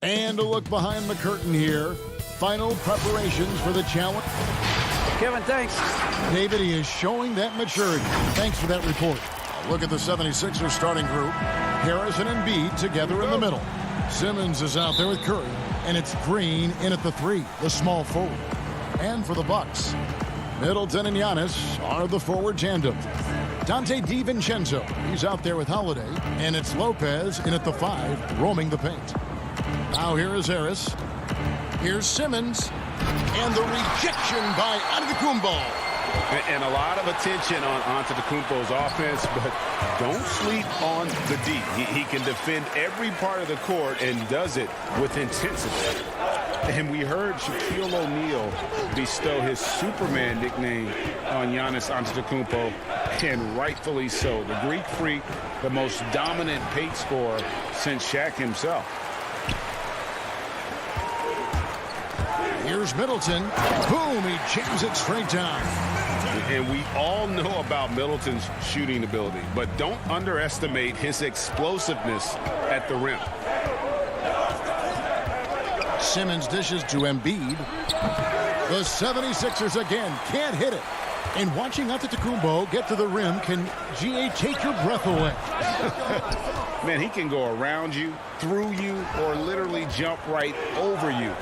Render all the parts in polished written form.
And a look behind the curtain here. Final preparations for the challenge. Kevin, thanks. David, he is showing that maturity. Thanks for that report. Look at the 76ers starting group. Harrison and Embiid together in the middle. Simmons is out there with Curry. And it's Green in at the 3, the small forward. And for the Bucks, Middleton and Giannis are the forward tandem. Dante DiVincenzo, he's out there with Holiday. And it's Lopez in at the 5, roaming the paint. Now here is Harris. Here's Simmons. And the rejection by Antetokounmpo. And a lot of attention on Antetokounmpo's offense, but don't sleep on the D. He can defend every part of the court and does it with intensity. And we heard Shaquille O'Neal bestow his Superman nickname on Giannis Antetokounmpo, and rightfully so. The Greek freak, the most dominant paint scorer since Shaq himself. Here's Middleton. Boom, he jams it straight down. And we all know about Middleton's shooting ability, but don't underestimate his explosiveness at the rim. Simmons dishes to Embiid. The 76ers again can't hit it. And watching Antetokounmpo get to the rim can, GA, take your breath away. Man, he can go around you, through you, or literally jump right over you.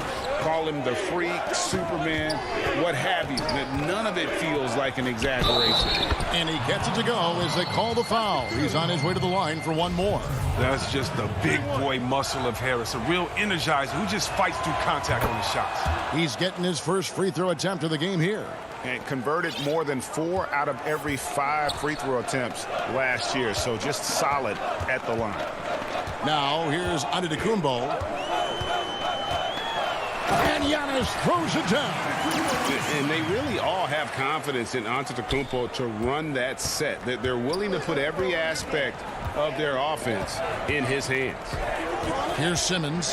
Call him the freak, Superman, what have you. None of it feels like an exaggeration. And he gets it to go as they call the foul. He's on his way to the line for one more. That's just the big boy muscle of Harris, a real energizer who just fights through contact on his shots. He's getting his first free throw attempt of the game here. And converted more than 4 out of every 5 free throw attempts last year. So just solid at the line. Now here's Antetokounmpo. And Giannis throws it down. And they really all have confidence in Antetokounmpo to run that set. That they're willing to put every aspect of their offense in his hands. Here's Simmons.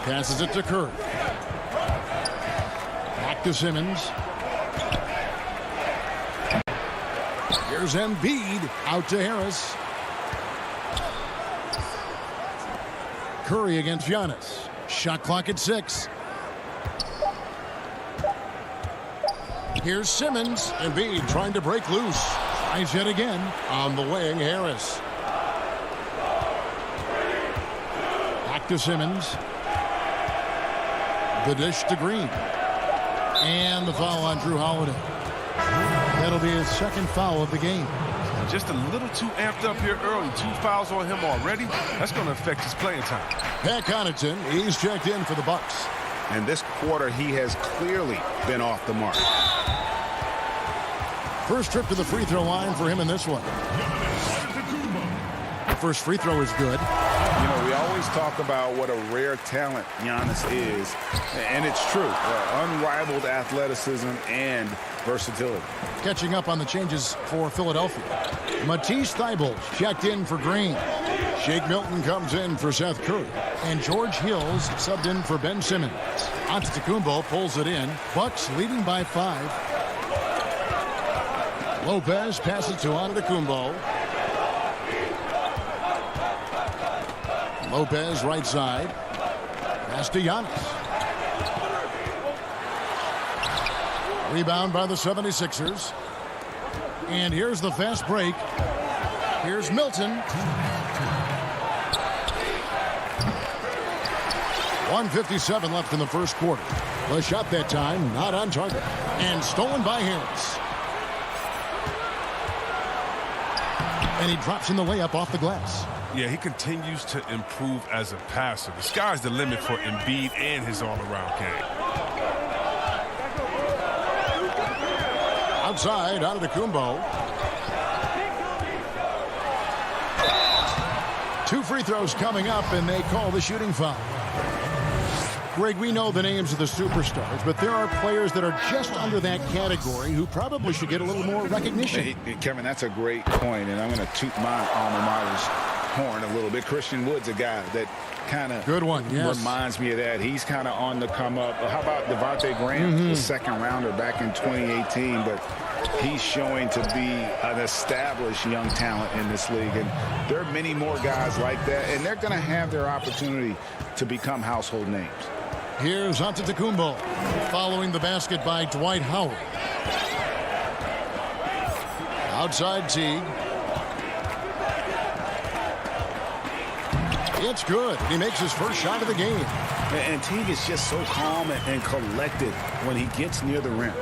Passes it to Curry. Back to Simmons. Here's Embiid out to Harris. Curry against Giannis. Shot clock at 6. Here's Simmons. Embiid trying to break loose. Tries yet again on the wing. Harris. Back to Simmons. The dish to Green. And the foul on Drew Holiday. That'll be his second foul of the game. Just a little too amped up here early. 2 fouls on him already. That's going to affect his playing time. Pat Connaughton, he's checked in for the Bucks. And this quarter, he has clearly been off the mark. First trip to the free throw line for him in this one. First free throw is good. You know, we always talk about what a rare talent Giannis is, and it's true. Unrivaled athleticism and versatility. Catching up on the changes for Philadelphia. Matisse Thybulle checked in for Green. Shake Milton comes in for Seth Curry. And George Hills subbed in for Ben Simmons. Antetokounmpo pulls it in. Bucks leading by 5. Lopez passes to Antetokounmpo. Lopez right side. Pass to Giannis. Rebound by the 76ers. And here's the fast break. Here's Milton. 1:57 left in the first quarter. The shot that time not on target. And stolen by Harris. And he drops in the layup off the glass. Yeah, he continues to improve as a passer. The sky's the limit for Embiid and his all-around game. Outside, Antetokounmpo. 2 free throws coming up, and they call the shooting foul. Greg, we know the names of the superstars, but there are players that are just under that category who probably should get a little more recognition. Hey, Kevin, that's a great point, and I'm going to toot my alma mater's horn a little bit. Christian Wood's a guy that kind of good one, yes. reminds me of that. He's kind of on the come up. How about Devontae Graham, the second rounder back in 2018, but he's showing to be an established young talent in this league. And there are many more guys like that, and they're going to have their opportunity to become household names. Here's Antetokounmpo following the basket by Dwight Howard. Outside Teague. It's good. He makes his first shot of the game. And Teague is just so calm and collected when he gets near the rim.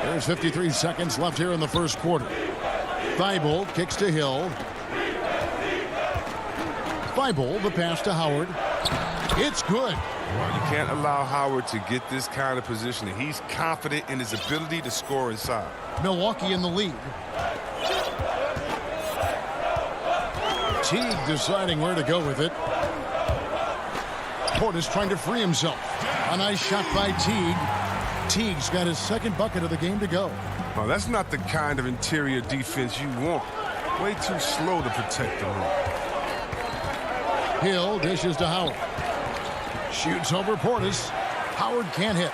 There's 53 seconds left here in the first quarter. Thibault kicks to Hill. Thibault, the pass to Howard. It's good. Well, you can't allow Howard to get this kind of positioning. He's confident in his ability to score inside. Milwaukee in the lead. Teague deciding where to go with it. Portis trying to free himself. A nice shot by Teague. Teague's got his second bucket of the game to go. Well, that's not the kind of interior defense you want. Way too slow to protect the rim. Hill dishes to Howard. Shoots over Portis. Howard can't hit.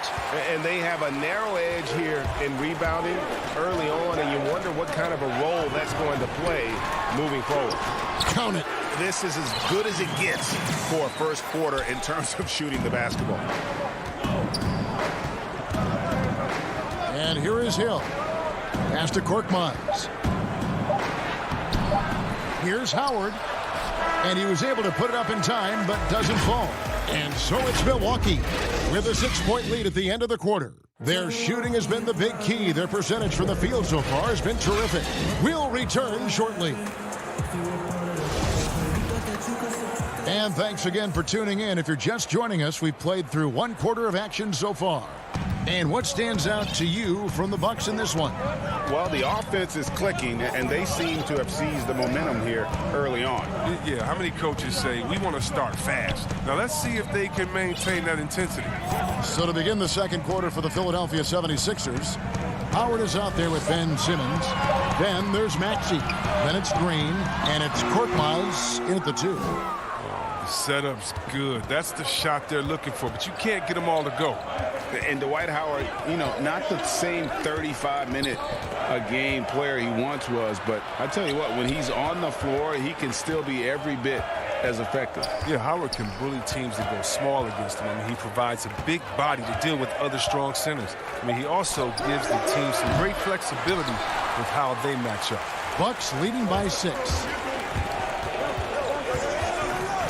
And they have a narrow edge here in rebounding early on, and you wonder what kind of a role that's going to play moving forward. Count it. This is as good as it gets for a first quarter in terms of shooting the basketball. And here is Hill. Pass to Korkmaz. Here's Howard. And he was able to put it up in time, but doesn't fall. And so it's Milwaukee with a 6-point lead at the end of the quarter. Their shooting has been the big key. Their percentage from the field so far has been terrific. We'll return shortly. And thanks again for tuning in. If you're just joining us, we've played through one quarter of action so far. And what stands out to you from the Bucks in this one? Well, the offense is clicking, and they seem to have seized the momentum here early on. Yeah, how many coaches say, we want to start fast? Now, let's see if they can maintain that intensity. So to begin the second quarter for the Philadelphia 76ers, Howard is out there with Ben Simmons. Then there's Maxey. Then it's Green, and it's Korkmaz in at the 2. The setup's good. That's the shot they're looking for, but you can't get them all to go. And Dwight Howard, you know, not the same 35-minute-a-game player he once was, but I tell you what, when he's on the floor, he can still be every bit as effective. Yeah, Howard can bully teams that go small against him. I mean, he provides a big body to deal with other strong centers. I mean, he also gives the team some great flexibility with how they match up. Bucks leading by 6.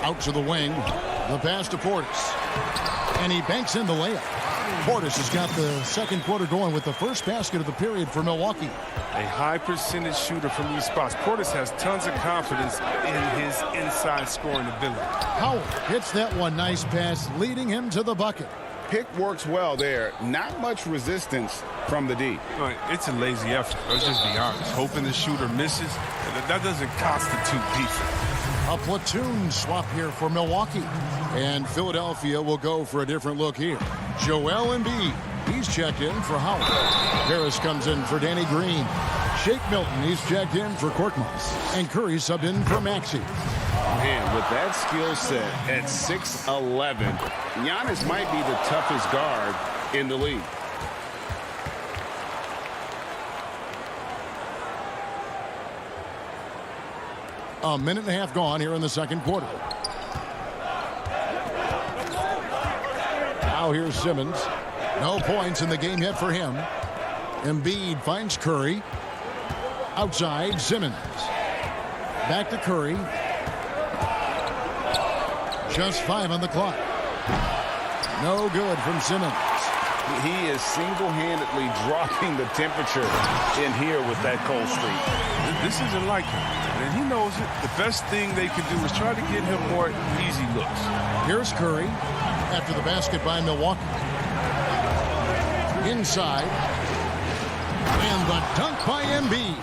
Out to the wing. The pass to Portis. And he banks in the layup. Portis has got the second quarter going with the first basket of the period for Milwaukee. A high percentage shooter from these spots. Portis has tons of confidence in his inside scoring ability. Howard hits that one. Nice pass, leading him to the bucket. Pick works well there. Not much resistance from the D. It's a lazy effort. Let's just be honest. Hoping the shooter misses, that doesn't constitute defense. A platoon swap here for Milwaukee. And Philadelphia will go for a different look here. Joel Embiid. He's checked in for Howard. Harris comes in for Danny Green. Shake Milton, he's checked in for Korkmaz. And Curry subbed in for Maxey. Man, with that skill set at 6'11", Giannis might be the toughest guard in the league. A minute and a half gone here in the second quarter. Now here's Simmons. No points in the game yet for him. Embiid finds Curry. Outside, Simmons. Back to Curry. Just 5 on the clock. No good from Simmons. He is single-handedly dropping the temperature in here with that cold streak. This isn't like him, and he knows it. The best thing they can do is try to get him more easy looks. Here's Curry after the basket by Milwaukee. Inside. And the dunk by Embiid.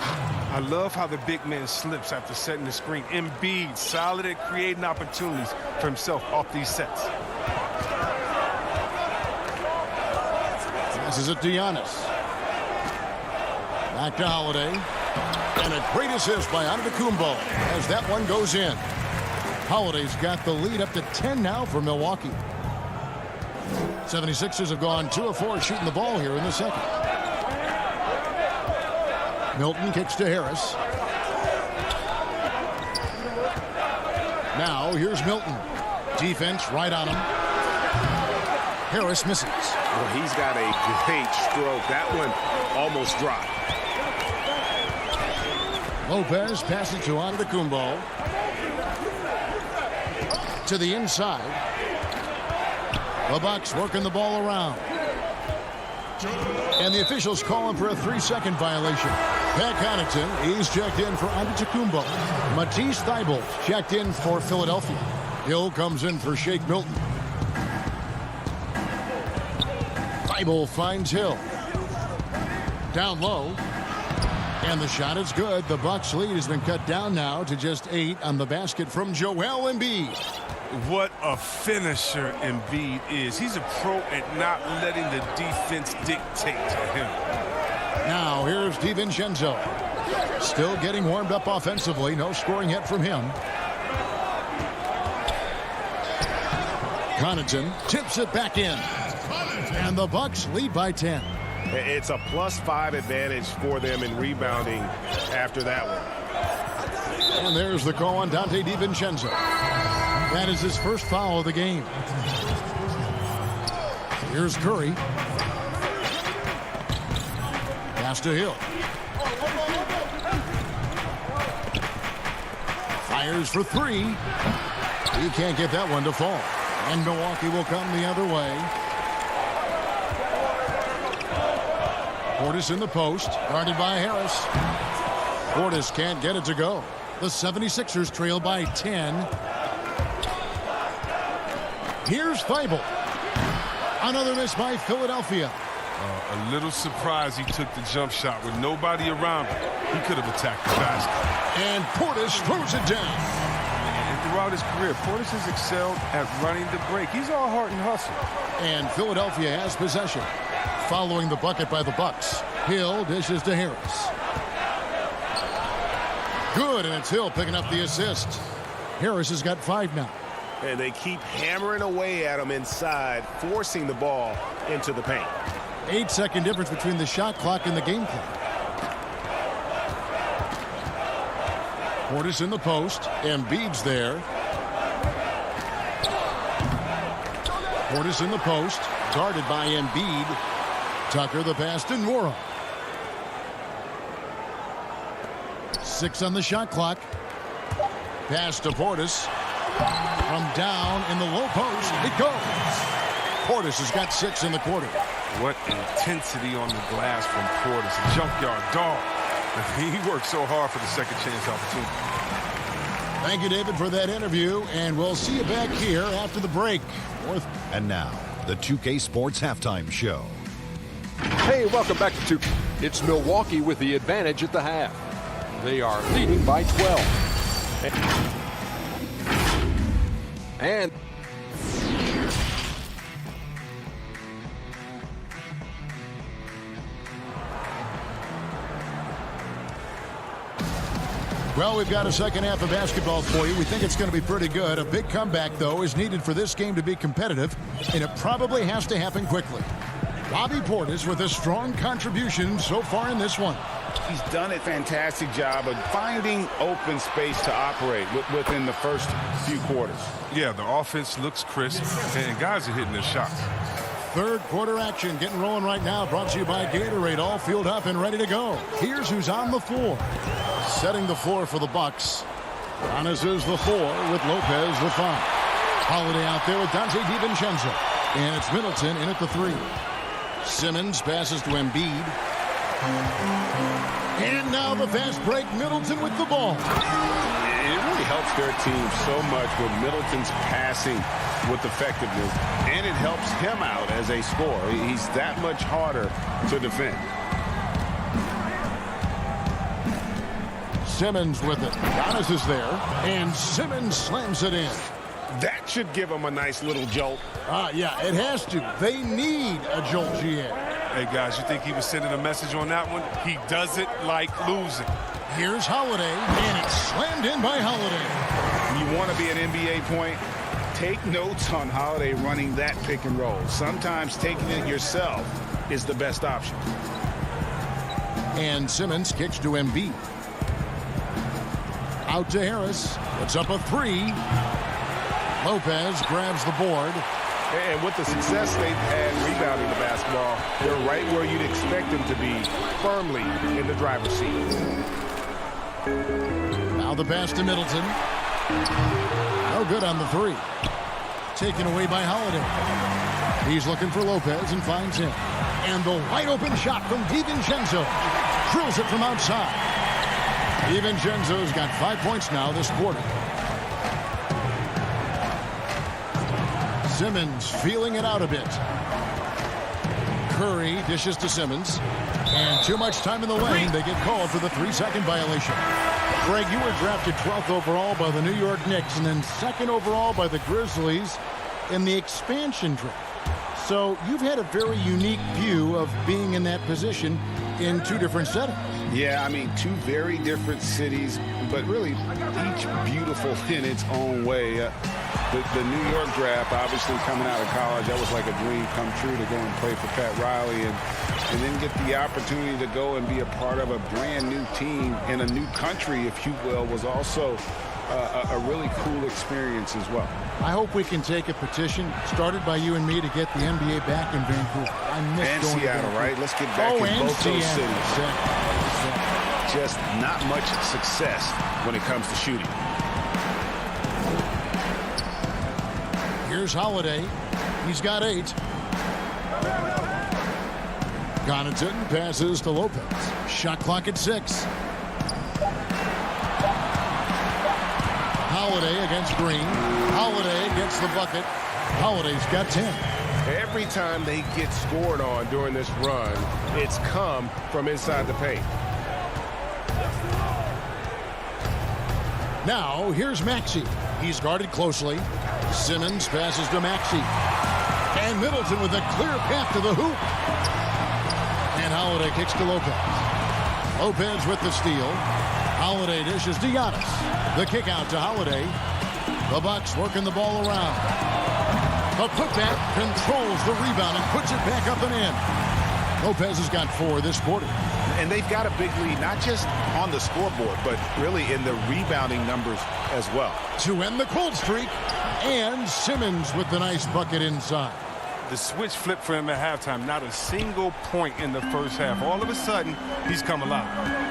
I love how the big man slips after setting the screen. Embiid, solid at creating opportunities for himself off these sets. This is it to Giannis. Back to Holiday. And a great assist by Antetokounmpo as that one goes in. Holiday's got the lead up to 10 now for Milwaukee. 76ers have gone 2 of 4 shooting the ball here in the second. Milton kicks to Harris. Now here's Milton. Defense right on him. Harris misses. Well, he's got a great stroke. That one almost dropped. Lopez passes to Antetokounmpo. To the inside. The Bucks working the ball around. And the officials calling for a 3-second violation. Pat Connaughton, he's checked in for Antetokounmpo. Matisse Thybulle checked in for Philadelphia. Hill comes in for Shake Milton. Thybulle finds Hill. Down low. And the shot is good. The Bucks lead has been cut down now to just 8 on the basket from Joel Embiid. What a finisher Embiid is. He's a pro at not letting the defense dictate to him. Now here's DiVincenzo. Still getting warmed up offensively. No scoring yet from him. Connaughton tips it back in. And the Bucks lead by 10. It's a +5 advantage for them in rebounding after that one. And there's the call on Dante DiVincenzo. That is his first foul of the game. Here's Curry. Pass to Hill. Fires for 3. He can't get that one to fall. And Milwaukee will come the other way. Portis in the post, guarded by Harris. Portis can't get it to go. The 76ers trail by 10. Here's Thybulle. Another miss by Philadelphia. A little surprised he took the jump shot with nobody around him. He could have attacked the basket. And Portis throws it down. And throughout his career, Portis has excelled at running the break. He's all heart and hustle. And Philadelphia has possession. Following the bucket by the Bucks. Hill dishes to Harris. Good, and it's Hill picking up the assist. Harris has got 5 now. And they keep hammering away at him inside, forcing the ball into the paint. 8-second difference between the shot clock and the game clock. Portis in the post. Embiid's there. Portis in the post. Guarded by Embiid. Tucker the pass to Nwora. 6 on the shot clock. Pass to Portis. From down in the low post, it goes. Portis has got 6 in the quarter. What intensity on the glass from Portis. A junkyard dog. He worked so hard for the second chance opportunity. Thank you, David, for that interview. And we'll see you back here after the break. And now, the 2K Sports Halftime Show. Hey, welcome back to 2K. It's Milwaukee with the advantage at the half. They are leading by 12. And well, we've got a second half of basketball for you. We think it's going to be pretty good. A big comeback, though, is needed for this game to be competitive, and it probably has to happen quickly. Bobby Portis with a strong contribution so far in this one. He's done a fantastic job of finding open space to operate within the first few quarters. Yeah, the offense looks crisp, and guys are hitting their shots. Third quarter action getting rolling right now. Brought to you by Gatorade. All filled up and ready to go. Here's who's on the floor. Setting the floor for the Bucks. Giannis is the 4 with Lopez the 5. Holiday out there with Dante DiVincenzo. And it's Middleton in at the 3. Simmons passes to Embiid. And now the fast break. Middleton with the ball. It really helps their team so much when Middleton's passing with effectiveness, and it helps him out as a scorer. He's that much harder to defend. Simmons with it. Giannis is there, and Simmons slams it in. That should give him a nice little jolt. Yeah, it has to. They need a jolt, GA. Hey, guys, you think he was sending a message on that one? He doesn't like losing. Here's Holiday, and it's slammed in by Holiday. You want to be an NBA point? Take notes on Holiday running that pick and roll. Sometimes taking it yourself is the best option. And Simmons kicks to Embiid. Out to Harris. Puts up a three. Lopez grabs the board. And with the success they've had rebounding the basketball, they're right where you'd expect them to be, firmly in the driver's seat. Now the pass to Middleton. No good on the three. Taken away by Holiday. He's looking for Lopez and finds him. And the wide open shot from DiVincenzo. Drills it from outside. DiVincenzo's got 5 points now this quarter. Simmons feeling it out a bit. Curry dishes to Simmons. And too much time in the lane. They get called for the 3-second violation. Greg, you were drafted 12th overall by the New York Knicks and then 2nd overall by the Grizzlies in the expansion draft. So you've had a very unique view of being in that position in 2 different settings. Yeah, I mean, 2 very different cities, but really each beautiful in its own way. The New York draft, obviously coming out of college, that was like a dream come true to go and play for Pat Riley and then get the opportunity to go and be a part of a brand new team in a new country, if you will, was also a really cool experience as well. I hope we can take a petition started by you and me to get the NBA back in Vancouver. I miss and going Seattle, to right? Let's get back in both those cities. Exactly. Just not much success when it comes to shooting. Here's Holiday. He's got 8. Connaughton passes to Lopez. Shot clock at 6. Holiday against Green. Holiday gets the bucket. Holiday's got 10. Every time they get scored on during this run, it's come from inside the paint. Now, here's Maxey. He's guarded closely. Simmons passes to Maxey. And Middleton with a clear path to the hoop. And Holiday kicks to Lopez. Lopez with the steal. Holiday dishes to Giannis. The kick out to Holiday. The Bucks working the ball around. The putback controls the rebound and puts it back up and in. Lopez has got 4 this quarter. And they've got a big lead, not just on the scoreboard, but really in the rebounding numbers as well. To end the cold streak, and Simmons with the nice bucket inside. The switch flipped for him at halftime. Not a single point in the first half. All of a sudden, he's come alive.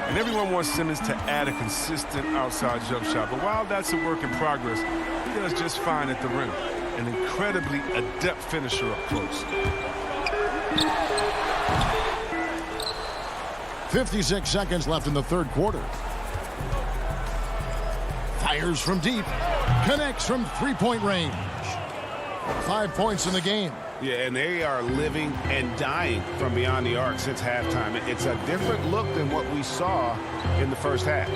And everyone wants Simmons to add a consistent outside jump shot. But while that's a work in progress, he does just fine at the rim. An incredibly adept finisher up close. 56 seconds left in the third quarter. Fires from deep. Connects from 3-point range. 5 points in the game. Yeah, and they are living and dying from beyond the arc since halftime. It's a different look than what we saw in the first half.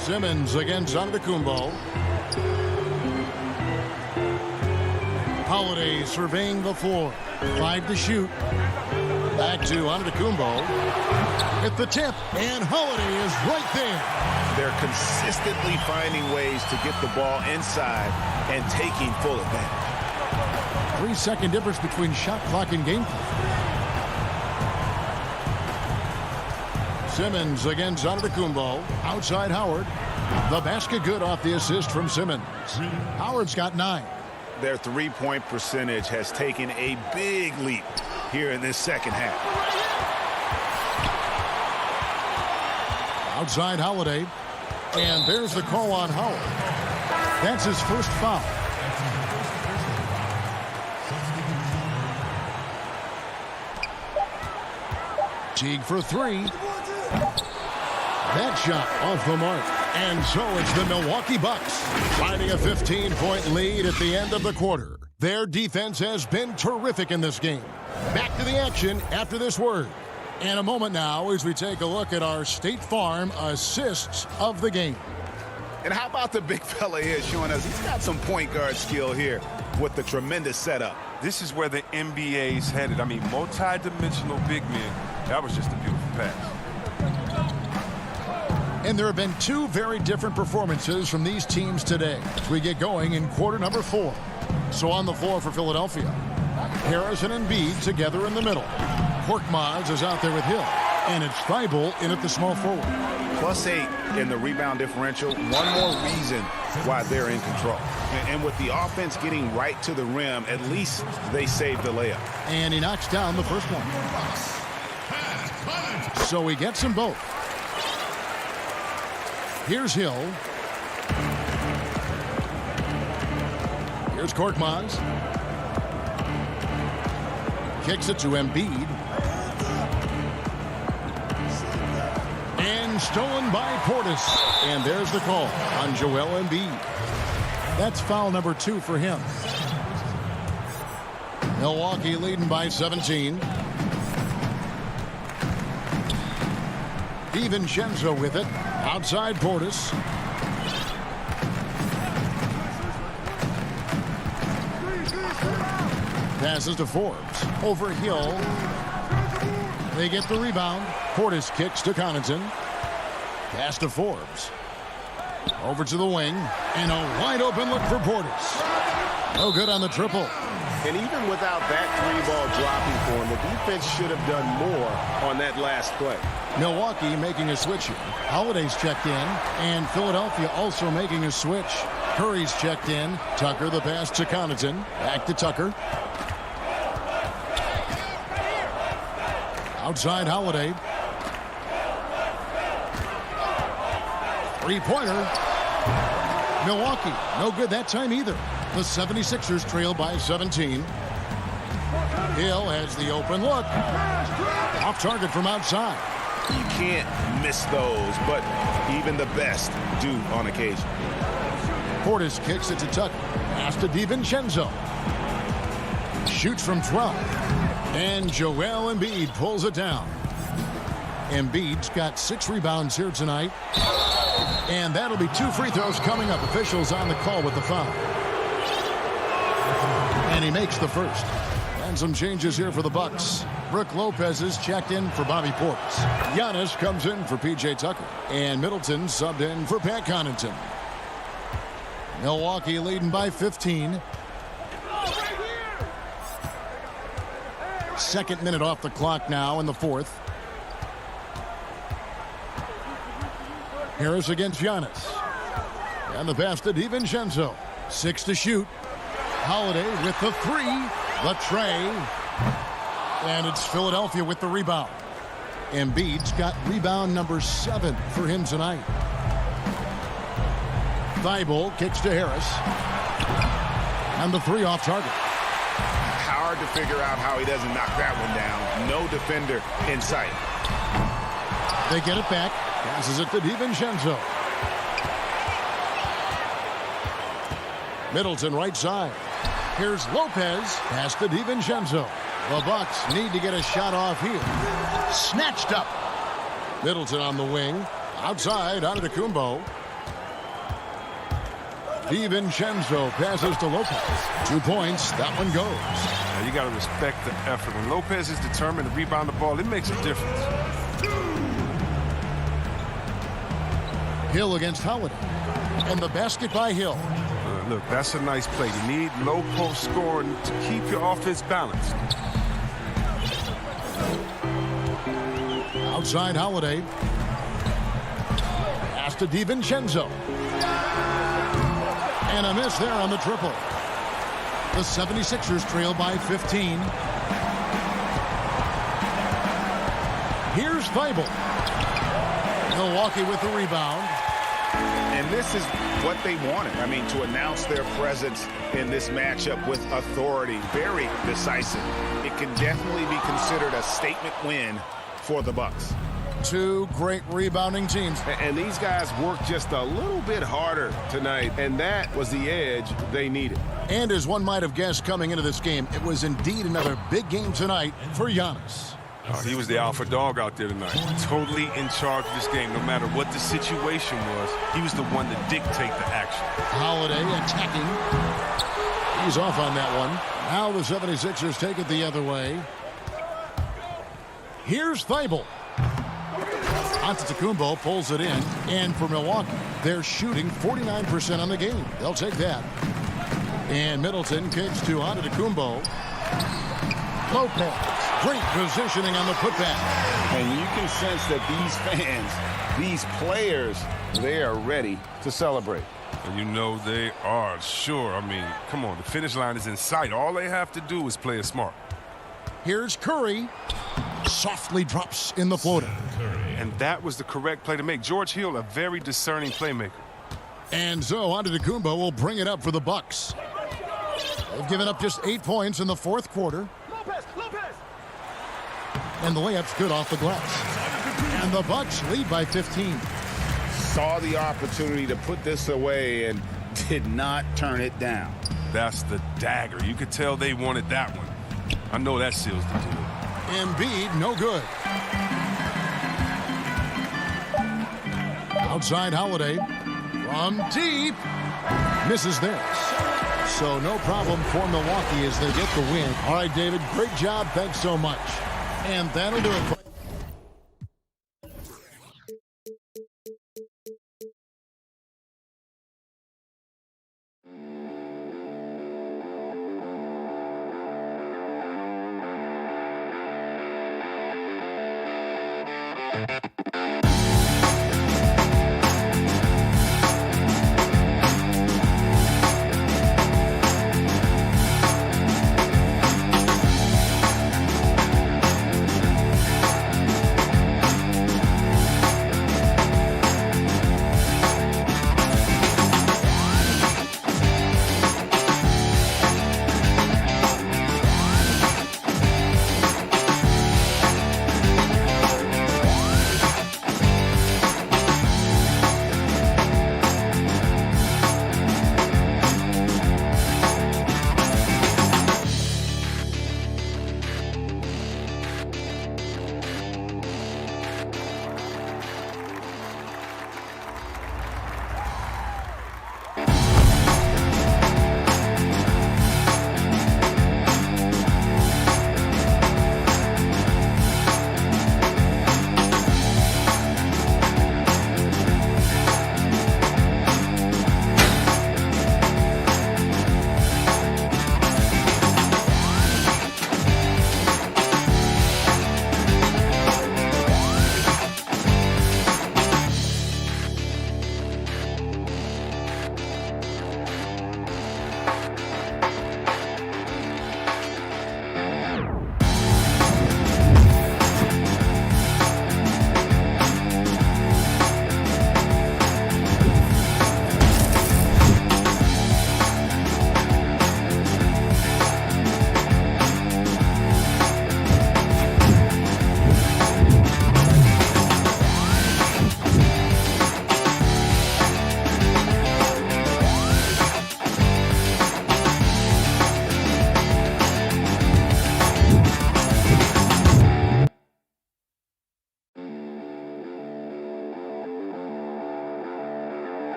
Simmons against Antetokounmpo. Holiday surveying the floor. 5 to shoot. Back to Antetokounmpo. At the tip, and Holiday is right there. They're consistently finding ways to get the ball inside and taking full advantage. 3-second difference between shot clock and game clock. Simmons against Antetokounmpo. Outside Howard. The basket good off the assist from Simmons. Howard's got 9. Their 3-point percentage has taken a big leap here in this second half. Outside Holiday. And there's the call on Howard. That's his first foul. Teague for 3. That shot off the mark. And so it's the Milwaukee Bucks finding a 15-point lead at the end of the quarter. Their defense has been terrific in this game. Back to the action after this word. And a moment now as we take a look at our State Farm assists of the game. And how about the big fella here showing us he's got some point guard skill here with the tremendous setup. This is where the NBA's headed. I mean, multi-dimensional big men. That was just a beautiful pass. And there have been two very different performances from these teams today as we get going in quarter number 4. So on the floor for Philadelphia, Harris and Embiid together in the middle. Korkmaz is out there with Hill, and it's Thibault in at the small forward. +8 in the rebound differential. One more reason why they're in control. And with the offense getting right to the rim, at least they saved the layup. And he knocks down the first one. So he gets them both. Here's Hill. Here's Korkmaz. Kicks it to Embiid. And stolen by Portis. And there's the call on Joel Embiid. That's foul number 2 for him. Milwaukee leading by 17. DiVincenzo with it. Outside Portis. Passes to Forbes. Over Hill. They get the rebound. Portis kicks to Connaughton. Pass to Forbes. Over to the wing. And a wide open look for Portis. No good on the triple. And even without that 3-ball dropping for him, the defense should have done more on that last play. Milwaukee making a switch here. Holiday's checked in. And Philadelphia also making a switch. Curry's checked in. Tucker the pass to Connaughton. Back to Tucker. Outside Holiday. Three-pointer. Milwaukee, no good that time either. The 76ers trail by 17. Hill has the open look. Off target from outside. You can't miss those, but even the best do on occasion. Portis kicks it to Tucker. Pass to DiVincenzo. Shoots from 12. And Joel Embiid pulls it down. Embiid's got 6 rebounds here tonight. And that'll be 2 free throws coming up. Officials on the call with the foul. And he makes the first. And some changes here for the Bucks. Brook Lopez is checked in for Bobby Portis. Giannis comes in for P.J. Tucker. And Middleton subbed in for Pat Connaughton. Milwaukee leading by 15. Second minute off the clock now in the fourth. Harris against Giannis. And the pass to DiVincenzo. 6 to shoot. Holiday with the 3. The tray. And it's Philadelphia with the rebound. Embiid's got rebound number 7 for him tonight. Thibault kicks to Harris. And the 3 off target. Hard to figure out how he doesn't knock that one down. No defender in sight. They get it back. Passes it to DiVincenzo. Middleton right side. Here's Lopez. Pass to DiVincenzo. The Bucks need to get a shot off here. Snatched up. Middleton on the wing. Outside, Antetokounmpo. DiVincenzo passes to Lopez. 2 points. That one goes. Now you got to respect the effort. When Lopez is determined to rebound the ball, it makes a difference. Hill against Holiday. And the basket by Hill. Look, that's a nice play. You need low post scoring to keep your offense balanced. Outside Holiday. Pass to DiVincenzo. And a miss there on the triple. The 76ers trail by 15. Here's Thibault. Milwaukee with the rebound. And this is what they wanted. I mean, to announce their presence in this matchup with authority. Very decisive. It can definitely be considered a statement win for the Bucks. 2 great rebounding teams. And these guys worked just a little bit harder tonight, and that was the edge they needed. And as one might have guessed coming into this game, it was indeed another big game tonight for Giannis. He was the alpha dog out there tonight. Totally in charge of this game. No matter what the situation was, he was the one to dictate the action. Holiday attacking. He's off on that one. Now the 76ers take it the other way. Here's Thibault. Antetokounmpo pulls it in. And for Milwaukee, they're shooting 49% on the game. They'll take that. And Middleton kicks to Antetokounmpo. Lopez. Great positioning on the putback. And you can sense that these fans, these players, they are ready to celebrate. And you know they are, sure. I mean, come on, the finish line is in sight. All they have to do is play it smart. Here's Curry. Softly drops in the floater. And that was the correct play to make. George Hill, a very discerning playmaker. And so Antetokounmpo will bring it up for the Bucks. They've given up just 8 points in the fourth quarter. Lopez. And the layup's good off the glass. And the Bucks lead by 15. Saw the opportunity to put this away and did not turn it down. That's the dagger. You could tell they wanted that one. I know that seals the deal. Embiid, no good. Outside Holiday. From deep. Misses there. So no problem for Milwaukee as they get the win. All right, David, great job. Thanks so much. And that'll do it.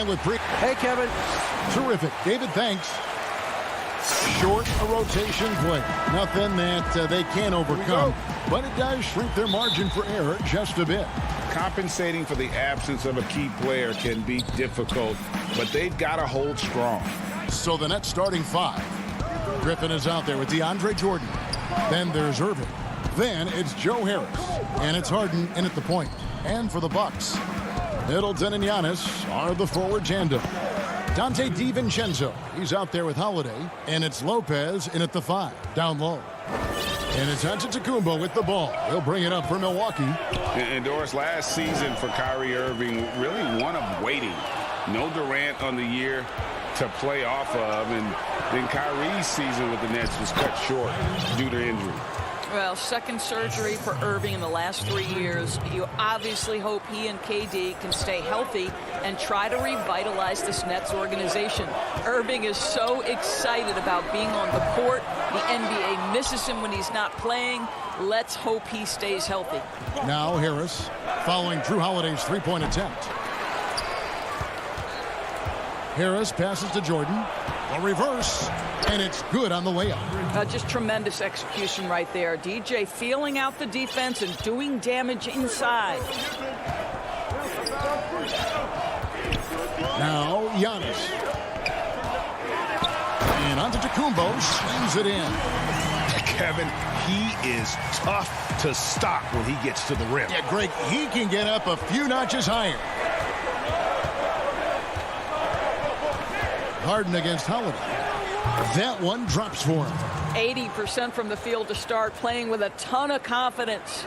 And with Hey, Kevin. terrific. David, thanks. Short a rotation play. Nothing that they can't overcome, but it does shrink their margin for error just a bit. Compensating for the absence of a key player can be difficult, but they've got to hold strong. So the Nets starting five. Griffin is out there with DeAndre Jordan. Then there's Irving. Then it's Joe Harris. And it's Harden in at the point. And for the Bucks, Middleton and Giannis are the forward tandem. Dante DiVincenzo, he's out there with Holiday. And it's Lopez in at the 5, down low. And it's Antetokounmpo with the ball. He'll bring it up for Milwaukee. And Doris, last season for Kyrie Irving, really one of waiting. No Durant on the year to play off of. And then Kyrie's season with the Nets was cut short due to injury. Well, second surgery for Irving in the last 3 years. You obviously hope he and KD can stay healthy and try to revitalize this Nets organization. Irving is so excited about being on the court. The NBA misses him when he's not playing. Let's hope he stays healthy. Now Harris following Drew Holiday's three-point attempt. Harris passes to Jordan. A reverse, and it's good on the layup. Just tremendous execution right there. DJ feeling out the defense and doing damage inside. Now Giannis. And Antetokounmpo slings it in. Kevin, he is tough to stop when he gets to the rim. Yeah, Greg, he can get up a few notches higher. Harden against Holiday. That one drops for him. 80% from the field to start, playing with a ton of confidence.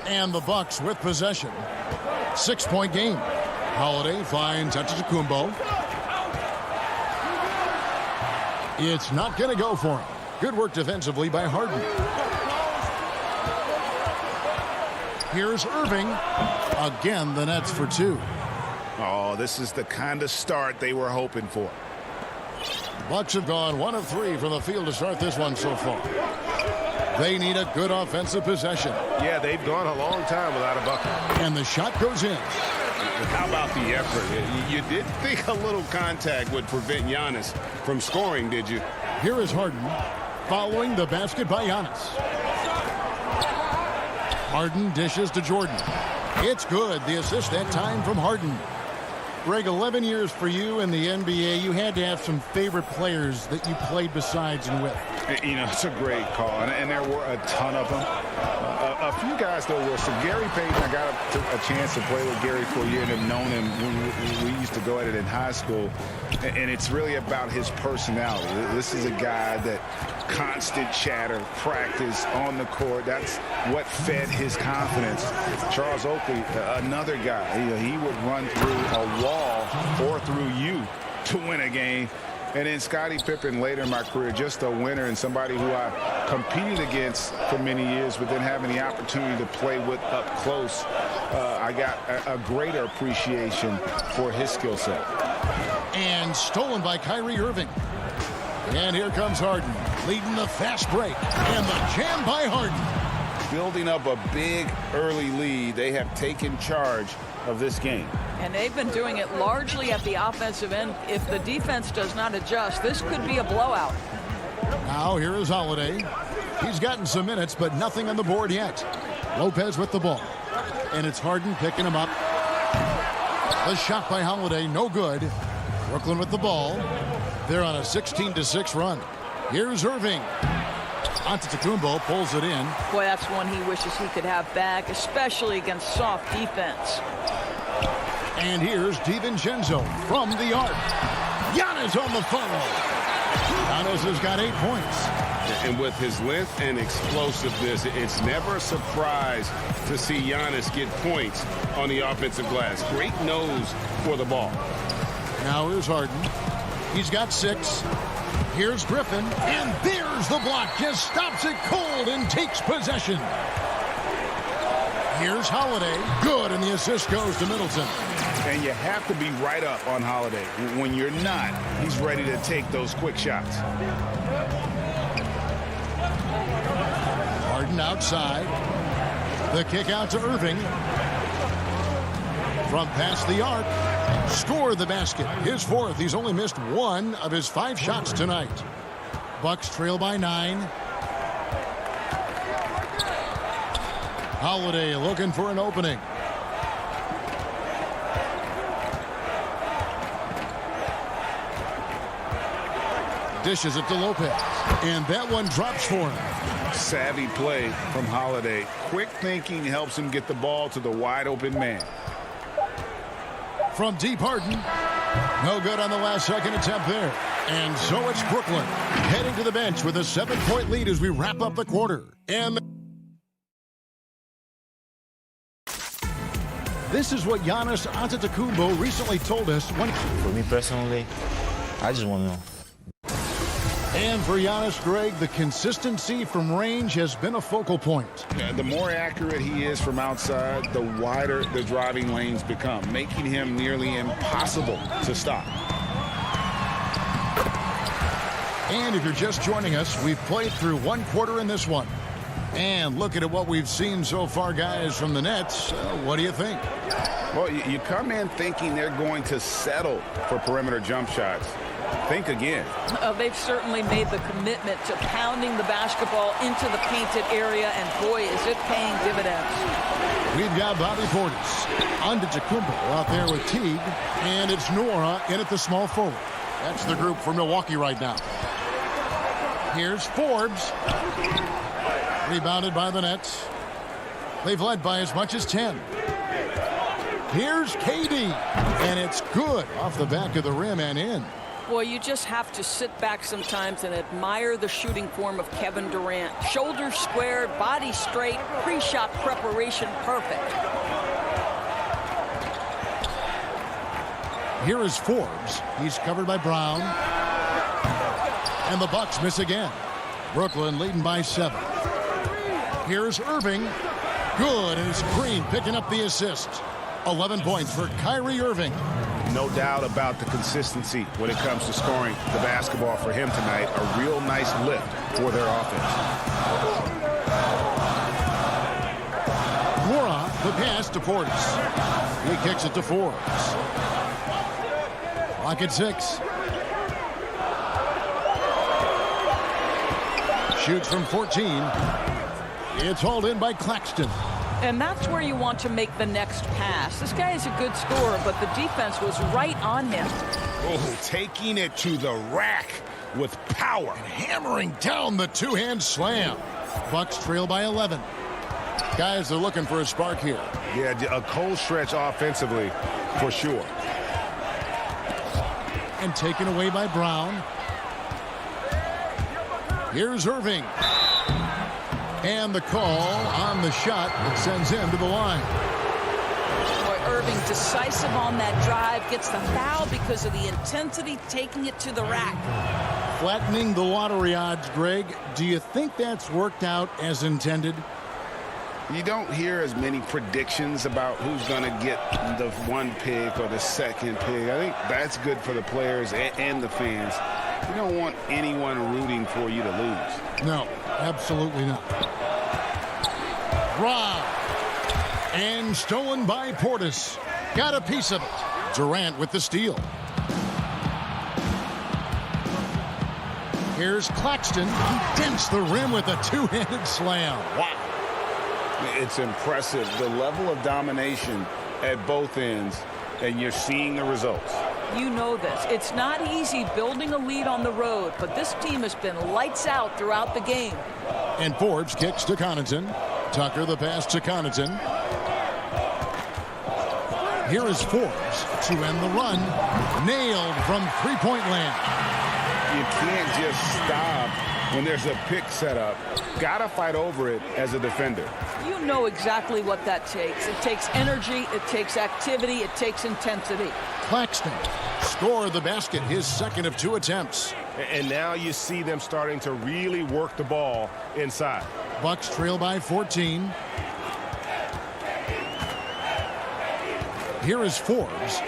And the Bucks with possession. 6-point game. Holiday finds Antetokounmpo. It's not going to go for him. Good work defensively by Harden. Here's Irving. Again, the Nets for 2. Oh, this is the kind of start they were hoping for. The Bucks have gone 1 of 3 from the field to start this one so far. They need a good offensive possession. Yeah, they've gone a long time without a bucket. And the shot goes in. How about the effort? You didn't think a little contact would prevent Giannis from scoring, did you? Here is Harden following the basket by Giannis. Harden dishes to Jordan. It's good. The assist that time from Harden. Greg, 11 years for you in the NBA. You had to have some favorite players that you played besides and with. You know, it's a great call, and there were a ton of them. A few guys, though, were so Gary Payton. I got a chance to play with Gary for a year and have known him when we used to go at it in high school. And it's really about his personality. This is a guy that constant chatter, practice on the court. That's what fed his confidence. Charles Oakley, another guy, he would run through a wall or through you to win a game. And then Scottie Pippen later in my career, just a winner and somebody who I competed against for many years, but then having the opportunity to play with up close, I got a greater appreciation for his skill set. And stolen by Kyrie Irving. And here comes Harden, leading the fast break. And the jam by Harden. Building up a big early lead, they have taken charge of this game. And they've been doing it largely at the offensive end. If the defense does not adjust, this could be a blowout. Now here is Holiday. He's gotten some minutes, but nothing on the board yet. Lopez with the ball. And it's Harden picking him up. The shot by Holiday, no good. Brooklyn with the ball. They're on a 16-6 run. Here's Irving. Antetokounmpo pulls it in. Boy, that's one he wishes he could have back, especially against soft defense. And here's DiVincenzo from the arc. Giannis on the follow. Giannis has got 8 points. And with his length and explosiveness, it's never a surprise to see Giannis get points on the offensive glass. Great nose for the ball. Now here's Harden. He's got 6. Here's Griffin. And there's the block. Just stops it cold and takes possession. Here's Holiday. Good, and the assist goes to Middleton. And you have to be right up on Holiday. When you're not, he's ready to take those quick shots. Harden outside. The kick out to Irving. From past the arc. Scored the basket. His 4th. He's only missed 1 of his 5 shots tonight. Bucks trail by 9. Holiday looking for an opening. Dishes it to Lopez. And that one drops for him. Savvy play from Holiday. Quick thinking helps him get the ball to the wide open man. From deep, Harden. No good on the last second attempt there. And so it's Brooklyn heading to the bench with a 7-point lead as we wrap up the quarter. And this is what Giannis Antetokounmpo recently told us when. For me personally, I just want to know. And for Giannis, Greg, the consistency from range has been a focal point. The more accurate he is from outside, the wider the driving lanes become, making him nearly impossible to stop. And if you're just joining us, we've played through 1 quarter in this one. And looking at what we've seen so far, guys, from the Nets, what do you think? Well, you come in thinking they're going to settle for perimeter jump shots. think again. They've certainly made the commitment to pounding the basketball into the painted area, and boy, is it paying dividends. We've got Bobby Portis, Antetokounmpo out there with Teague, and it's Nora in at the small forward. That's the group for Milwaukee right now. Here's Forbes. Rebounded by the Nets. They've led by as much as 10. Here's KD, and it's good off the back of the rim and in. Boy, you just have to sit back sometimes and admire the shooting form of Kevin Durant. Shoulders squared, body straight, pre-shot preparation perfect. Here is Forbes. He's covered by Brown. And the Bucks miss again. Brooklyn leading by 7. Here's Irving. Good, and it's Green picking up the assist. 11 points for Kyrie Irving. No doubt about the consistency when it comes to scoring the basketball for him tonight. A real nice lift for their offense. Mora, the pass to Portis. He kicks it to Forbes. Clock at 6. Shoots from 14. It's hauled in by Claxton. And that's where you want to make the next pass. This guy is a good scorer, but the defense was right on him. Oh, taking it to the rack with power. And hammering down the two-hand slam. Bucks trail by 11. Guys are looking for a spark here. Yeah, a cold stretch offensively for sure. And taken away by Brown. Here's Irving. And the call on the shot that sends him to the line. Boy, Irving decisive on that drive, gets the foul because of the intensity, taking it to the rack. Flattening the lottery odds, Greg. Do you think that's worked out as intended? You don't hear as many predictions about who's going to get the one pick or the second pick. I think that's good for the players and the fans. You don't want anyone rooting for you to lose. No, absolutely not. Rob. And stolen by Portis. Got a piece of it. Durant with the steal. Here's Claxton. He dents the rim with a two-handed slam. Wow. It's impressive, the level of domination at both ends, and you're seeing the results. You know this. It's not easy building a lead on the road, but this team has been lights out throughout the game. And Forbes kicks to Connaughton. Tucker the pass to Connaughton. Here is Forbes to end the run. Nailed from three-point land. You can't just stop when there's a pick set up. Gotta fight over it as a defender. You know exactly what that takes. It takes energy, it takes activity, it takes intensity. Claxton scored the basket, his second of 2 attempts. And now you see them starting to really work the ball inside. Bucks trail by 14. Here is Forbes.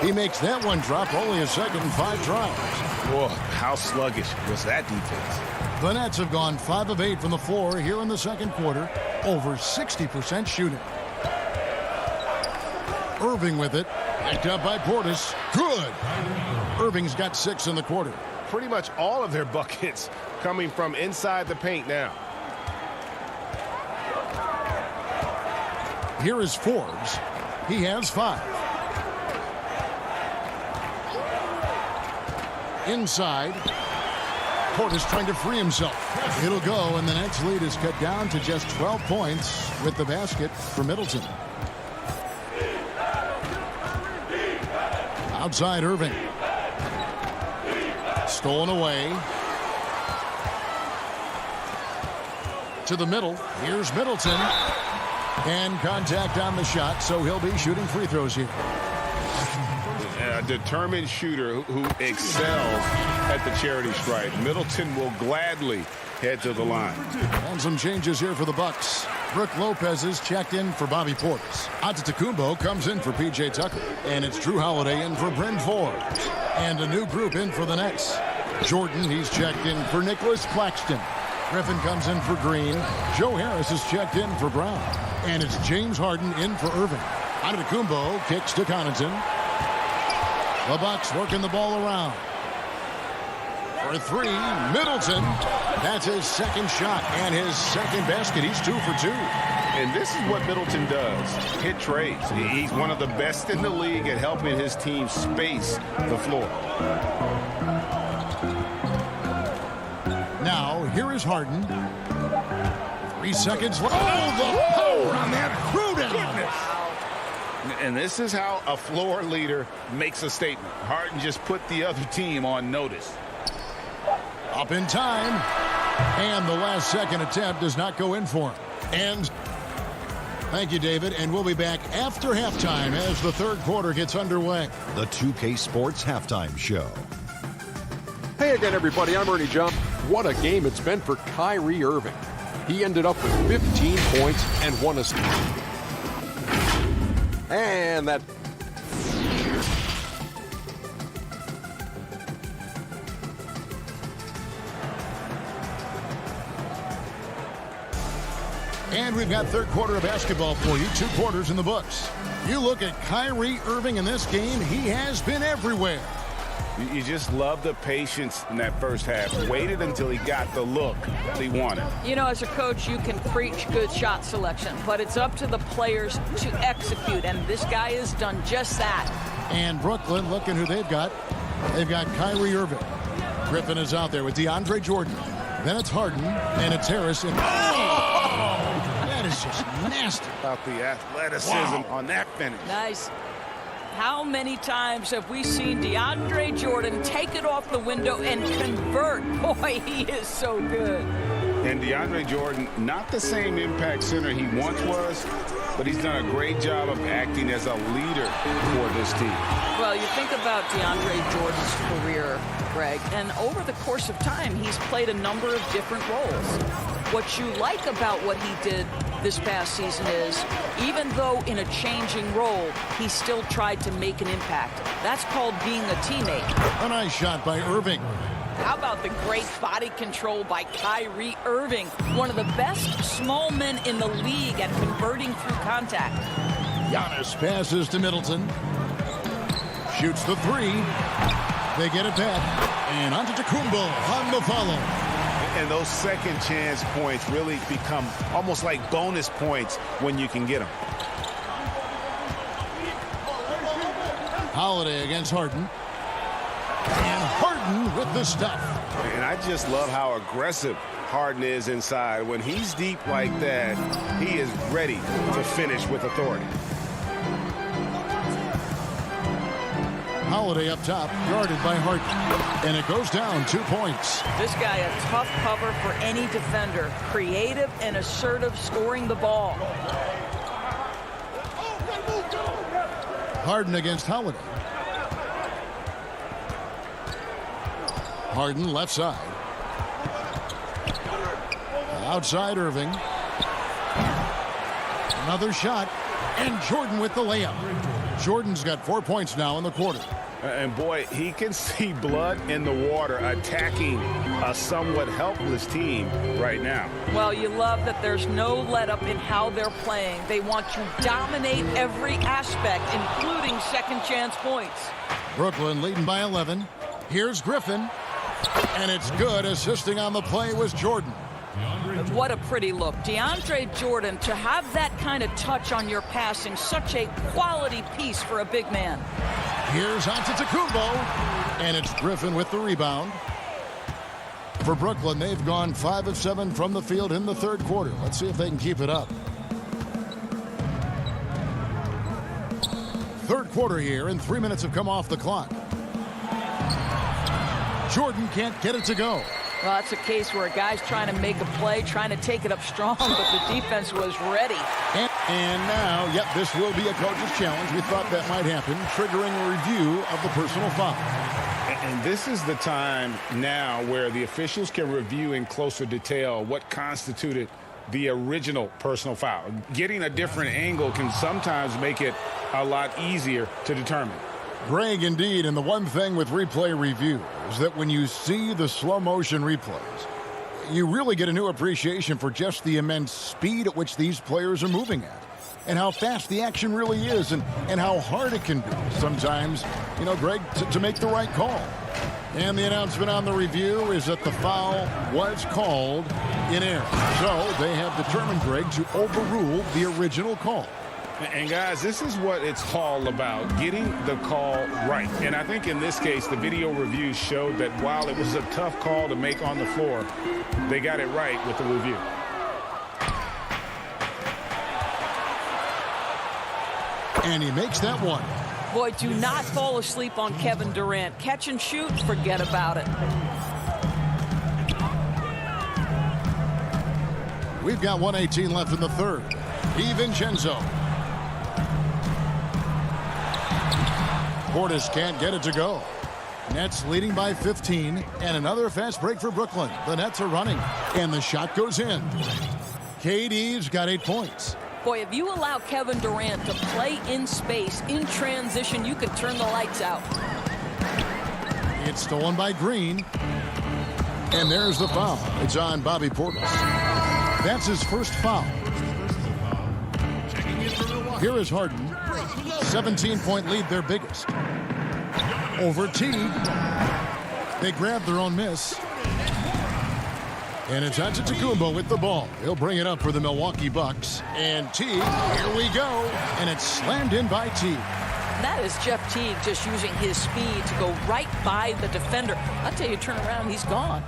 He makes that one drop, only a second and 5 tries. Whoa, how sluggish was that defense? The Nets have gone 5 of 8 from the floor here in the second quarter. Over 60% shooting. Irving with it. Picked up by Portis. Good. Irving's got 6 in the quarter. Pretty much all of their buckets coming from inside the paint now. Here is Forbes. He has 5. Inside. Portis trying to free himself. It'll go, and the Nets lead is cut down to just 12 points with the basket for Middleton. Outside Irving. Stolen away. To the middle. Here's Middleton. And contact on the shot, so he'll be shooting free throws here. A determined shooter who excels at the charity stripe. Middleton will gladly head to the line. And some changes here for the Bucks. Brooke Lopez is checked in for Bobby Portis. Antetokounmpo comes in for P.J. Tucker. And it's Drew Holiday in for Bryn Forbes. And a new group in for the Nets. Jordan, he's checked in for Nicholas Claxton. Griffin comes in for Green. Joe Harris is checked in for Brown. And it's James Harden in for Irving. Antetokounmpo kicks to Connaughton. The Bucks working the ball around. For three, Middleton. That's his second shot and his second basket. He's 2 for 2. And this is what Middleton does. Hit trades. He's one of the best in the league at helping his team space the floor. Now, here is Harden. 3 seconds left. Oh, the power on that crew down. And this is how a floor leader makes a statement. Harden just put the other team on notice. Up in time. And the last second attempt does not go in for him. And thank you, David. And we'll be back after halftime as the third quarter gets underway. The 2K Sports Halftime Show. Hey again, everybody. I'm Ernie Jump. What a game it's been for Kyrie Irving. He ended up with 15 points and 1 assist. And that... And we've got third quarter of basketball for you. 2 quarters in the books. You look at Kyrie Irving in this game, he has been everywhere. You just love the patience in that first half. Waited until he got the look he wanted. You know, as a coach, you can preach good shot selection, but it's up to the players to execute, and this guy has done just that. And Brooklyn, looking who they've got. They've got Kyrie Irving. Griffin is out there with DeAndre Jordan. Then it's Harden, and it's Harris. And that is just nasty. About the athleticism on that finish. Nice. How many times have we seen DeAndre Jordan take it off the window and convert? Boy, he is so good. And DeAndre Jordan, not the same impact center he once was, but he's done a great job of acting as a leader for this team. Well, you think about DeAndre Jordan's career, Greg, and over the course of time, he's played a number of different roles. What you like about what he did this past season is, even though in a changing role, he still tried to make an impact. That's called being a teammate. A nice shot by Irving. How about the great body control by Kyrie Irving, one of the best small men in the league at converting through contact. Giannis passes to Middleton. Shoots the 3. They get it back. And Antetokounmpo on the follow. And those second chance points really become almost like bonus points when you can get them. Holiday against Harden. And Harden with the stuff. And I just love how aggressive Harden is inside. When he's deep like that, he is ready to finish with authority. Holiday up top, guarded by Harden. And it goes down 2 points. This guy, a tough cover for any defender. Creative and assertive scoring the ball. Harden against Holiday. Harden left side. Outside Irving. Another shot. And Jordan with the layup. Jordan's got 4 points now in the quarter. And boy, he can see blood in the water attacking a somewhat helpless team right now. Well, you love that there's no let-up in how they're playing. They want to dominate every aspect, including second-chance points. Brooklyn leading by 11. Here's Griffin. And it's good. Assisting on the play was Jordan. What a pretty look. DeAndre Jordan, to have that kind of touch on your passing, such a quality piece for a big man. Here's Antetokounmpo, and it's Griffin with the rebound. For Brooklyn, they've gone 5 of 7 from the field in the third quarter. Let's see if they can keep it up. Third quarter here, and 3 minutes have come off the clock. Jordan can't get it to go. Well, that's a case where a guy's trying to make a play, trying to take it up strong, but the defense was ready. And now, yep, this will be a coach's challenge. We thought that might happen, triggering a review of the personal foul. And this is the time now where the officials can review in closer detail what constituted the original personal foul. Getting a different angle can sometimes make it a lot easier to determine. Greg, indeed, and the one thing with replay review is that when you see the slow motion replays, you really get a new appreciation for just the immense speed at which these players are moving at. and how fast the action really is and how hard it can be sometimes, you know, Greg, to make the right call. And the announcement on the review is that the foul was called in error. So they have determined, Greg, to overrule the original call. And, guys, this is what it's all about, getting the call right. And I think in this case, the video review showed that while it was a tough call to make on the floor, they got it right with the review. And he makes that one. Boy, do not fall asleep on Kevin Durant. Catch and shoot, forget about it. We've got 1:18 left in the third. DiVincenzo. Portis can't get it to go. Nets leading by 15, and another fast break for Brooklyn. The Nets are running, and the shot goes in. KD's got 8 points. Boy, if you allow Kevin Durant to play in space, in transition, you could turn the lights out. It's stolen by Green. And there's the foul. It's on Bobby Portis. That's his first foul. Here is Harden. 17-point lead, their biggest. Over Teague. They grab their own miss. And it's Antetokounmpo with the ball. He'll bring it up for the Milwaukee Bucks. And Teague, here we go. And it's slammed in by Teague. That is Jeff Teague just using his speed to go right by the defender. I'll tell you, turn around, he's gone.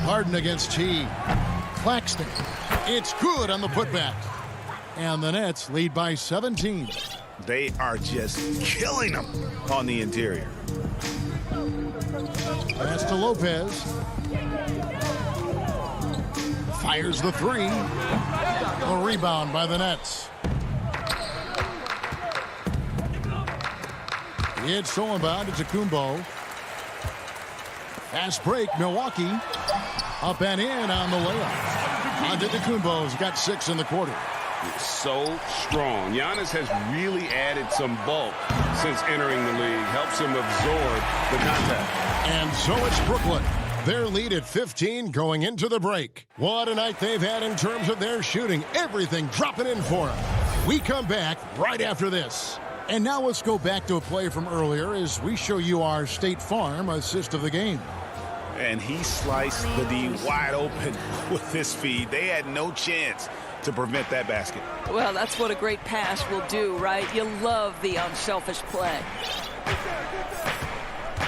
Harden against Teague. Claxton. It's good on the putback. And the Nets lead by 17. They are just killing them on the interior. Pass to Lopez. Fires the three. A rebound by the Nets. It's stolen by Antetokounmpo. Fast break, Milwaukee. Up and in on the layup. Antetokounmpo's got 6 in the quarter. So strong. Giannis has really added some bulk since entering the league. Helps him absorb the contact. And so it's Brooklyn. Their lead at 15 going into the break. What a night they've had in terms of their shooting. Everything dropping in for them. We come back right after this. And now let's go back to a play from earlier as we show you our State Farm assist of the game. And he sliced the D wide open with this feed. They had no chance to prevent that basket. Well, that's what a great pass will do, right? You love the unselfish play.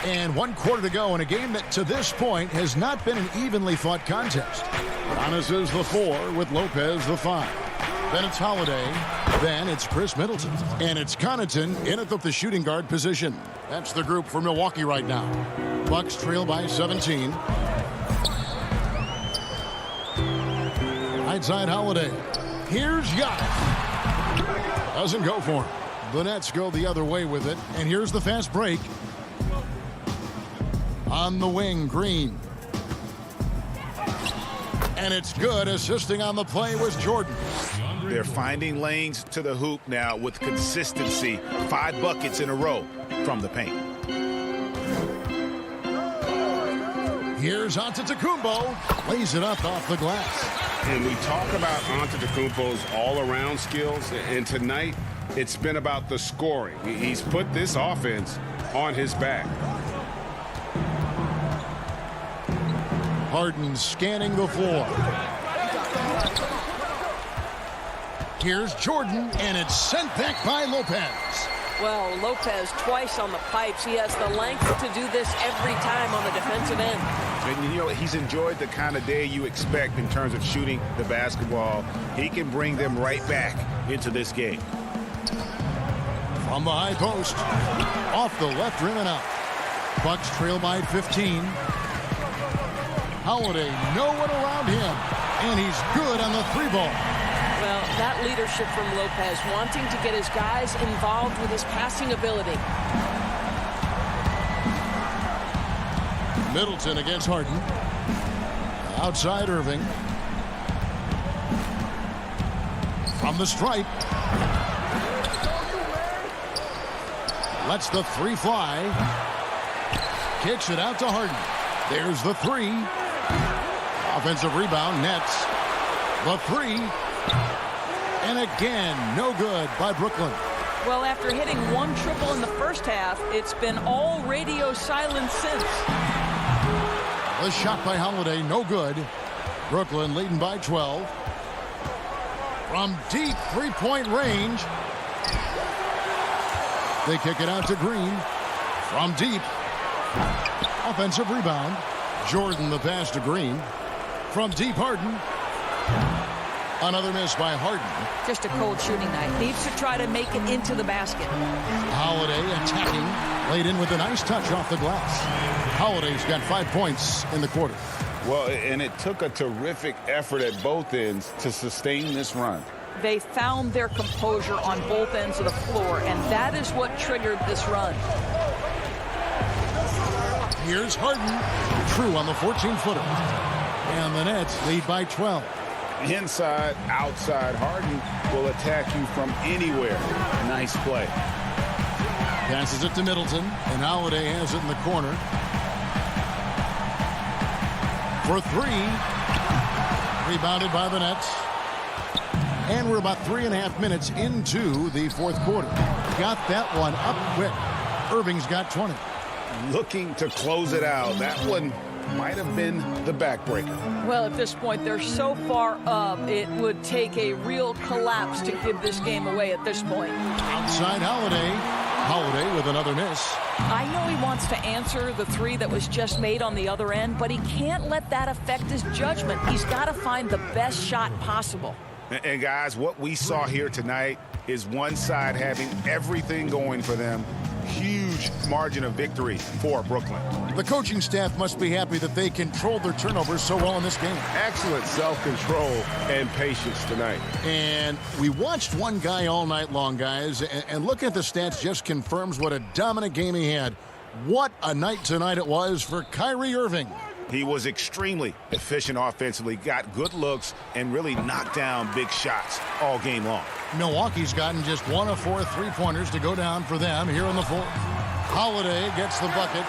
And 1 quarter to go in a game that to this point has not been an evenly fought contest. Giannis is the 4 with Lopez the 5. Then it's Holiday. Then it's Chris Middleton. And it's Connaughton in at the shooting guard position. That's the group for Milwaukee right now. Bucks trail by 17. Right side Holiday. Here's Giannis. Doesn't go for him. The Nets go the other way with it. And here's the fast break. On the wing, Green. And it's good. Assisting on the play was Jordan. They're finding lanes to the hoop now with consistency. 5 buckets in a row from the paint. Here's Antetokounmpo. Lays it up off the glass. And we talk about Antetokounmpo's all-around skills. And tonight, it's been about the scoring. He's put this offense on his back. Harden scanning the floor. Here's Jordan, and it's sent back by Lopez. Well, Lopez twice on the pipes. He has the length to do this every time on the defensive end. And, you know, he's enjoyed the kind of day you expect in terms of shooting the basketball. He can bring them right back into this game. From the high post. Off the left rim and out. Bucks trail by 15. Holiday, no one around him. And he's good on the 3-ball. Well, that leadership from Lopez, wanting to get his guys involved with his passing ability. Middleton against Harden. Outside Irving. From the stripe. Lets the 3 fly. Kicks it out to Harden. There's the 3. Offensive rebound, Nets. The three. And again, no good by Brooklyn. Well, after hitting one triple in the first half, it's been all radio silence since. The shot by Holiday, no good. Brooklyn leading by 12. From deep three-point range. They kick it out to Green. From deep. Offensive rebound. Jordan the pass to Green. From deep, Harden. Another miss by Harden. Just a cold shooting night. Needs to try to make it into the basket. Holiday attacking. Laid in with a nice touch off the glass. Holiday's got 5 points in the quarter. Well, and it took a terrific effort at both ends to sustain this run. They found their composure on both ends of the floor, and that is what triggered this run. Here's Harden. True on the 14-footer. And the Nets lead by 12. Inside, outside, Harden will attack you from anywhere. Nice play. Passes it to Middleton, and Holiday has it in the corner. For three. Rebounded by the Nets. And we're about 3.5 minutes into the fourth quarter. Got that one up quick. Irving's got 20. Looking to close it out. That one might have been the backbreaker. Well, at this point, they're so far up, it would take a real collapse to give this game away at this point. Outside Holiday. Holiday with another miss. I know he wants to answer the three that was just made on the other end, but he can't let that affect his judgment. He's got to find the best shot possible. And guys, what we saw here tonight is one side having everything going for them. Huge margin of victory for Brooklyn. The coaching staff must be happy that they controlled their turnovers so well in this game. Excellent self-control and patience tonight. And we watched one guy all night long, guys, and looking at the stats just confirms what a dominant game he had. What a night tonight it was for Kyrie Irving. He was extremely efficient offensively, got good looks, and really knocked down big shots all game long. Milwaukee's gotten just 1 of 4 three-pointers to go down for them here in the fourth. Holiday gets the bucket.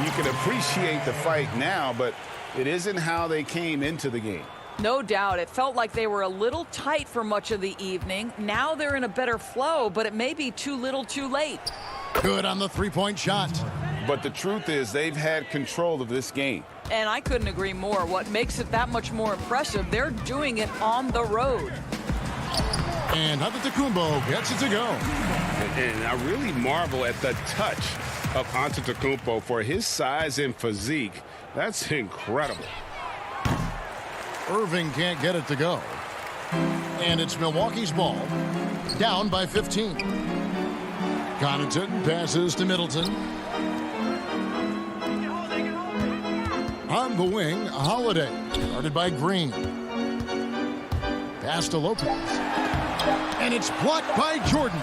You can appreciate the fight now, but it isn't how they came into the game. No doubt. It felt like they were a little tight for much of the evening. Now they're in a better flow, but it may be too little too late. Good on the three-point shot. But the truth is they've had control of this game. And I couldn't agree more. What makes it that much more impressive, they're doing it on the road. And Antetokounmpo gets it to go. And I really marvel at the touch of Antetokounmpo for his size and physique. That's incredible. Irving can't get it to go. And it's Milwaukee's ball. Down by 15. Connaughton passes to Middleton. On the wing, Holiday. Guarded by Green. Pass to Lopez. And it's blocked by Jordan.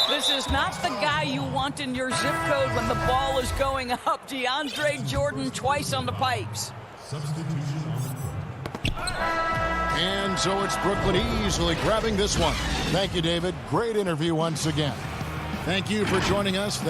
This is not the guy you want in your zip code when the ball is going up. DeAndre Jordan twice on the pipes. And so it's Brooklyn easily grabbing this one. Thank you, David. Great interview once again. Thank you for joining us.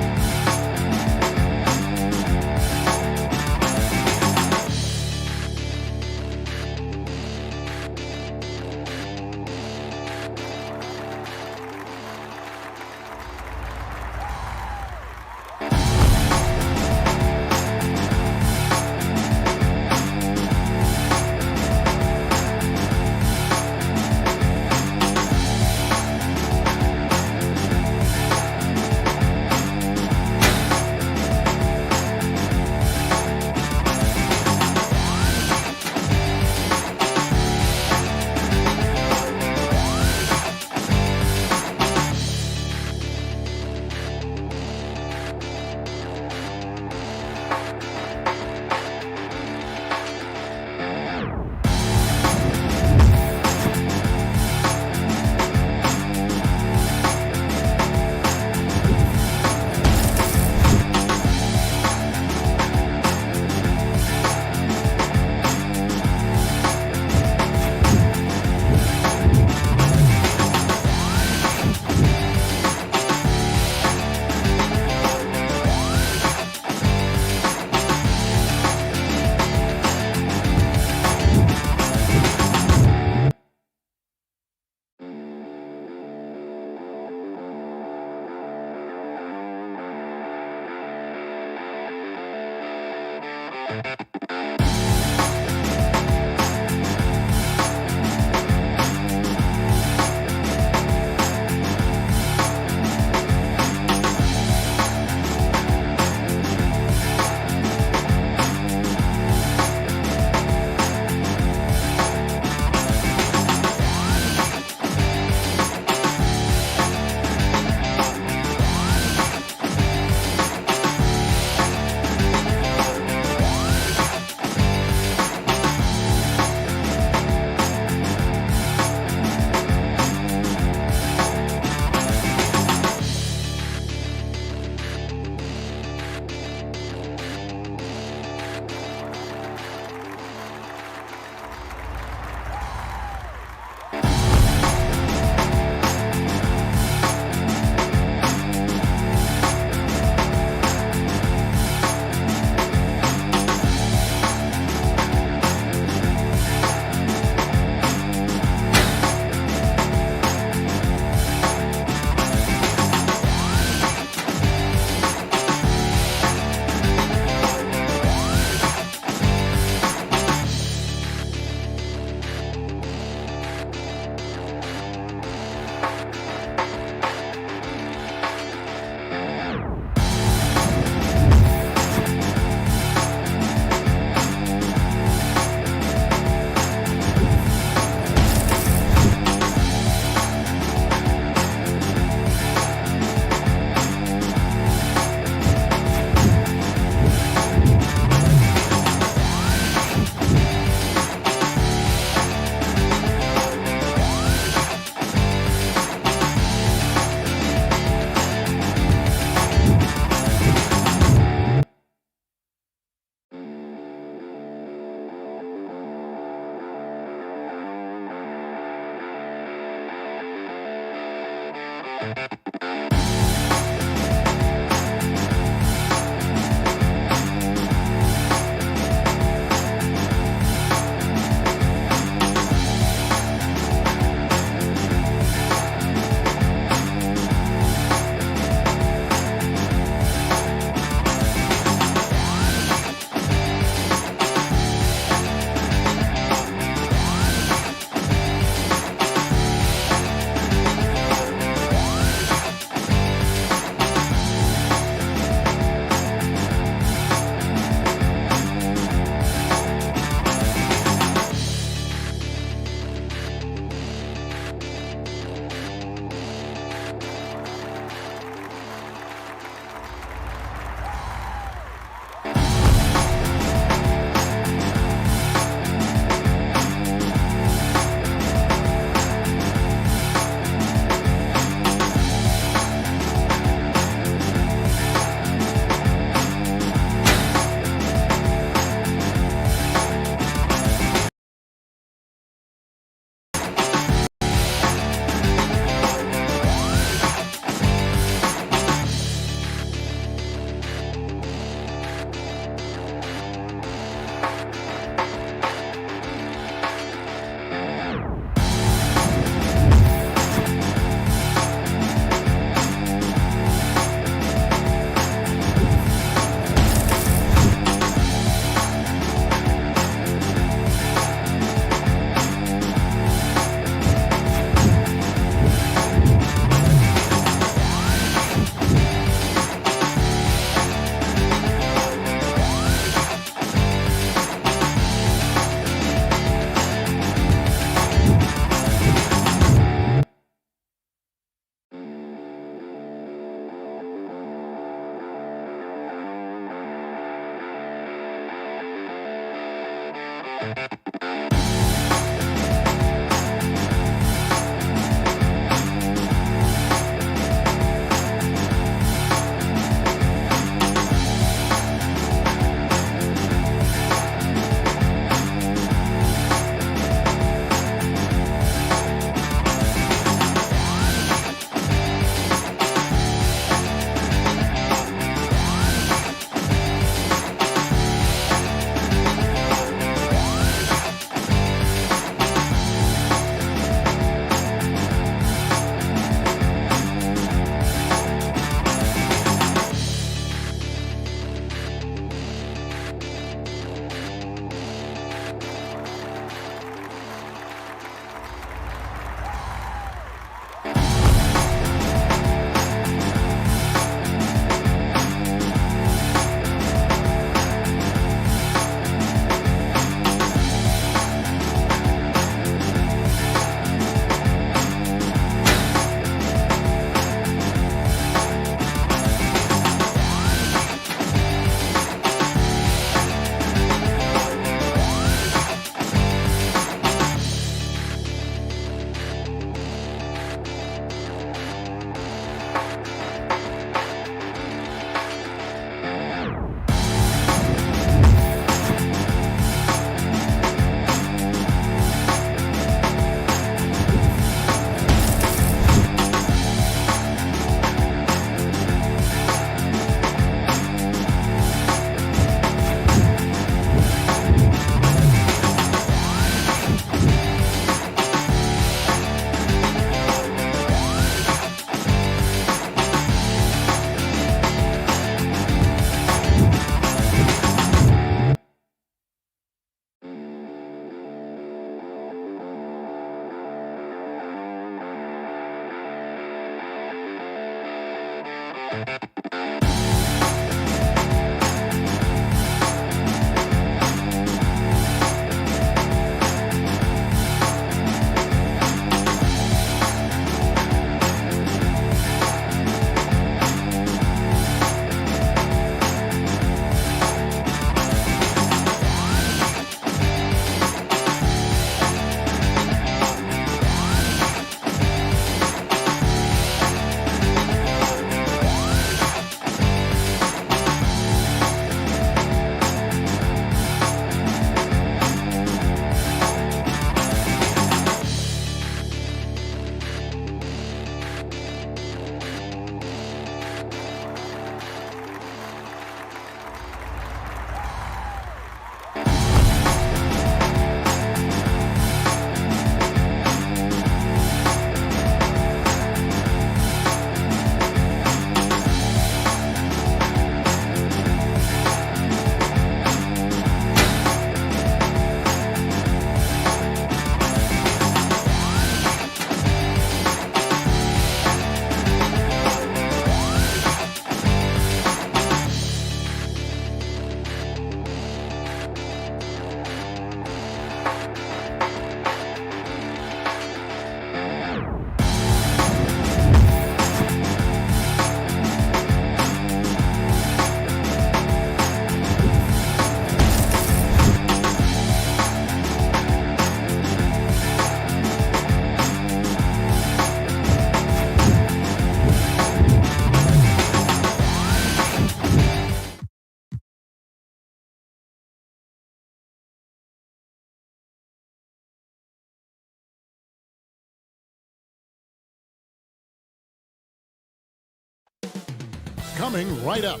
coming right up.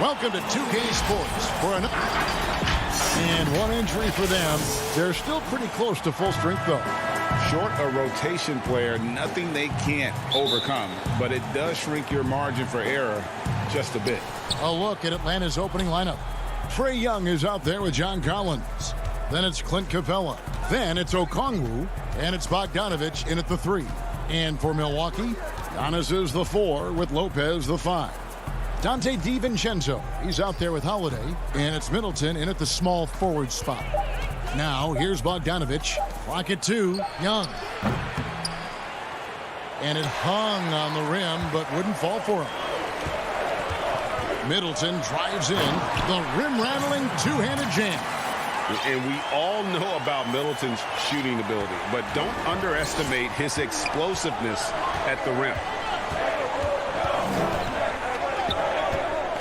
Welcome to 2K Sports for an... And one injury for them. They're still pretty close to full strength, though. Short a rotation player, nothing they can't overcome, but it does shrink your margin for error just a bit. A look at Atlanta's opening lineup. Trae Young is out there with John Collins. Then it's Clint Capella. Then it's Okongwu. And it's Bogdanovich in at the 3. And for Milwaukee, Giannis is the 4 with Lopez the 5. Dante DiVincenzo, he's out there with Holiday. And it's Middleton in at the small forward spot. Now, here's Bogdanovich. Clock at 2, Young. And it hung on the rim, but wouldn't fall for him. Middleton drives in. The rim-rattling two-handed jam. And we all know about Middleton's shooting ability, but don't underestimate his explosiveness at the rim.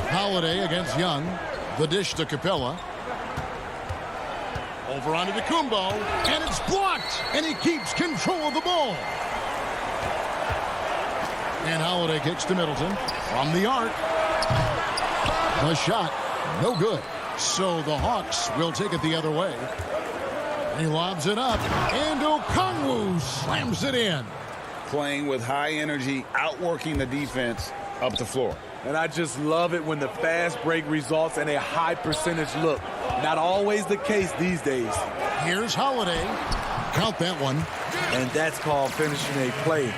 Holiday against Young. The dish to Capella. Over onto Kumbo, and it's blocked, and he keeps control of the ball. And Holiday kicks to Middleton from the arc. The shot, no good. So the Hawks will take it the other way. He lobs it up, and Okongwu slams it in. Playing with high energy, outworking the defense up the floor. And I just love it when the fast break results in a high percentage look. Not always the case these days. Here's Holiday. Count that one. And that's called finishing a play.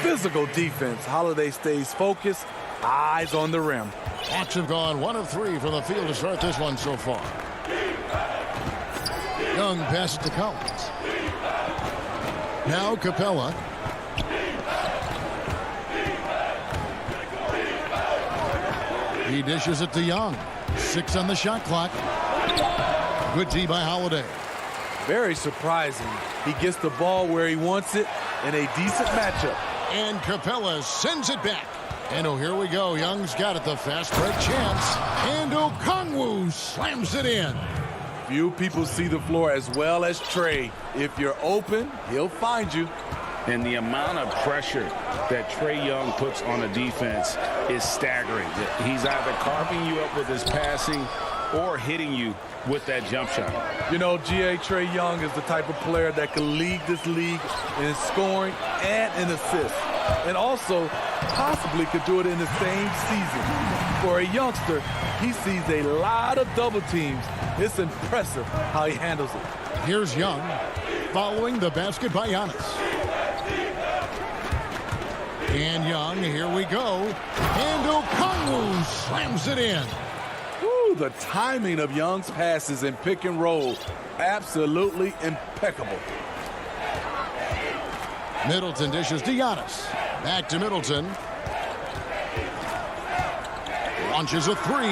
Physical defense. Holiday stays focused, eyes on the rim. Hawks have gone 1 of 3 from the field to start this one so far. Young passes to Collins. Now Capella. He dishes it to Young. 6 on the shot clock. Good D by Holiday. Very surprising. He gets the ball where he wants it in a decent matchup. And Capella sends it back. And oh, here we go. Young's got it, the fast break chance. And Okongwu slams it in. Few people see the floor as well as Trae. If you're open, he'll find you. And the amount of pressure that Trae Young puts on a defense is staggering. He's either carving you up with his passing or hitting you with that jump shot. You know, Trae Young is the type of player that can lead this league in scoring and in assists. And also possibly could do it in the same season. For a youngster, he sees a lot of double teams. It's impressive how he handles it. Here's Young following the basket by Giannis. And Young, here we go. And Okongwu slams it in. Ooh, the timing of Young's passes in pick and roll, absolutely impeccable. Middleton dishes to Giannis. Back to Middleton. Launches a 3.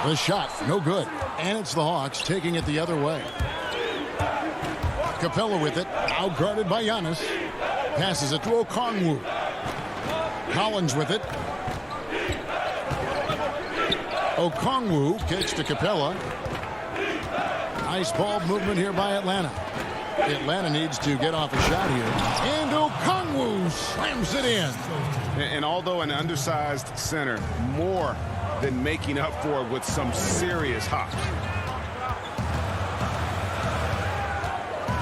The shot, no good. And it's the Hawks taking it the other way. Capella with it, outguarded by Giannis. Passes it to Okongwu. Collins with it. Okongwu kicks to Capella. Nice ball movement here by Atlanta. Atlanta needs to get off a shot here. And Okongwu slams it in. And although an undersized center, more than making up for it with some serious hops.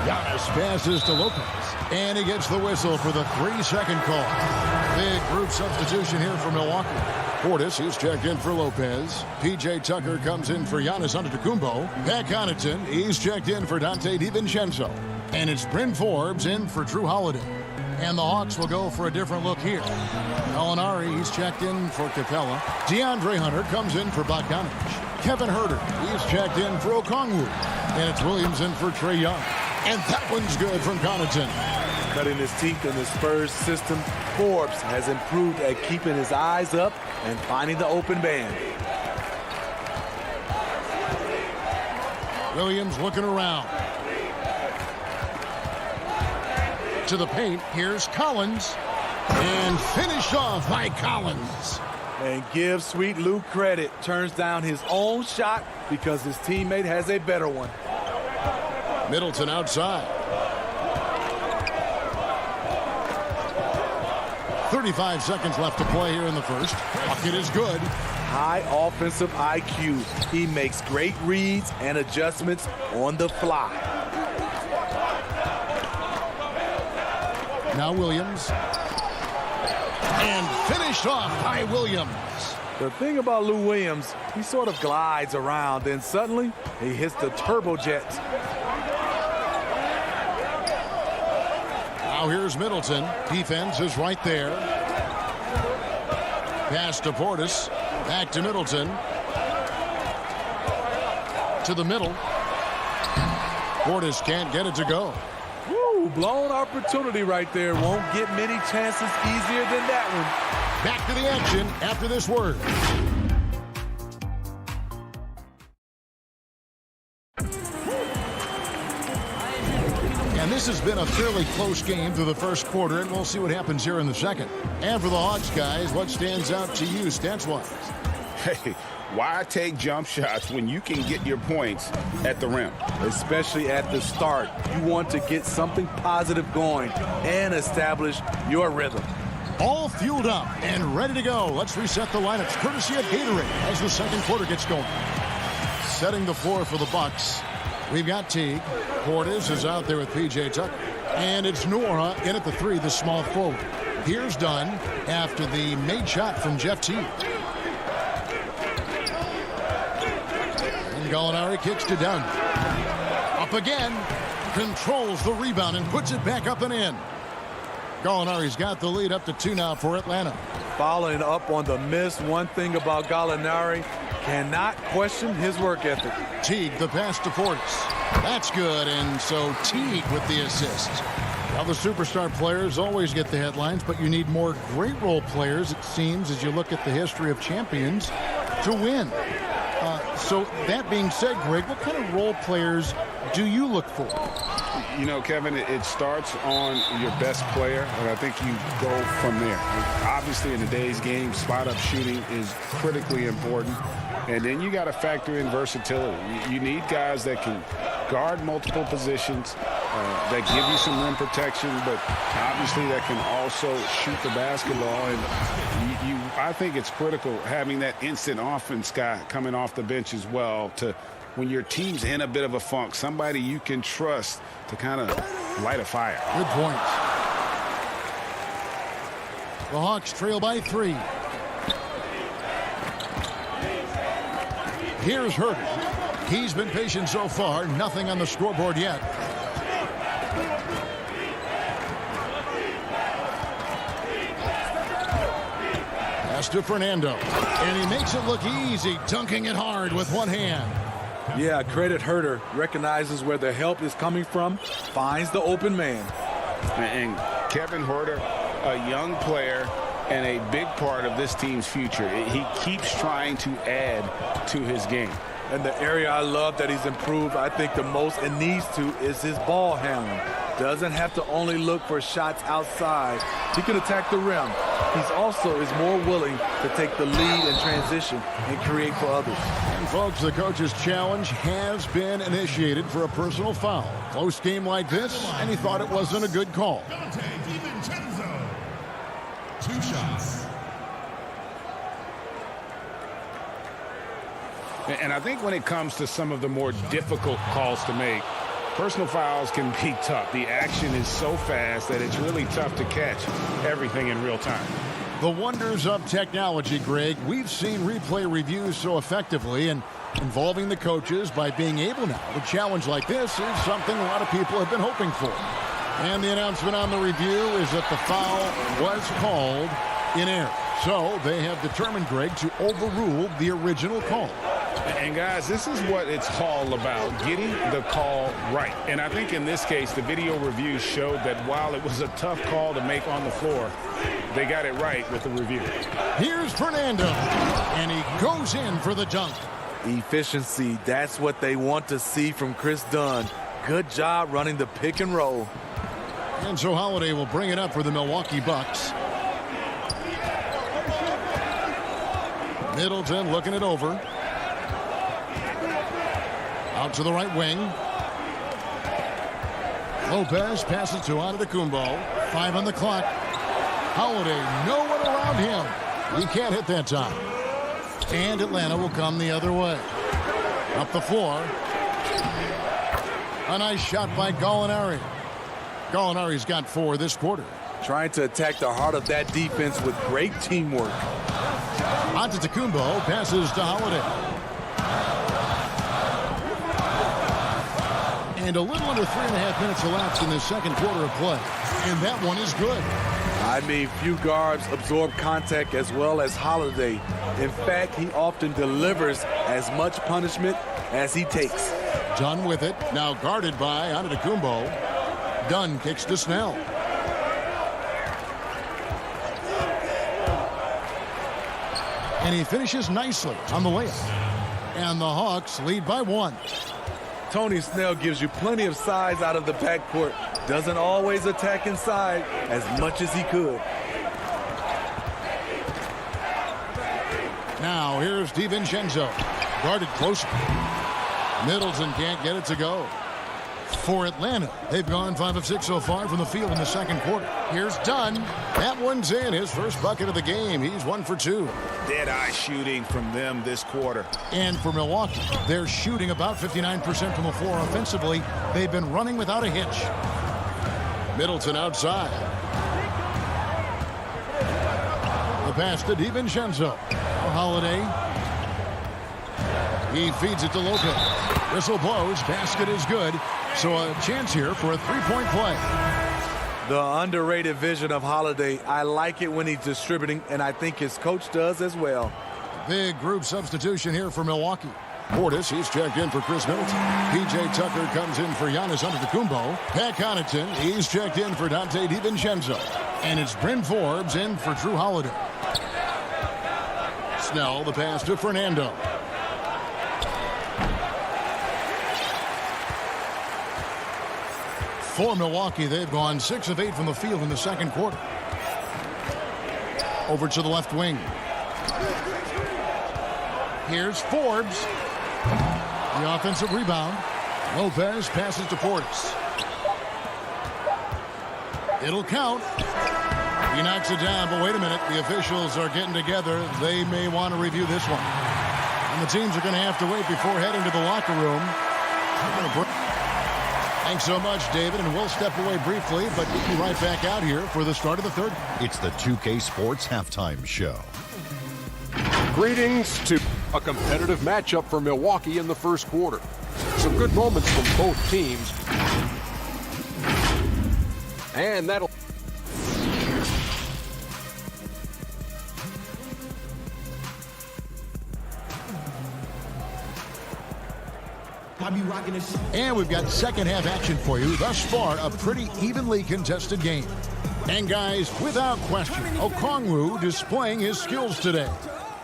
Giannis passes to Lopez. And he gets the whistle for the 3-second call. Big group substitution here for Milwaukee. Portis is checked in for Lopez. P.J. Tucker comes in for Giannis Antetokounmpo. Pat Connaughton, he's checked in for Dante DiVincenzo. And it's Bryn Forbes in for Drew Holiday. And the Hawks will go for a different look here. Gallinari, he's checked in for Capella. DeAndre Hunter comes in for Bogdanovich. Kevin Huerter, he's checked in for Okongwu. And it's Williams in for Trae Young. And that one's good from Connaughton. Cutting his teeth in the Spurs system, Forbes has improved at keeping his eyes up and finding the open man. Williams looking around. To the paint, here's Collins. And finished off by Collins. And give Sweet Lou credit. Turns down his own shot because his teammate has a better one. Middleton outside. 35 seconds left to play here in the first. Bucket is good. High offensive IQ. He makes great reads and adjustments on the fly. Now Williams. And finished off by Williams. The thing about Lou Williams, he sort of glides around, then suddenly he hits the turbojet. Now here's Middleton. Defense is right there. Pass to Portis. Back to Middleton. To the middle. Portis can't get it to go. Woo, blown opportunity right there. Won't get many chances easier than that one. Back to the action after this word. And this has been a fairly close game through the first quarter, and we'll see what happens here in the second. And for the Hawks, guys, what stands out to you stats-wise? Hey, why take jump shots when you can get your points at the rim? Especially at the start. You want to get something positive going and establish your rhythm. All fueled up and ready to go. Let's reset the lineups courtesy of Gatorade as the second quarter gets going. Setting the floor for the Bucks. We've got Teague. Portis is out there with P.J. Tucker. And it's Nora in at the 3, the small forward. Here's Dunn after the made shot from Jeff Teague. And Gallinari kicks to Dunn. Up again. Controls the rebound and puts it back up and in. Gallinari's got the lead up to 2 now for Atlanta. Following up on the miss, one thing about Gallinari, cannot question his work ethic. Teague, the pass to Portis. That's good, and so Teague with the assist. Now the superstar players always get the headlines, but you need more great role players, it seems, as you look at the history of champions, to win. So that being said, Greg, what kind of role players do you look for? You know, Kevin, it starts on your best player, and I think you go from there. Obviously, in today's game, spot-up shooting is critically important, and then you got to factor in versatility. You need guys that can guard multiple positions, that give you some rim protection, but obviously that can also shoot the basketball. And I think it's critical having that instant offense guy coming off the bench as well to when your team's in a bit of a funk, somebody you can trust to kind of light a fire. Good point. The Hawks trail by 3. Here's Herter. He's been patient so far. Nothing on the scoreboard yet. Pass to Fernando. And he makes it look easy, dunking it hard with one hand. Yeah, credit Herter. Recognizes where the help is coming from, finds the open man. And Kevin Herter, a young player and a big part of this team's future. He keeps trying to add to his game. And the area I love that he's improved, I think the most and needs to, is his ball handling. Doesn't have to only look for shots outside. He can attack the rim. He's also is more willing to take the lead in transition and create for others. And folks, the coach's challenge has been initiated for a personal foul. Close game like this, and he thought it wasn't a good call. 2 shots. And I think when it comes to some of the more difficult calls to make, personal fouls can be tough. The action is so fast that it's really tough to catch everything in real time. The wonders of technology, Greg. We've seen replay reviews so effectively, and involving the coaches by being able now to challenge like this is something a lot of people have been hoping for. And the announcement on the review is that the foul was called in error. So they have determined, Greg, to overrule the original call. And guys, this is what it's all about, getting the call right. And I think in this case, the video review showed that while it was a tough call to make on the floor, they got it right with the review. Here's Fernando, and he goes in for the dunk. Efficiency, that's what they want to see from Chris Dunn. Good job running the pick and roll. And so Holiday will bring it up for the Milwaukee Bucks. Middleton looking it over. Out to the right wing. Lopez passes to Antetokounmpo. 5 on the clock. Holiday, no one around him. He can't hit that time. And Atlanta will come the other way. Up the floor. A nice shot by Gallinari. Gallinari's got 4 this quarter. Trying to attack the heart of that defense with great teamwork. Antetokounmpo passes to Holiday. And a little under 3.5 minutes elapsed in the second quarter of play. And that one is good. I mean, few guards absorb contact as well as Holiday. In fact, he often delivers as much punishment as he takes. Dunn with it. Now guarded by Antetokounmpo. Dunn kicks to Snell. And he finishes nicely on the layup. And the Hawks lead by 1. Tony Snell gives you plenty of size out of the backcourt. Doesn't always attack inside as much as he could. Now here's DiVincenzo. Guarded closer. Middleton can't get it to go. For Atlanta, they've gone 5 of 6 so far from the field in the second quarter. Here's Dunn. That one's in. His first bucket of the game. He's 1 for 2. Dead-eye shooting from them this quarter. And for Milwaukee, they're shooting about 59% from the floor offensively. They've been running without a hitch. Middleton outside. The pass to DiVincenzo. Holiday. He feeds it to Lopez. Whistle blows. Basket is good. So a chance here for a three-point play. The underrated vision of Holiday. I like it when he's distributing, and I think his coach does as well. Big group substitution here for Milwaukee. Portis, he's checked in for Chris Middleton. P.J. Tucker comes in for Giannis Antetokounmpo. Pat Connaughton, he's checked in for Dante DiVincenzo. And it's Bryn Forbes in for Drew Holiday. Snell, the pass to Fernando. For Milwaukee, they've gone 6 of 8 from the field in the second quarter. Over to the left wing. Here's Forbes. The offensive rebound. Lopez passes to Portis. It'll count. He knocks it down, but wait a minute. The officials are getting together. They may want to review this one. And the teams are going to have to wait before heading to the locker room. Thanks so much, David, and we'll step away briefly, but we'll be right back out here for the start of the third. It's the 2K Sports Halftime Show. Greetings to a competitive matchup for Milwaukee in the first quarter. Some good moments from both teams. And that'll... And we've got second half action for you. Thus far, a pretty evenly contested game. And guys, without question, Okongwu displaying his skills today.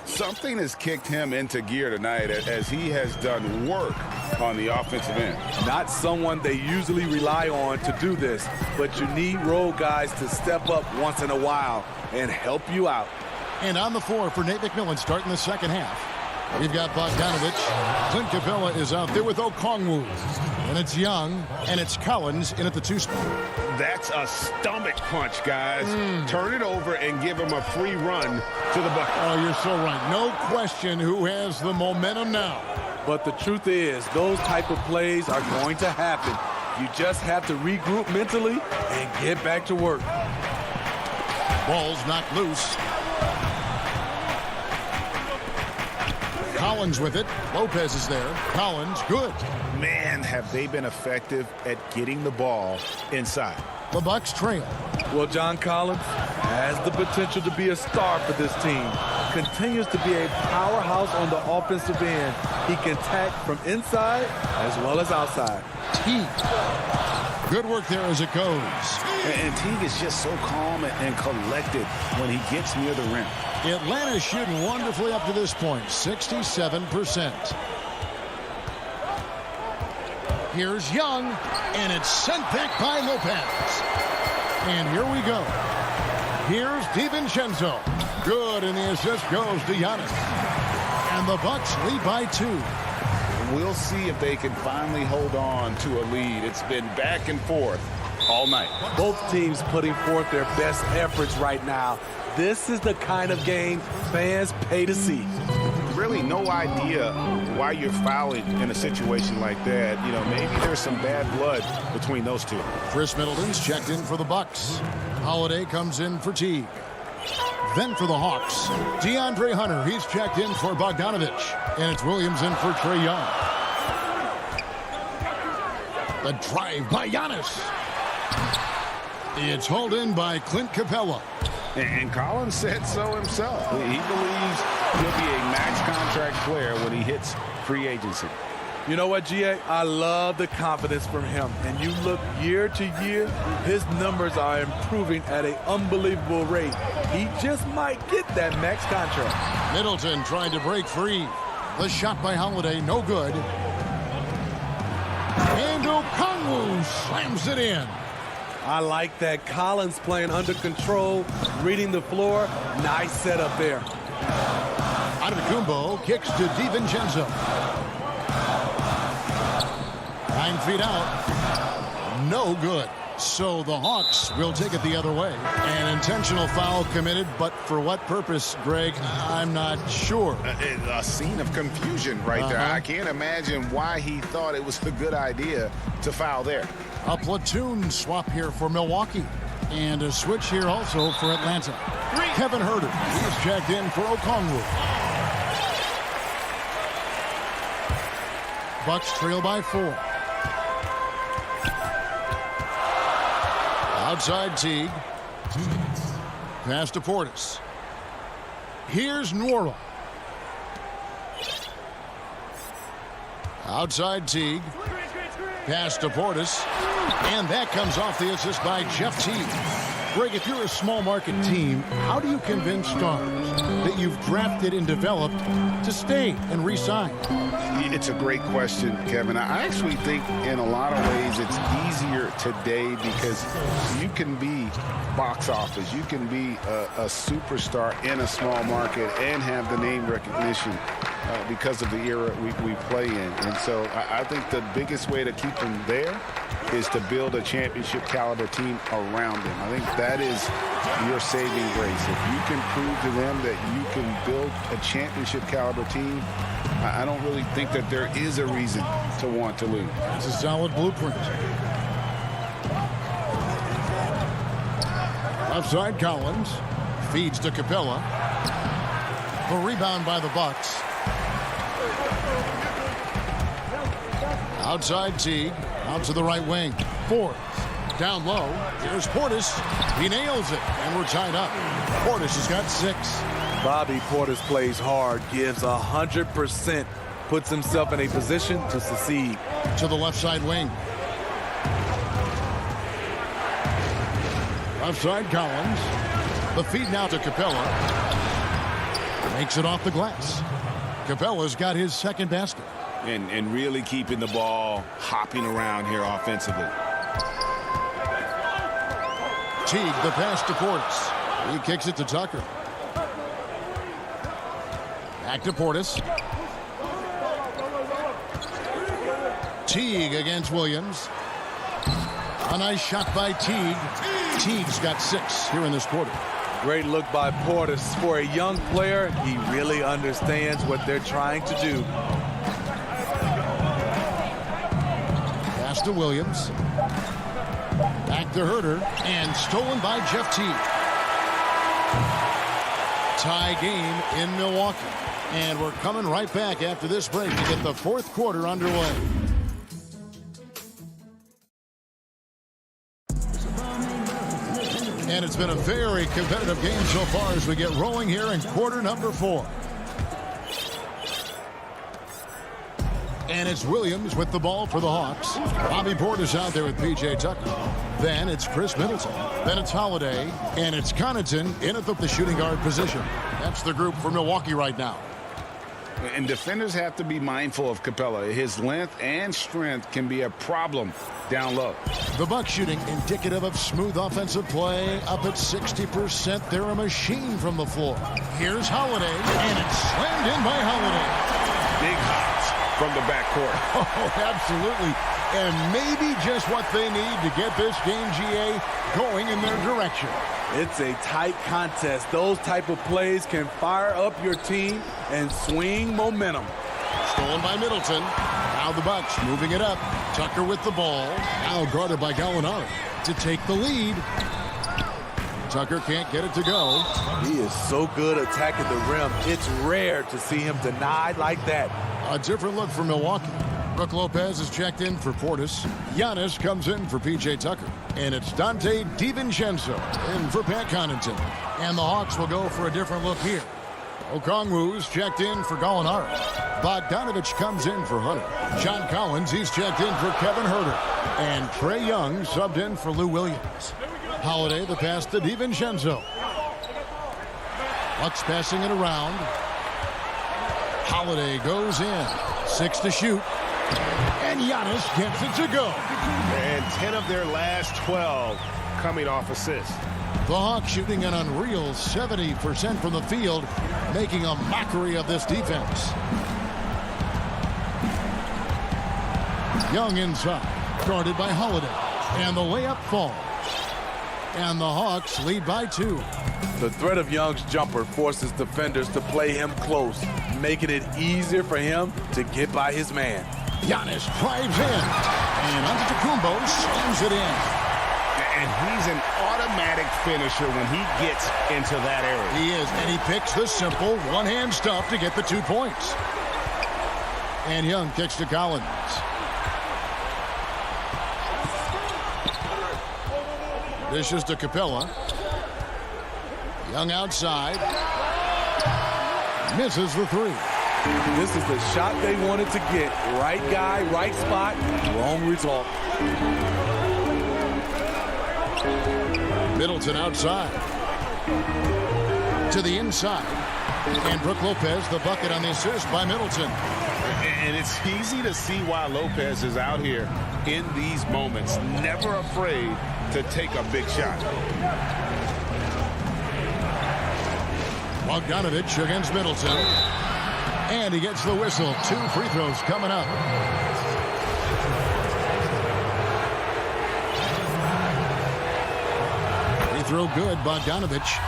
Something has kicked him into gear tonight as he has done work on the offensive end. Not someone they usually rely on to do this, but you need role guys to step up once in a while and help you out. And on the floor for Nate McMillan starting the second half. We've got Bogdanovich. Clint Capella is out there with Okongwu. And it's Young, and it's Collins in at the 2 spot. That's a stomach punch, guys. Turn it over and give him a free run to the bucket. Oh, you're so right. No question who has the momentum now. But the truth is, those type of plays are going to happen. You just have to regroup mentally and get back to work. Ball's knocked loose. Collins with it. Lopez is there. Collins, good. Man, have they been effective at getting the ball inside. The Bucks trail. Well, John Collins has the potential to be a star for this team. Continues to be a powerhouse on the offensive end. He can attack from inside as well as outside. Teague. Good work there as it goes. And Teague is just so calm and collected when he gets near the rim. Atlanta's shooting wonderfully up to this point, 67%. Here's Young, and it's sent back by Lopez. And here we go. Here's DiVincenzo. Good, and the assist goes to Giannis. And the Bucks lead by 2. We'll see if they can finally hold on to a lead. It's been back and forth all night. Both teams putting forth their best efforts right now. This is the kind of game fans pay to see. Really no idea why you're fouling in a situation like that. You know, maybe there's some bad blood between those two. Chris Middleton's checked in for the Bucks. Holiday comes in for Teague. Then for the Hawks, DeAndre Hunter, he's checked in for Bogdanovich. And it's Williams in for Trae Young. The drive by Giannis. It's hauled in by Clint Capella. And Collins said so himself. He believes he'll be a max contract player when he hits free agency. You know what, GA? I love the confidence from him. And you look year to year, his numbers are improving at an unbelievable rate. He just might get that max contract. Middleton trying to break free. The shot by Holiday, no good. And Okongwu slams it in. I like that. Collins playing under control, reading the floor. Nice setup there. Antetokounmpo kicks to DiVincenzo. 9 feet out. No good. So the Hawks will take it the other way. An intentional foul committed, but for what purpose, Greg? I'm not sure. A scene of confusion right there. I can't imagine why he thought it was a good idea to foul there. A platoon swap here for Milwaukee. And a switch here also for Atlanta. Kevin Huerter, he's checked in for Okongwu. Bucks trail by 4. Outside Teague. Pass to Portis. Here's Nwora. Outside Teague. Pass to Portis. And that comes off the assist by Jeff Teague. Greg, if you're a small market team, how do you convince stars that you've drafted and developed to stay and re-sign? It's a great question, Kevin. I actually think in a lot of ways it's easier today because you can be box office. You can be a superstar in a small market and have the name recognition because of the era we play in. And so I think the biggest way to keep them there is to build a championship caliber team around them. I think that is your saving grace. If you can prove to them that you can build a championship caliber team, I don't really think that there is a reason to want to lose. It's a solid blueprint. Left side Collins feeds to Capella. The rebound by the Bucks. Outside Teague, out to the right wing. Forbes, down low. Here's Portis. He nails it, and we're tied up. Portis has got 6. Bobby Portis plays hard, gives 100%, puts himself in a position to succeed. To the left side wing. Left side Collins. The feed now to Capella. Makes it off the glass. Capella's got his second basket. And really keeping the ball hopping around here offensively. Teague, the pass to Portis. He kicks it to Tucker. Back to Portis. Teague against Williams. A nice shot by Teague. Teague's got 6 here in this quarter. Great look by Portis. For a young player, he really understands what they're trying to do. Pass to Williams. Back to Huerter. And stolen by Jeff Teague. Tie game in Milwaukee. And we're coming right back after this break to get the fourth quarter underway. And it's been a very competitive game so far as we get rolling here in quarter number 4. And it's Williams with the ball for the Hawks. Bobby Portis out there with P.J. Tucker. Then it's Chris Middleton. Then it's Holiday. And it's Connaughton in at the shooting guard position. That's the group for Milwaukee right now. And defenders have to be mindful of Capella. His length and strength can be a problem down low. The Bucks shooting indicative of smooth offensive play. Up at 60%. They're a machine from the floor. Here's Holiday. And it's slammed in by Holiday. Big hops from the backcourt. Oh, absolutely. And maybe just what they need to get this game, GA, going in their direction. It's a tight contest. Those type of plays can fire up your team and swing momentum. Stolen by Middleton. Now the Bucks moving it up. Tucker with the ball. Now guarded by Gallinari to take the lead. Tucker can't get it to go. He is so good attacking the rim. It's rare to see him denied like that. A different look for Milwaukee. Brook Lopez is checked in for Portis. Giannis comes in for P.J. Tucker. And it's Dante DiVincenzo in for Pat Connaughton. And the Hawks will go for a different look here. Okongwu's checked in for Gallinari. Bogdanovich comes in for Hunter. John Collins, he's checked in for Kevin Huerter. And Trae Young subbed in for Lou Williams. Holiday, the pass to DiVincenzo. Bucks passing it around. Holiday goes in. 6 to shoot. And Giannis gets it to go. And 10 of their last 12 coming off assists. The Hawks shooting an unreal 70% from the field, making a mockery of this defense. Young inside, guarded by Holiday. And the layup falls. And the Hawks lead by 2. The threat of Young's jumper forces defenders to play him close, making it easier for him to get by his man. Giannis drives in. And Antetokounmpo slams it in. And he's an automatic finisher when he gets into that area. He is, and he picks the simple one-hand stuff to get the 2 points. And Young kicks to Collins. Dishes to Capella. Young outside. Misses the 3. This is the shot they wanted to get. Right guy, right spot, wrong result. Middleton outside. To the inside. And Brook Lopez, the bucket on the assist by Middleton. And it's easy to see why Lopez is out here in these moments, never afraid to take a big shot. Bogdanovich against Middleton. And he gets the whistle. 2 free throws coming up. Free throw good, Bogdanovich.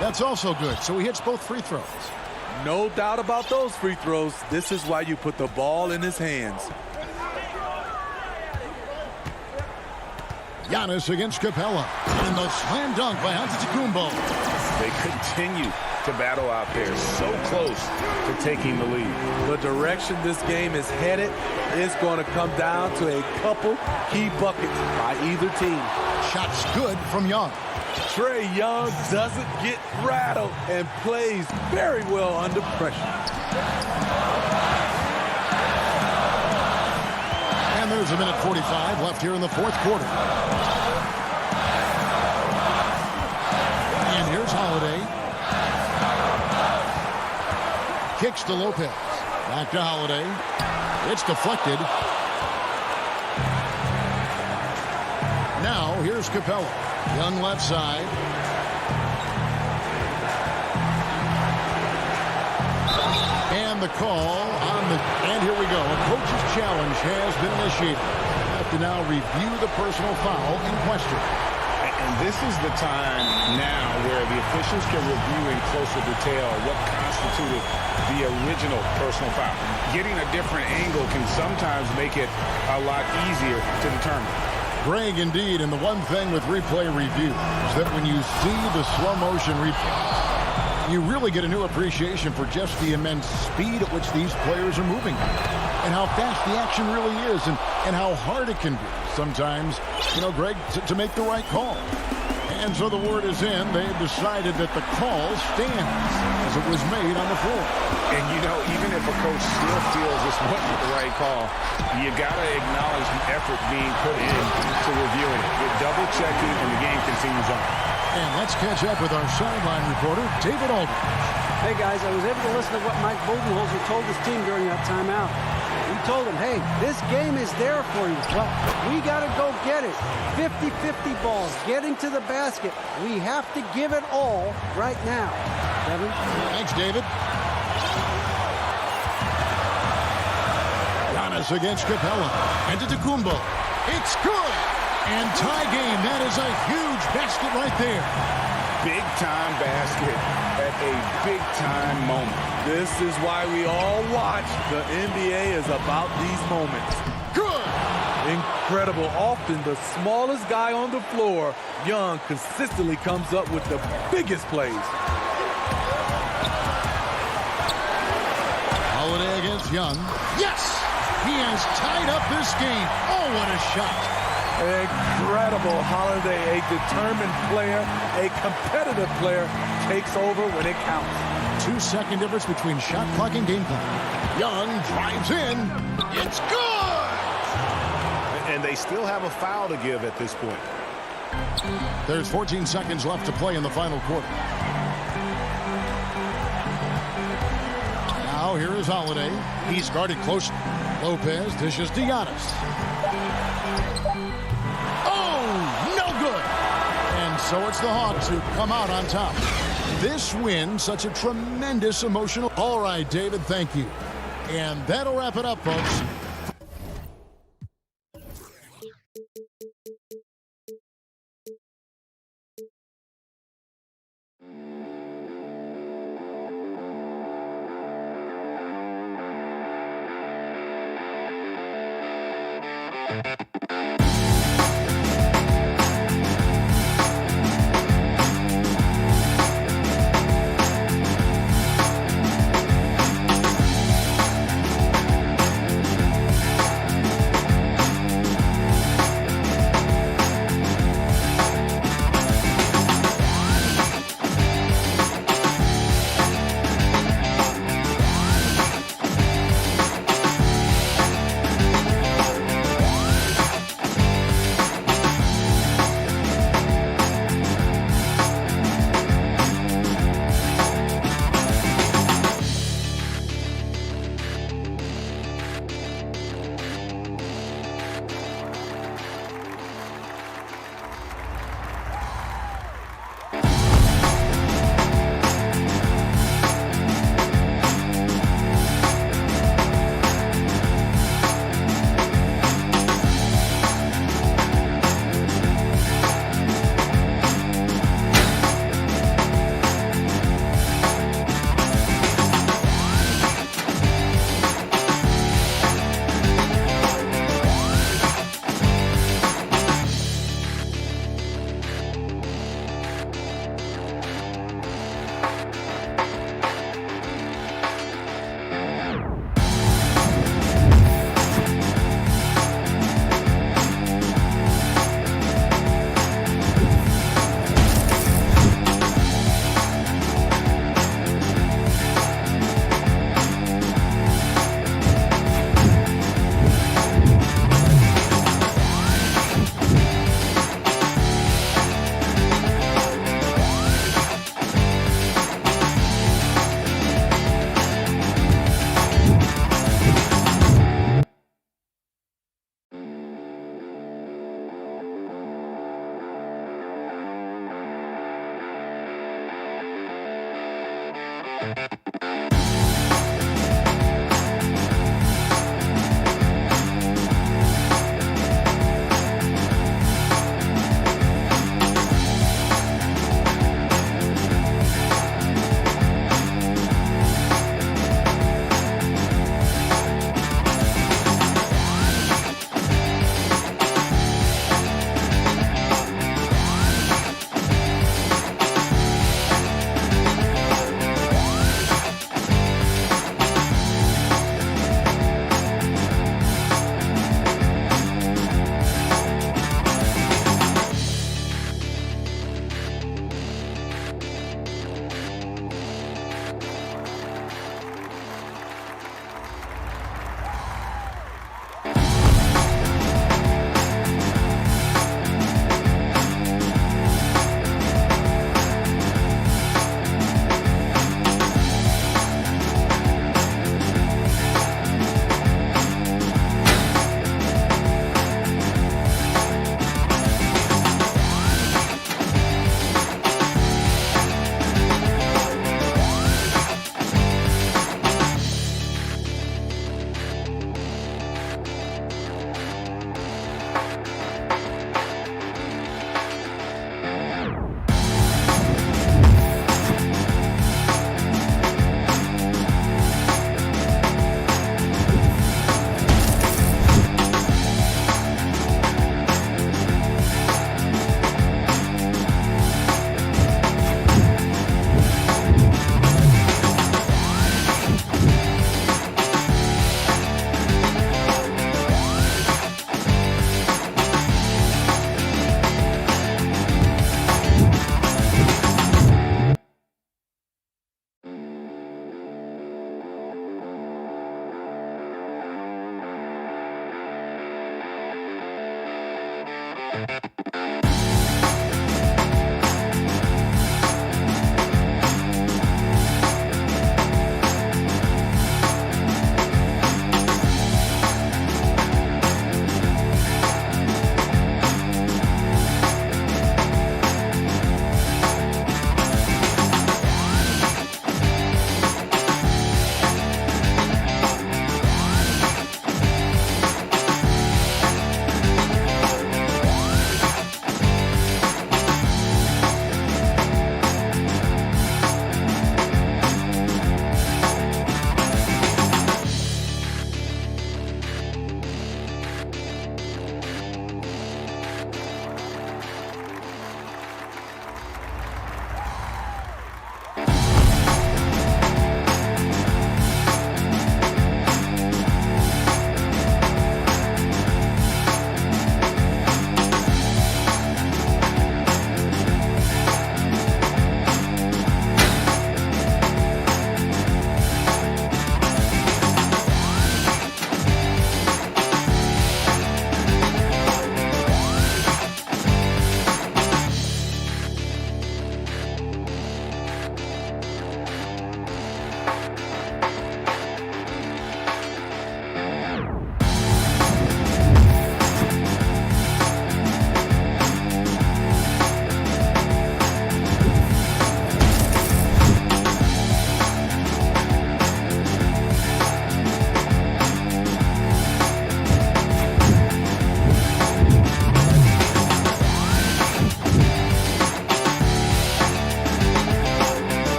That's also good, so he hits both free throws. No doubt about those free throws. This is why you put the ball in his hands. Giannis against Capella. And the slam dunk by Antetokounmpo. They continue to battle out there, so close to taking the lead. The direction this game is headed is going to come down to a couple key buckets by either team. Shots good from Young. Trae Young doesn't get rattled and plays very well under pressure. And there's a minute 45 left here in the 4th quarter. And here's Holiday. Kicks to Lopez. Back to Holiday. It's deflected. Now here's Capella. Young left side. And the call on the... And here we go. A coach's challenge has been initiated. We have to now review the personal foul in question. And this is the time now where the officials can review in closer detail what constituted the original personal foul. Getting a different angle can sometimes make it a lot easier to determine. Greg, indeed, and the one thing with replay review is that when you see the slow motion replay, you really get a new appreciation for just the immense speed at which these players are moving and how fast the action really is and how hard it can be sometimes, Greg, to make the right call. And so the word is in. They have decided that the call stands as it was made on the floor. And, even if a coach still feels this wasn't the right call, you got to acknowledge the effort being put in to reviewing it. You're double-checking, and the game continues on. And let's catch up with our sideline reporter, David Aldridge. Hey, guys, I was able to listen to what Mike Budenholzer told his team during that timeout. He told them, hey, this game is there for you. Well, we got to go get it. 50-50 balls, getting to the basket. We have to give it all right now. Kevin? Thanks, David. Giannis against Capella. And to Tacumbo. It's good. And tie game. That is a huge basket right there. Big-time basket at a big-time moment. This is why we all watch. The NBA is about these moments. Good. Incredible. Often the smallest guy on the floor, Young consistently comes up with the biggest plays. Holiday against Young. Yes! He has tied up this game. Oh, what a shot. Incredible. Holiday, a determined player, a competitive player, takes over when it counts. 2-second difference between shot clock and game clock. Young drives in. It's good! And they still have a foul to give at this point. There's 14 seconds left to play in the final quarter. Now here is Holiday. He's guarded close. Lopez dishes to Giannis. Oh, no good. And so it's the Hawks who come out on top. This win, such a tremendous emotional. All right, David, thank you. And that'll wrap it up, folks.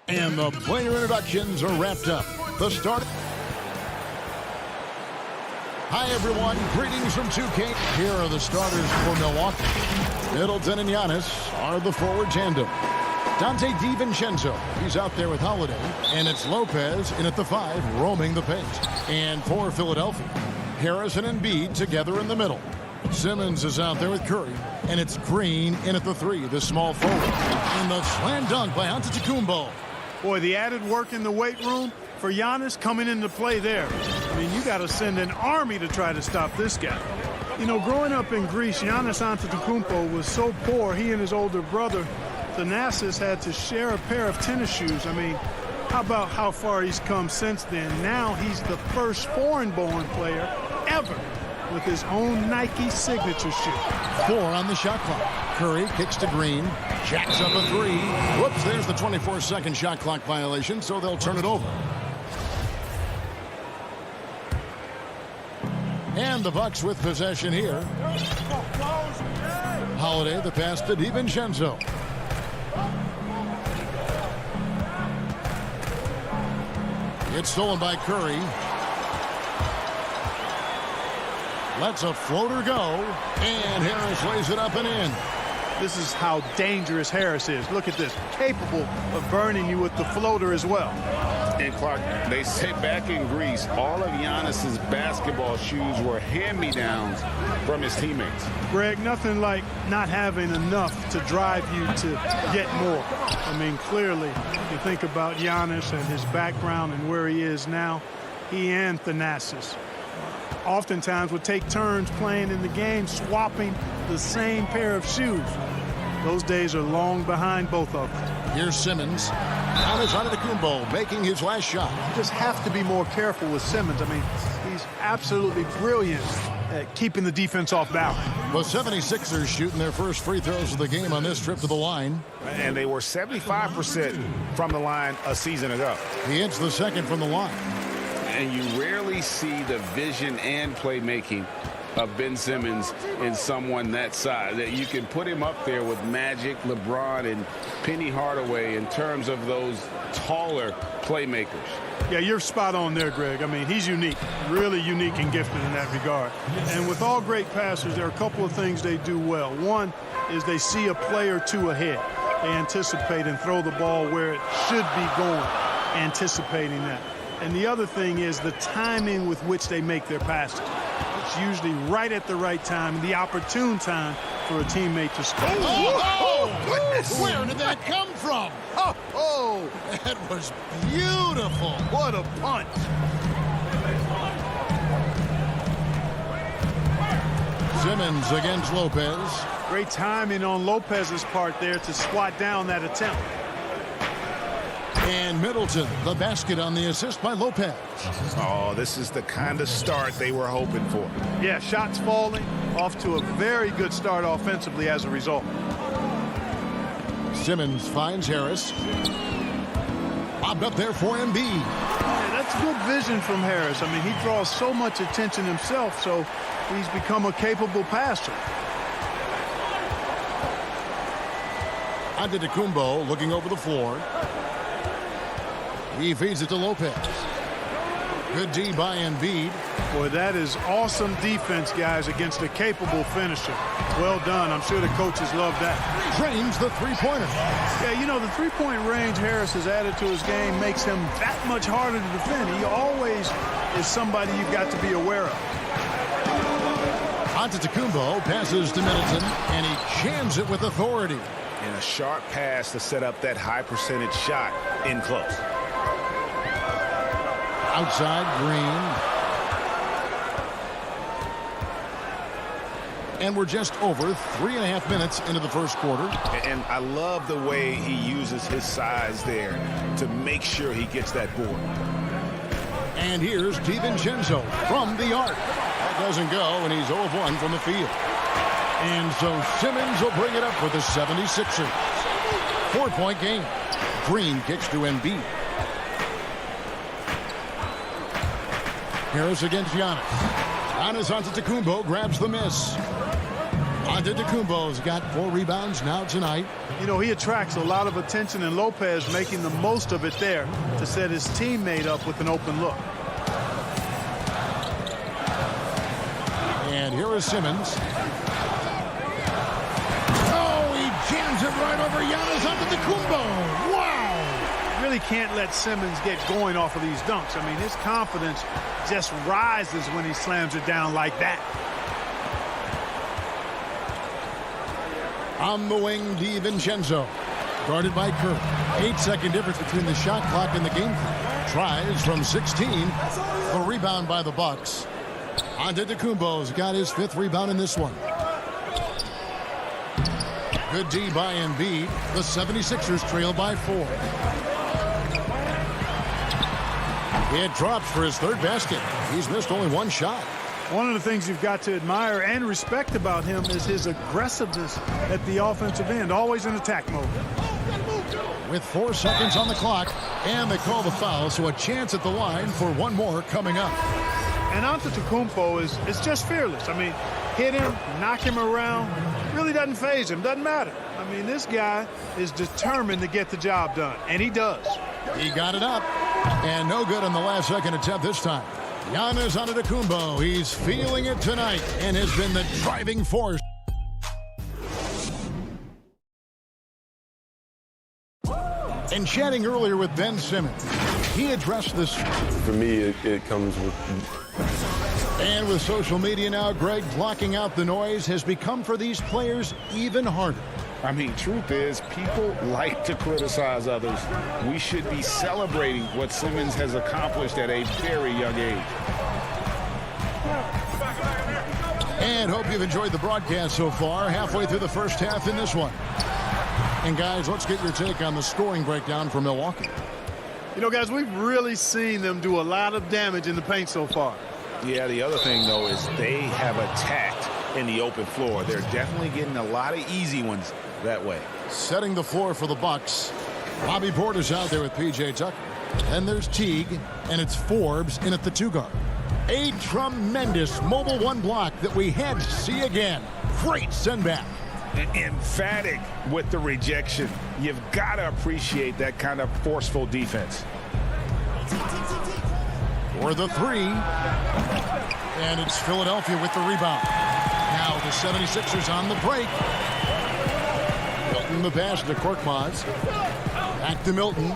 And the player introductions are wrapped up. The start. Hi, everyone. Greetings from 2K. Here are the starters for Milwaukee. Middleton and Giannis are the forward tandem. Dante DiVincenzo, he's out there with Holiday. And it's Lopez in at the 5, roaming the paint. And for Philadelphia, Harrison and Embiid together in the middle. Simmons is out there with Curry. And it's Green in at the 3, the small forward. And the slam dunk by Antetokounmpo. Boy, the added work in the weight room for Giannis coming into play there. I mean, you got to send an army to try to stop this guy. You know, growing up in Greece, Giannis Antetokounmpo was so poor, he and his older brother, Thanasis, had to share a pair of tennis shoes. I mean, how about how far he's come since then? Now he's the first foreign-born player ever with his own Nike signature shoe. 4 on the shot clock. Curry kicks to Green. Jacks up a 3. Whoops, there's the 24-second shot clock violation, so they'll turn it over. And the Bucks with possession here. Holiday, the pass to DiVincenzo. It's stolen by Curry. Lets a floater go, and Harris lays it up and in. This is how dangerous Harris is. Look at this, capable of burning you with the floater as well. And Clark, they say back in Greece, all of Giannis's basketball shoes were hand-me-downs from his teammates. Greg, nothing like not having enough to drive you to get more. I mean, clearly, you think about Giannis and his background and where he is now. he and Thanasis. Oftentimes would take turns playing in the game, swapping the same pair of shoes. Those days are long behind both of them. Here's Simmons. Giannis Antetokounmpo making his last shot. You just have to be more careful with Simmons. I mean, he's absolutely brilliant at keeping the defense off balance. The 76ers shooting their first free throws of the game on this trip to the line. And they were 75% from the line a season ago. He hits the second from the line. And you rarely see the vision and playmaking of Ben Simmons in someone that size. That you can put him up there with Magic, LeBron, and Penny Hardaway in terms of those taller playmakers. Yeah, you're spot on there, Greg. I mean, he's unique, really unique and gifted in that regard. And with all great passers, there are a couple of things they do well. One is they see a play or two ahead. They anticipate and throw the ball where it should be going, anticipating that. And the other thing is the timing with which they make their passes. It's usually right at the right time, the opportune time for a teammate to score. Where did that come from? Oh, that was beautiful. What a punch. Simmons against Lopez. Great timing on Lopez's part there to swat down that attempt. And Middleton, the basket on the assist by Lopez. Oh, this is the kind of start they were hoping for. Yeah, shots falling, off to a very good start offensively as a result. Simmons finds Harris. Bobbed up there for Embiid. Yeah, that's good vision from Harris. I mean, he draws so much attention himself, so he's become a capable passer. Antetokounmpo looking over the floor. He feeds it to Lopez. Good D by Embiid. Boy, that is awesome defense, guys, against a capable finisher. Well done. I'm sure the coaches love that. Drains the three-pointer. Yeah, you know, the three-point range Harris has added to his game makes him that much harder to defend. He always is somebody you've got to be aware of. Antetokounmpo passes to Middleton, and he jams it with authority. And a sharp pass to set up that high percentage shot in close. Outside, Green. And we're just over 3.5 minutes into the first quarter. And I love the way he uses his size there to make sure he gets that board. And here's DiVincenzo from the arc. That doesn't go, and he's 0 of 1 from the field. And so Simmons will bring it up for the 76ers. 4-point game. Green kicks to Embiid. Harris against Giannis. Giannis Antetokounmpo grabs the miss. Antetokounmpo's got 4 rebounds now tonight. You know, he attracts a lot of attention, and Lopez making the most of it there to set his teammate up with an open look. And here is Simmons. Oh, he jams it right over Giannis Antetokounmpo. Wow! Really can't let Simmons get going off of these dunks. I mean, his confidence just rises when he slams it down like that. On the wing, DiVincenzo. Guarded by Curry. 8-second difference between the shot clock and the game clock. Tries from 16. A rebound by the Bucks. Antetokounmpo's got his 5th rebound in this one. Good D by Embiid. The 76ers trail by 4. It drops for his 3rd basket. He's missed only 1 shot. One of the things you've got to admire and respect about him is his aggressiveness at the offensive end, always in attack mode. With 4 seconds on the clock, and they call the foul, so a chance at the line for one more coming up. And Antetokounmpo is just fearless. I mean, hit him, knock him around, really doesn't faze him, doesn't matter. I mean, this guy is determined to get the job done, and he does. He got it up, and no good on the last second attempt this time. Giannis Antetokounmpo, he's feeling it tonight and has been the driving force. And chatting earlier with Ben Simmons, he addressed this. For me, it comes with... And with social media now, Greg, blocking out the noise has become for these players even harder. I mean, truth is, people like to criticize others. We should be celebrating what Simmons has accomplished at a very young age. And hope you've enjoyed the broadcast so far. Halfway through the first half in this one. And guys, let's get your take on the scoring breakdown for Milwaukee. You know, guys, we've really seen them do a lot of damage in the paint so far. Yeah, the other thing, though, is they have attacked in the open floor. They're definitely getting a lot of easy ones that way. Setting the floor for the Bucks. Bobby Portis out there with P.J. Tucker. Then there's Teague, and it's Forbes in at the 2-guard. A tremendous mobile one block that we had to see again. Great send back. Emphatic with the rejection. You've got to appreciate that kind of forceful defense. For the 3. And it's Philadelphia with the rebound. Now the 76ers on the break. Milton the pass to Korkmaz. Back to Milton.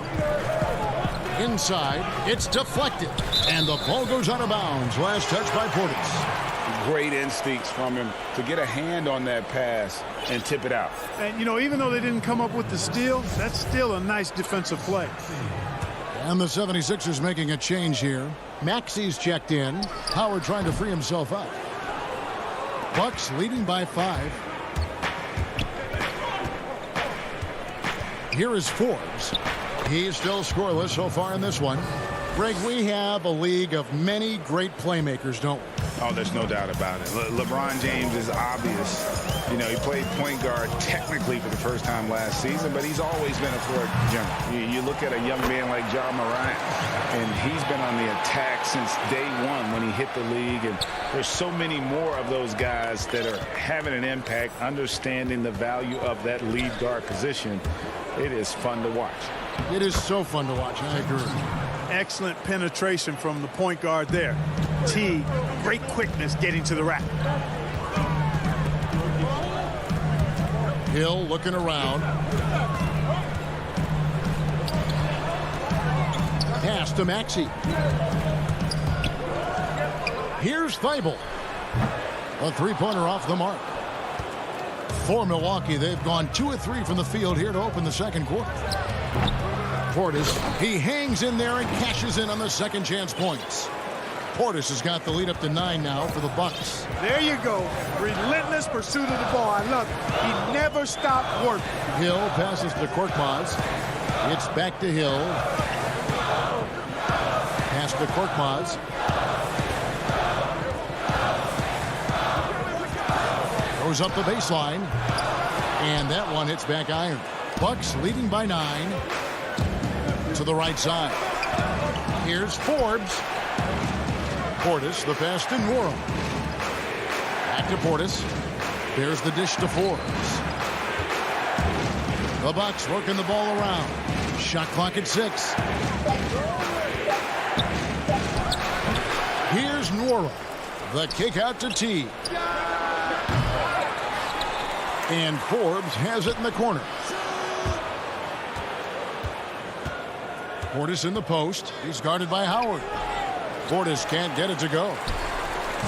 Inside. It's deflected. And the ball goes out of bounds. Last touch by Portis. Great instincts from him to get a hand on that pass and tip it out. And, you know, even though they didn't come up with the steal, that's still a nice defensive play. And the 76ers making a change here. Maxi's checked in. Howard trying to free himself up. Bucks leading by 5. Here is Forbes. He's still scoreless so far in this one. Greg, we have a league of many great playmakers, don't we? Oh, there's no doubt about it. LeBron James is obvious. You know, he played point guard technically for the first time last season, but he's always been a floor general. You look at a young man like Ja Morant, and he's been on the attack since day one when he hit the league. And there's so many more of those guys that are having an impact, understanding the value of that lead guard position. It is fun to watch. It is so fun to watch. I agree. Excellent penetration from the point guard there. T, great quickness getting to the rack. Hill looking around. Pass to Maxey. Here's Thibault. A three-pointer off the mark. For Milwaukee, they've gone 2 of 3 from the field here to open the second quarter. Portis, he hangs in there and cashes in on the second chance points. Portis has got the lead up to 9 now for the Bucks. There you go. Relentless pursuit of the ball. I love it. He never stopped working. Hill passes to Korkmaz. It's back to Hill. Pass to Korkmaz. Goes up the baseline. And that one hits back iron. Bucks leading by 9. To the right side. Here's Forbes. Portis, the pass to Nwora. Back to Portis. There's the dish to Forbes. The Bucks working the ball around. Shot clock at 6. Here's Nwora. The kick out to T. And Forbes has it in the corner. Portis in the post. He's guarded by Howard. Portis can't get it to go.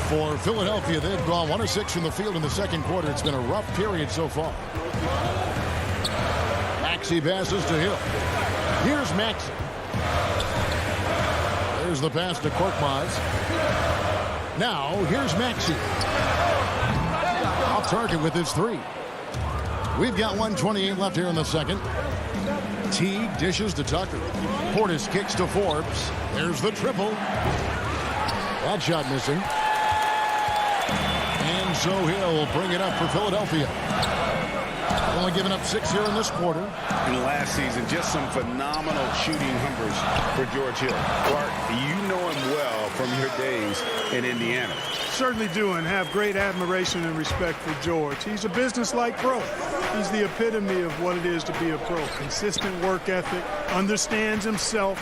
For Philadelphia, they've gone 1 of 6 from the field in the second quarter. It's been a rough period so far. Maxey passes to Hill. Here's Maxey. There's the pass to Korkmaz. Now, here's Maxey. Off target with his 3. We've got 1:28 left here in the second. T dishes to Tucker. Portis kicks to Forbes. There's the triple. That shot missing. And so Hill bring it up for Philadelphia. Only giving up 6 here in this quarter. And last season, just some phenomenal shooting numbers for George Hill. Clark, you know him well from your days in Indiana. Certainly do, and have great admiration and respect for George. He's a business-like pro. He's the epitome of what it is to be a pro. Consistent work ethic, understands himself,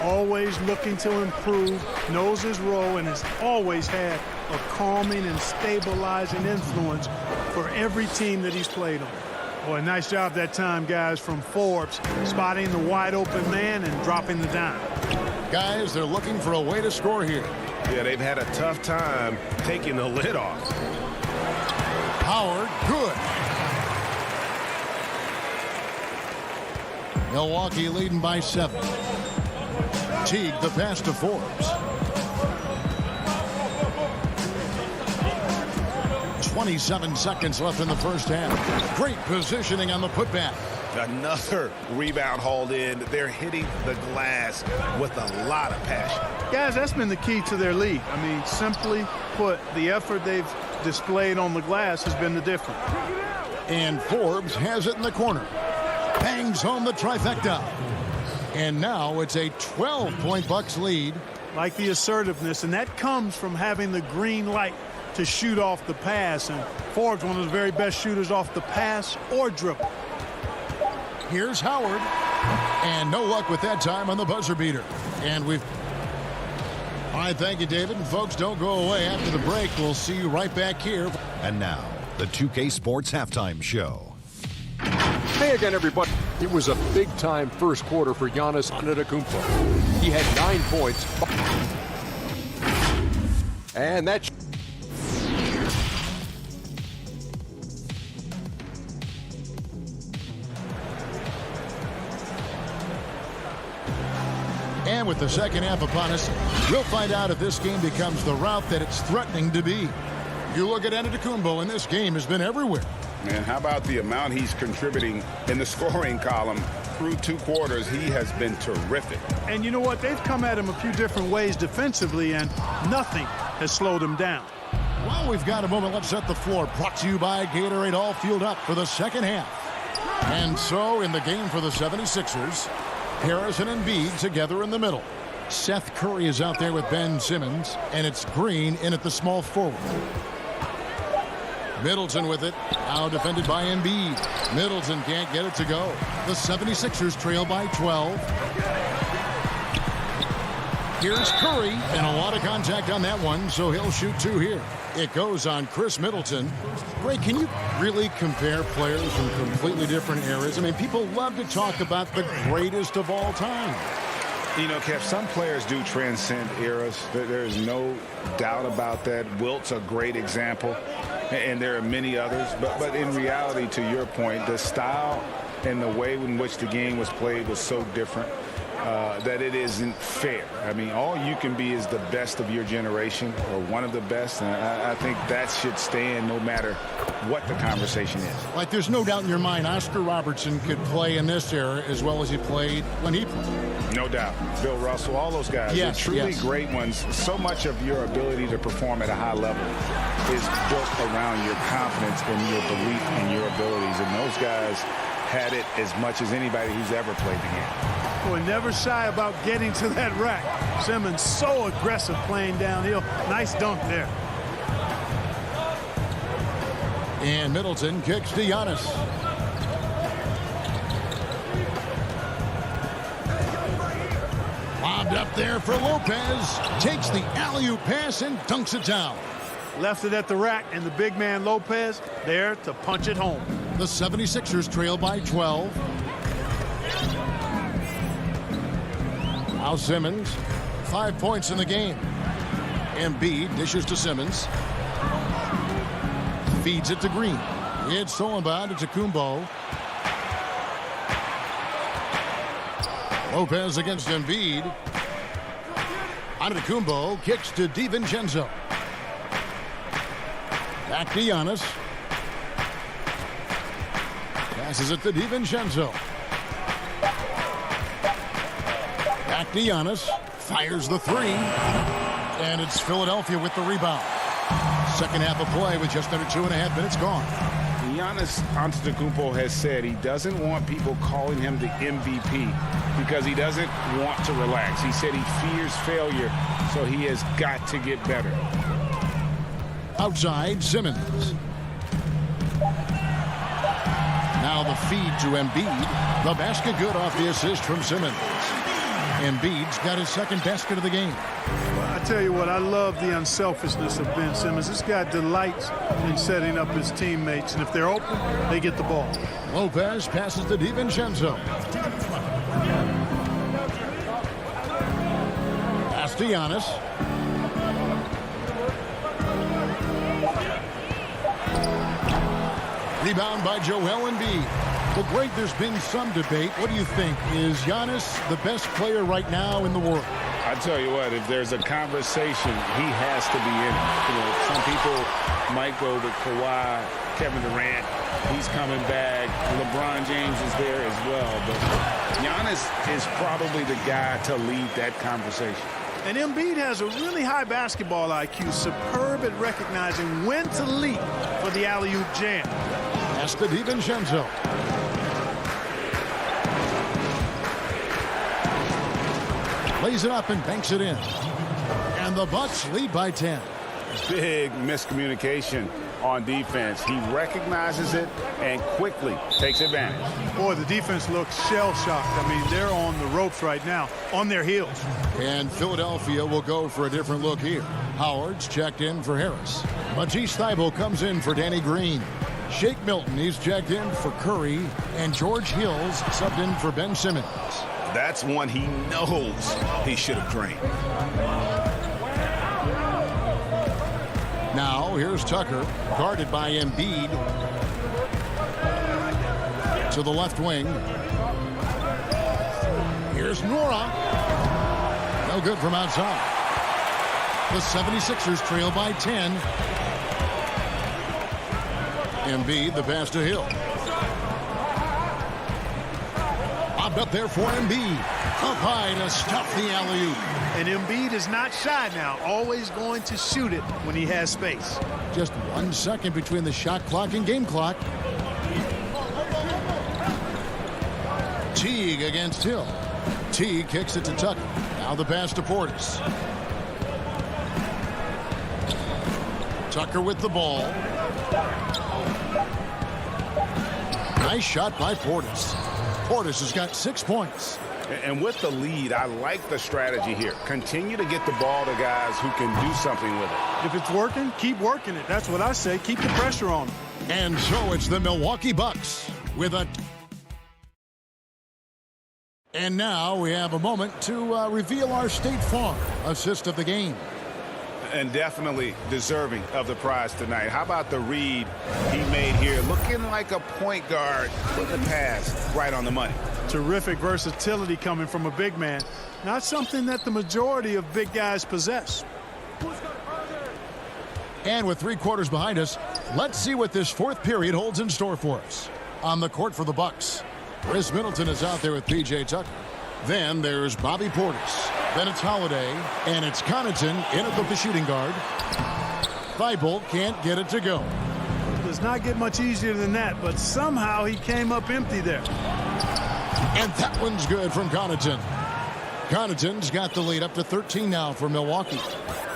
always looking to improve, knows his role, and has always had a calming and stabilizing influence for every team that he's played on. Boy, nice job that time, guys, from Forbes, spotting the wide-open man and dropping the dime. Guys, they're looking for a way to score here. Yeah, they've had a tough time taking the lid off. Howard, good. Milwaukee leading by 7. Teague the pass to Forbes. 27 seconds left in the first half. Great positioning on the putback. Another rebound hauled in. They're hitting the glass with a lot of passion. Guys, that's been the key to their lead. I mean, simply put, the effort they've displayed on the glass has been the difference. And Forbes has it in the corner. Bangs home the trifecta. And now it's a 12-point Bucks lead. Like the assertiveness, and that comes from having the green light to shoot off the pass. And Forbes, one of the very best shooters off the pass or dribble. Here's Howard. And no luck with that time on the buzzer beater. And we've... All right, thank you, David. And folks, don't go away. After the break, we'll see you right back here. And now, the 2K Sports Halftime Show. Hey again, everybody. It was a big-time first quarter for Giannis Antetokounmpo. He had 9 points. And that's... And with the second half upon us, we'll find out if this game becomes the route that it's threatening to be. You look at Antetokounmpo, and this game has been everywhere. And how about the amount he's contributing in the scoring column through 2 quarters? He has been terrific. And you know what? They've come at him a few different ways defensively, and nothing has slowed him down. Well, we've got a moment. Let's set the floor. Brought to you by Gatorade, all fueled up for the second half. And so in the game for the 76ers, Harris and Embiid together in the middle. Seth Curry is out there with Ben Simmons, and it's Green in at the small forward. Middleton with it, now defended by Embiid. Middleton can't get it to go. The 76ers trail by 12. Here's Curry, and a lot of contact on that one, so he'll shoot 2 here. It goes on Chris Middleton. Ray, can you really compare players from completely different eras? I mean, people love to talk about the greatest of all time. You know, Kev, some players do transcend eras. There is no doubt about that. Wilt's a great example, and there are many others. But in reality, to your point, the style and the way in which the game was played was so different that it isn't fair. I mean, all you can be is the best of your generation or one of the best, and I think that should stand no matter what the conversation is. Like, there's no doubt in your mind Oscar Robertson could play in this era as well as he played when he played. No doubt. Bill Russell, all those guys, yes, they're truly great ones. So much of your ability to perform at a high level is built around your confidence and your belief in your abilities, and those guys had it as much as anybody who's ever played the game. Boy, never shy about getting to that rack. Simmons so aggressive playing downhill. Nice dunk there. And Middleton kicks to Giannis. Lobbed up there for Lopez. Takes the alley-oop pass and dunks it down. Left it at the rack, and the big man Lopez there to punch it home. The 76ers trail by 12. Now Simmons, 5 points in the game. Embiid dishes to Simmons. Feeds it to Green. It's stolen by Antetokounmpo. Lopez against Embiid. Antetokounmpo kicks to DiVincenzo. Back to Giannis. Passes it to DiVincenzo. Back to Giannis. Fires the 3. And it's Philadelphia with the rebound. Second half of play with just under 2.5 minutes gone. Giannis Antetokounmpo has said he doesn't want people calling him the MVP because he doesn't want to relax. He said he fears failure, so he has got to get better. Outside, Simmons. Now the feed to Embiid. The basket good off the assist from Simmons. Embiid's got his second basket of the game. Well, I tell you what, I love the unselfishness of Ben Simmons. This guy delights in setting up his teammates, and if they're open, they get the ball. Lopez passes to DiVincenzo. Pass to Giannis. Rebound by Joel Embiid. Well, Greg, there's been some debate. What do you think? Is Giannis the best player right now in the world? I tell you what, if there's a conversation, he has to be in it. You know, some people might go with Kawhi, Kevin Durant. He's coming back. LeBron James is there as well. But Giannis is probably the guy to lead that conversation. And Embiid has a really high basketball IQ, superb at recognizing when to leap for the alley-oop jam. That's the DiVincenzo. Lays it up and banks it in. And the Bucks lead by 10. Big miscommunication on defense. He recognizes it and quickly takes advantage. Boy, the defense looks shell-shocked. I mean, they're on the ropes right now, on their heels. And Philadelphia will go for a different look here. Howard's checked in for Harris. Matisse Thybulle comes in for Danny Green. Shake Milton, he's checked in for Curry. And George Hill's subbed in for Ben Simmons. That's one he knows he should have drained. Now, here's Tucker, guarded by Embiid. To the left wing. Here's Nora. No good from outside. The 76ers trail by 10. Embiid, the pass to Hill. Bobbed up there for Embiid. Up high to stuff the alley-oop. And Embiid is not shy now, always going to shoot it when he has space. Just 1 second between the shot clock and game clock. Teague against Hill. Teague kicks it to Tucker. Now the pass to Portis. Tucker with the ball. Nice shot by Portis. Portis has got 6 points. And with the lead, I like the strategy here. Continue to get the ball to guys who can do something with it. If it's working, keep working it. That's what I say. Keep the pressure on them. And so it's the Milwaukee Bucks with a... And now we have a moment to reveal our State Farm assist of the game. And definitely deserving of the prize tonight. How about the read he made here? Looking like a point guard with the pass right on the money. Terrific versatility coming from a big man. Not something that the majority of big guys possess. And with 3 quarters behind us, let's see what this 4th period holds in store for us. On the court for the Bucks, Chris Middleton is out there with P.J. Tucker. Then there's Bobby Portis. Then it's Holiday, and it's Connaughton in at the shooting guard. Thybulle can't get it to go. Does not get much easier than that, but somehow he came up empty there. And that one's good from Connaughton. Connaughton's got the lead up to 13 now for Milwaukee.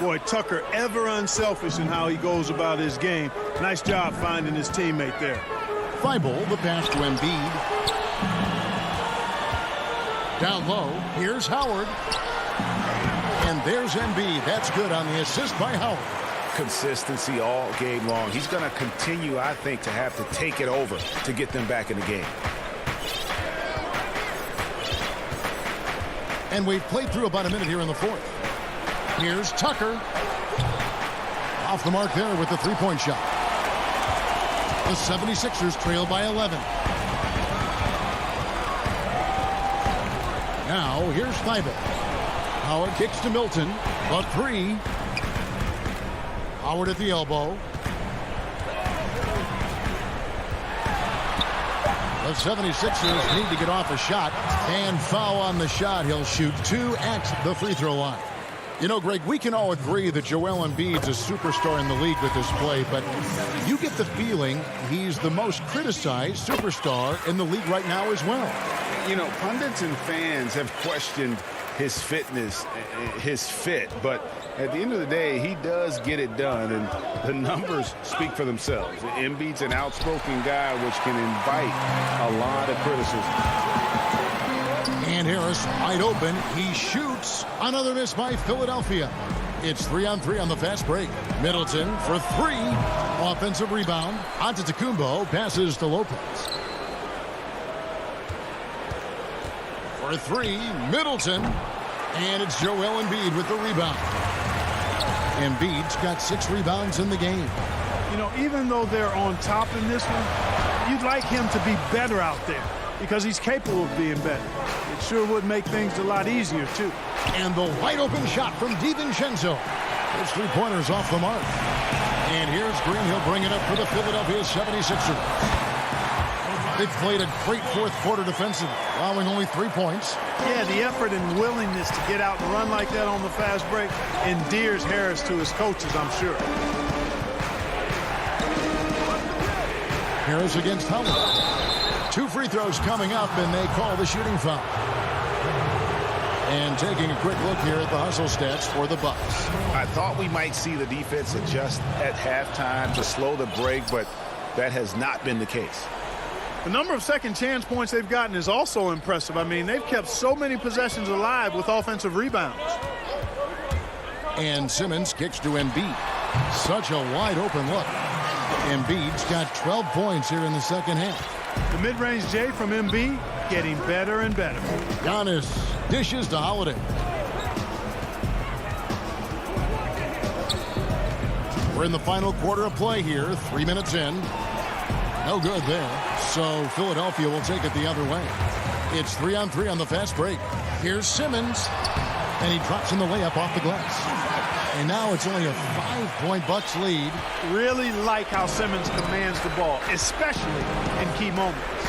Boy, Tucker ever unselfish in how he goes about his game. Nice job finding his teammate there. Thybulle, the pass to Embiid. Down low, here's Howard. And there's Embiid. That's good on the assist by Howard. Consistency all game long. He's going to continue, I think, to have to take it over to get them back in the game. And we've played through about a minute here in the 4th. Here's Tucker. Off the mark there with the 3-point shot. The 76ers trail by 11. Now, here's Thybulle. Howard kicks to Milton. A 3. Howard at the elbow. The 76ers need to get off a shot. And foul on the shot. He'll shoot 2 at the free throw line. You know, Greg, we can all agree that Joel Embiid's a superstar in the league with this play, but you get the feeling he's the most criticized superstar in the league right now as well. You know, pundits and fans have questioned his fitness, his fit, but at the end of the day, he does get it done, and the numbers speak for themselves. Embiid's an outspoken guy, which can invite a lot of criticism. And Harris wide open. He shoots. Another miss by Philadelphia. It's 3-on-3 on the fast break. Middleton for 3. Offensive rebound. Antetokounmpo passes to Lopez. For 3, Middleton. And it's Joel Embiid with the rebound. Embiid's got 6 rebounds in the game. You know, even though they're on top in this one, You'd like him to be better out there because he's capable of being better. It sure would make things a lot easier, too. And the wide-open shot from DiVincenzo. His three-pointers off the mark. And here's Green. He'll bring it up for the Philadelphia 76ers. They've played a great fourth quarter defensively, allowing only 3 points. Yeah, the effort and willingness to get out and run like that on the fast break endears Harris to his coaches, I'm sure. Harris against Howard. 2 free throws coming up, and they call the shooting foul. And taking a quick look here at the hustle stats for the Bucks. I thought we might see the defense adjust at halftime to slow the break, but that has not been the case. The number of second chance points they've gotten is also impressive. I mean, they've kept so many possessions alive with offensive rebounds. And Simmons kicks to Embiid. Such a wide open look. Embiid's got 12 points here in the second half. The mid-range J from Embiid getting better and better. Giannis dishes to Holiday. We're in the final quarter of play here. 3 minutes in. No good there. So Philadelphia will take it the other way. It's 3-on-3 on the fast break. Here's Simmons. And he drops in the layup off the glass. And now it's only a 5-point Bucks lead. Really like how Simmons commands the ball, especially in key moments.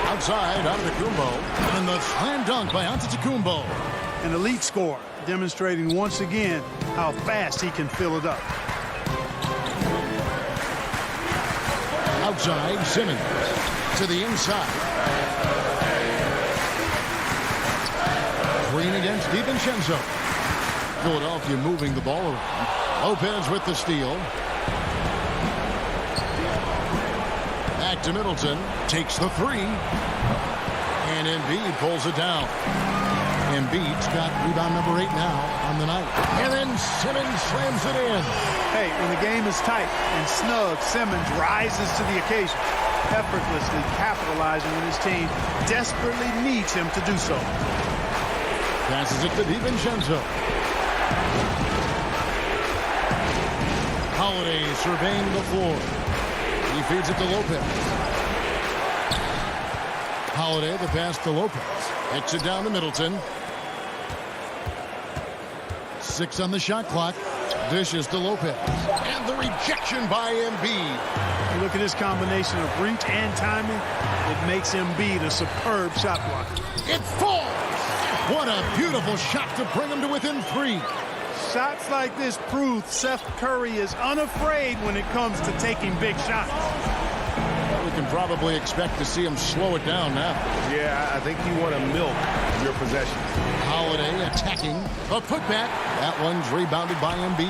Outside, Antetokounmpo. And the slam dunk by Antetokounmpo. An elite scorer, demonstrating once again how fast he can fill it up. Outside, Simmons to the inside. Green against DiVincenzo. Philadelphia moving the ball around. Lopez with the steal. Back to Middleton. Takes the three. And Embiid pulls it down. Embiid's got rebound number 8 now on the night. And then Simmons slams it in. Hey, when the game is tight and snug, Simmons rises to the occasion, effortlessly capitalizing when his team desperately needs him to do so. Passes it to DiVincenzo. Holiday surveying the floor. He feeds it to Lopez. Holiday, the pass to Lopez. Hits it down to Middleton. 6 on the shot clock. Dishes to Lopez. And the rejection by Embiid. You look at his combination of reach and timing. It makes Embiid a superb shot blocker. It falls. What a beautiful shot to bring him to within 3. Shots like this prove Seth Curry is unafraid when it comes to taking big shots. We can probably expect to see him slow it down now. Yeah, I think you want to milk your possessions. Holiday attacking. A putback. That one's rebounded by Embiid.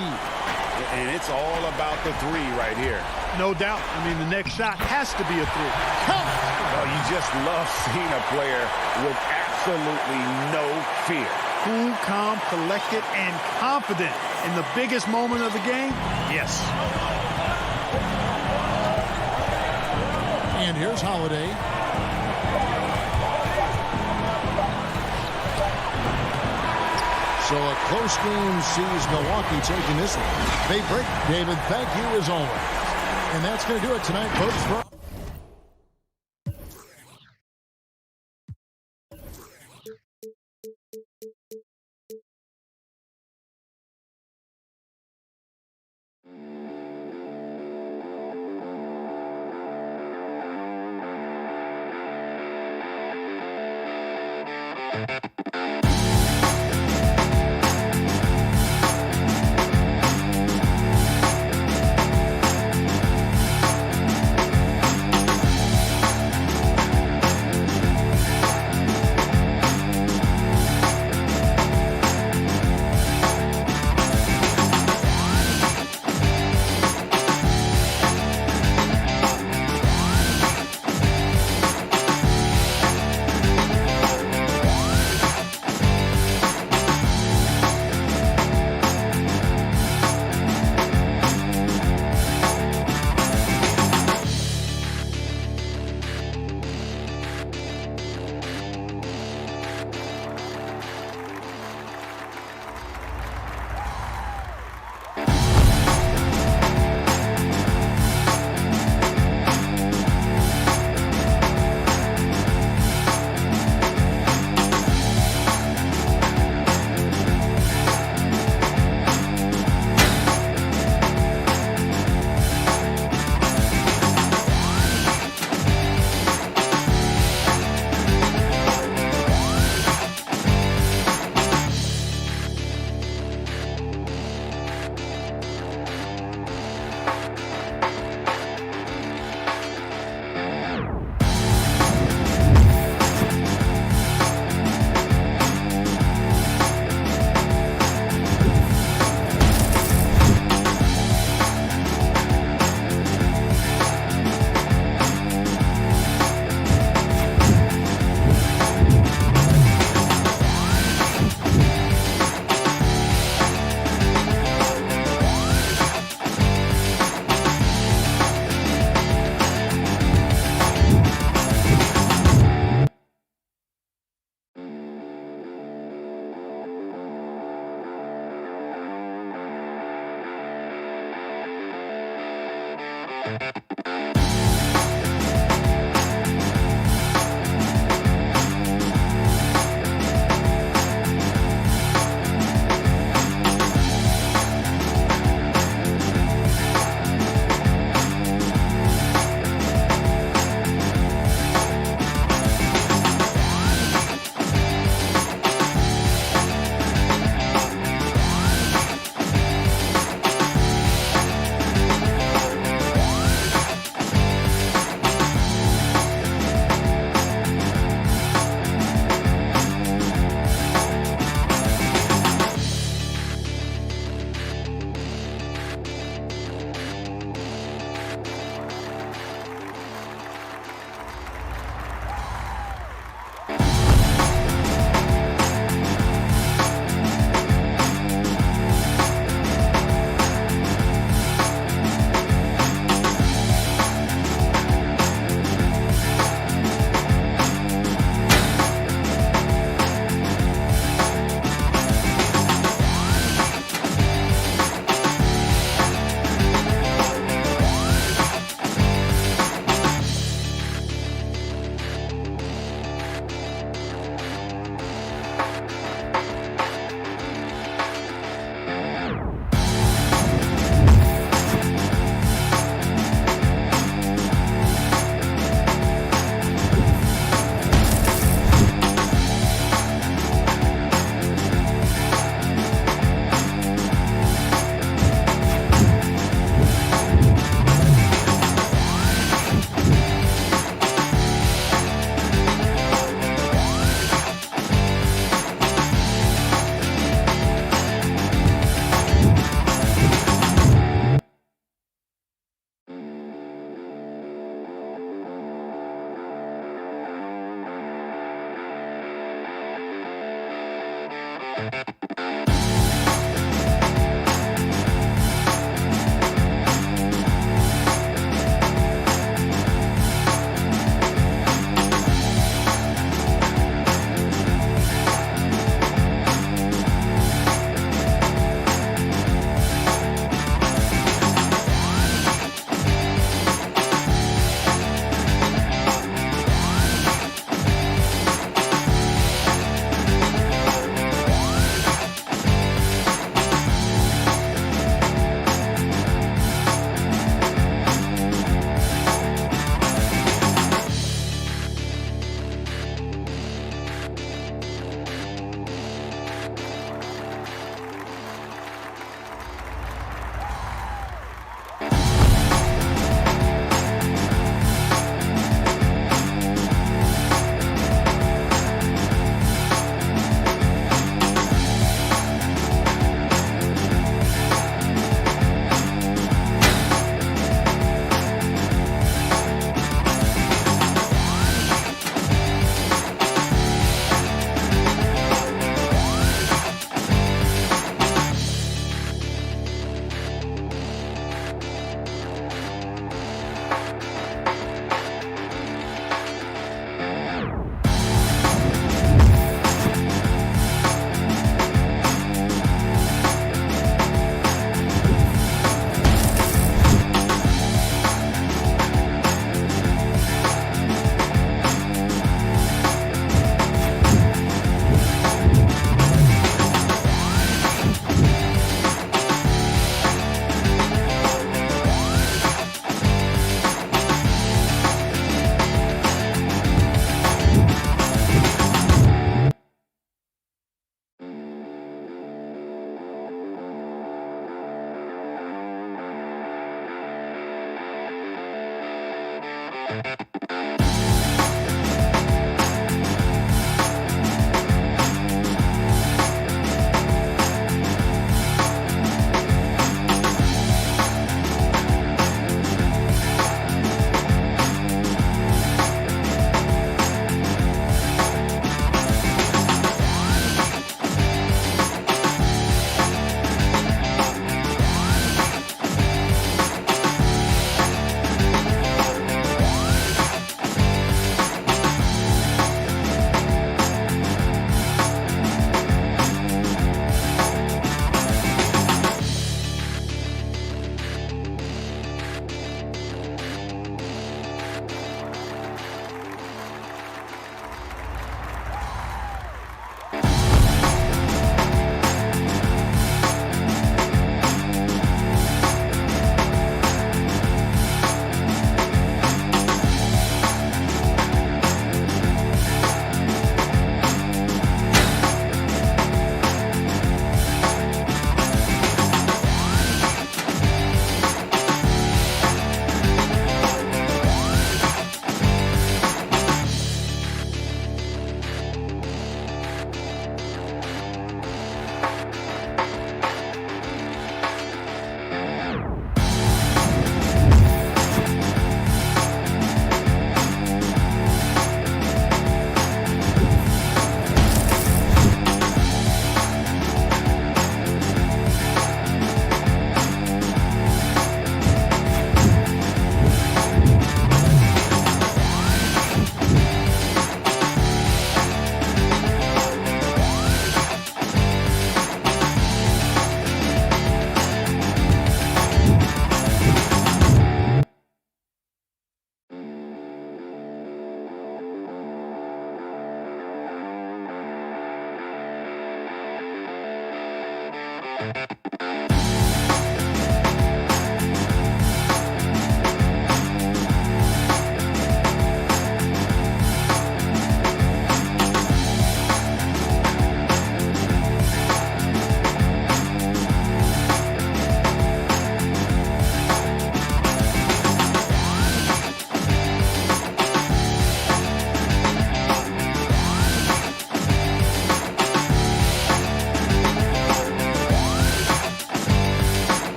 And it's all about the 3 right here. No doubt. I mean, the next shot has to be a 3. Count. Oh, you just love seeing a player with absolutely no fear. Cool, calm, collected, and confident in the biggest moment of the game? Yes. And here's Holiday. So a close game sees Milwaukee taking this one. They break. David, thank you as always. And that's going to do it tonight, folks.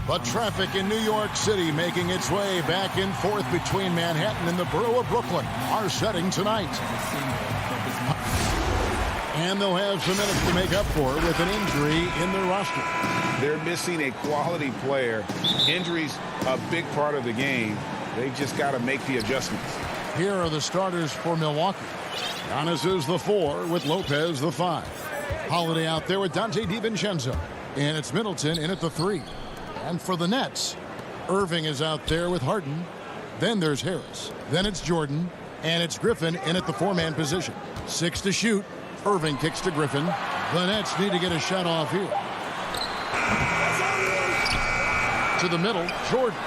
But traffic in New York City making its way back and forth between Manhattan and the borough of Brooklyn are setting tonight. And they'll have some minutes to make up for with an injury in their roster. They're missing a quality player. Injuries a big part of the game. They've just got to make the adjustments. Here are the starters for Milwaukee. Giannis is the 4 with Lopez the 5. Holiday out there with Dante DiVincenzo. And it's Middleton in at the 3. And for the Nets, Irving is out there with Harden. Then there's Harris. Then it's Jordan. And it's Griffin in at the 4-man position. 6 to shoot. Irving kicks to Griffin. The Nets need to get a shot off here. To the middle, Jordan.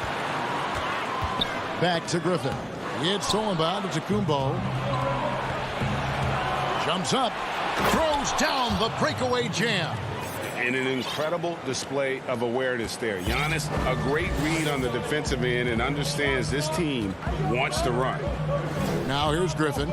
Back to Griffin. It's stolen by Antetokounmpo. Jumps up. Throws down the breakaway jam. And an incredible display of awareness there. Giannis, a great read on the defensive end and understands this team wants to run. Now here's Griffin.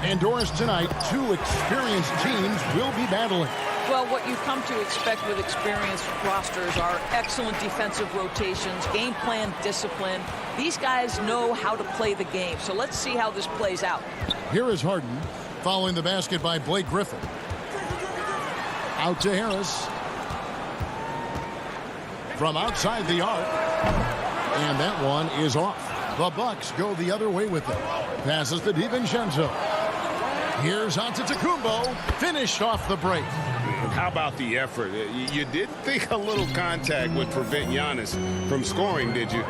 Indoors tonight, 2 experienced teams will be battling. Well, what you come to expect with experienced rosters are excellent defensive rotations, game plan discipline. These guys know how to play the game. So let's see how this plays out. Here is Harden following the basket by Blake Griffin. Out to Harris. From outside the arc. And that one is off. The Bucks go the other way with it. Passes to DiVincenzo. Here's Antetokounmpo. Finished off the break. How about the effort? You didn't think a little contact would prevent Giannis from scoring, did you?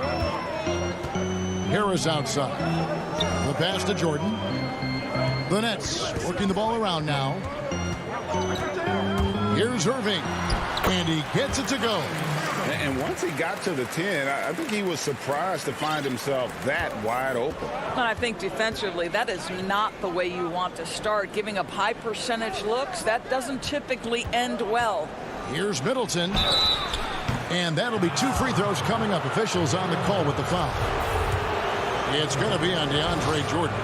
Harris outside. The pass to Jordan. The Nets working the ball around now. Here's Irving. And he gets it to go. And once he got to the 10, I think he was surprised to find himself that wide open. And I think defensively, that is not the way you want to start. Giving up high percentage looks, that doesn't typically end well. Here's Middleton. And that'll be 2 free throws coming up. Officials on the call with the foul. It's going to be on DeAndre Jordan.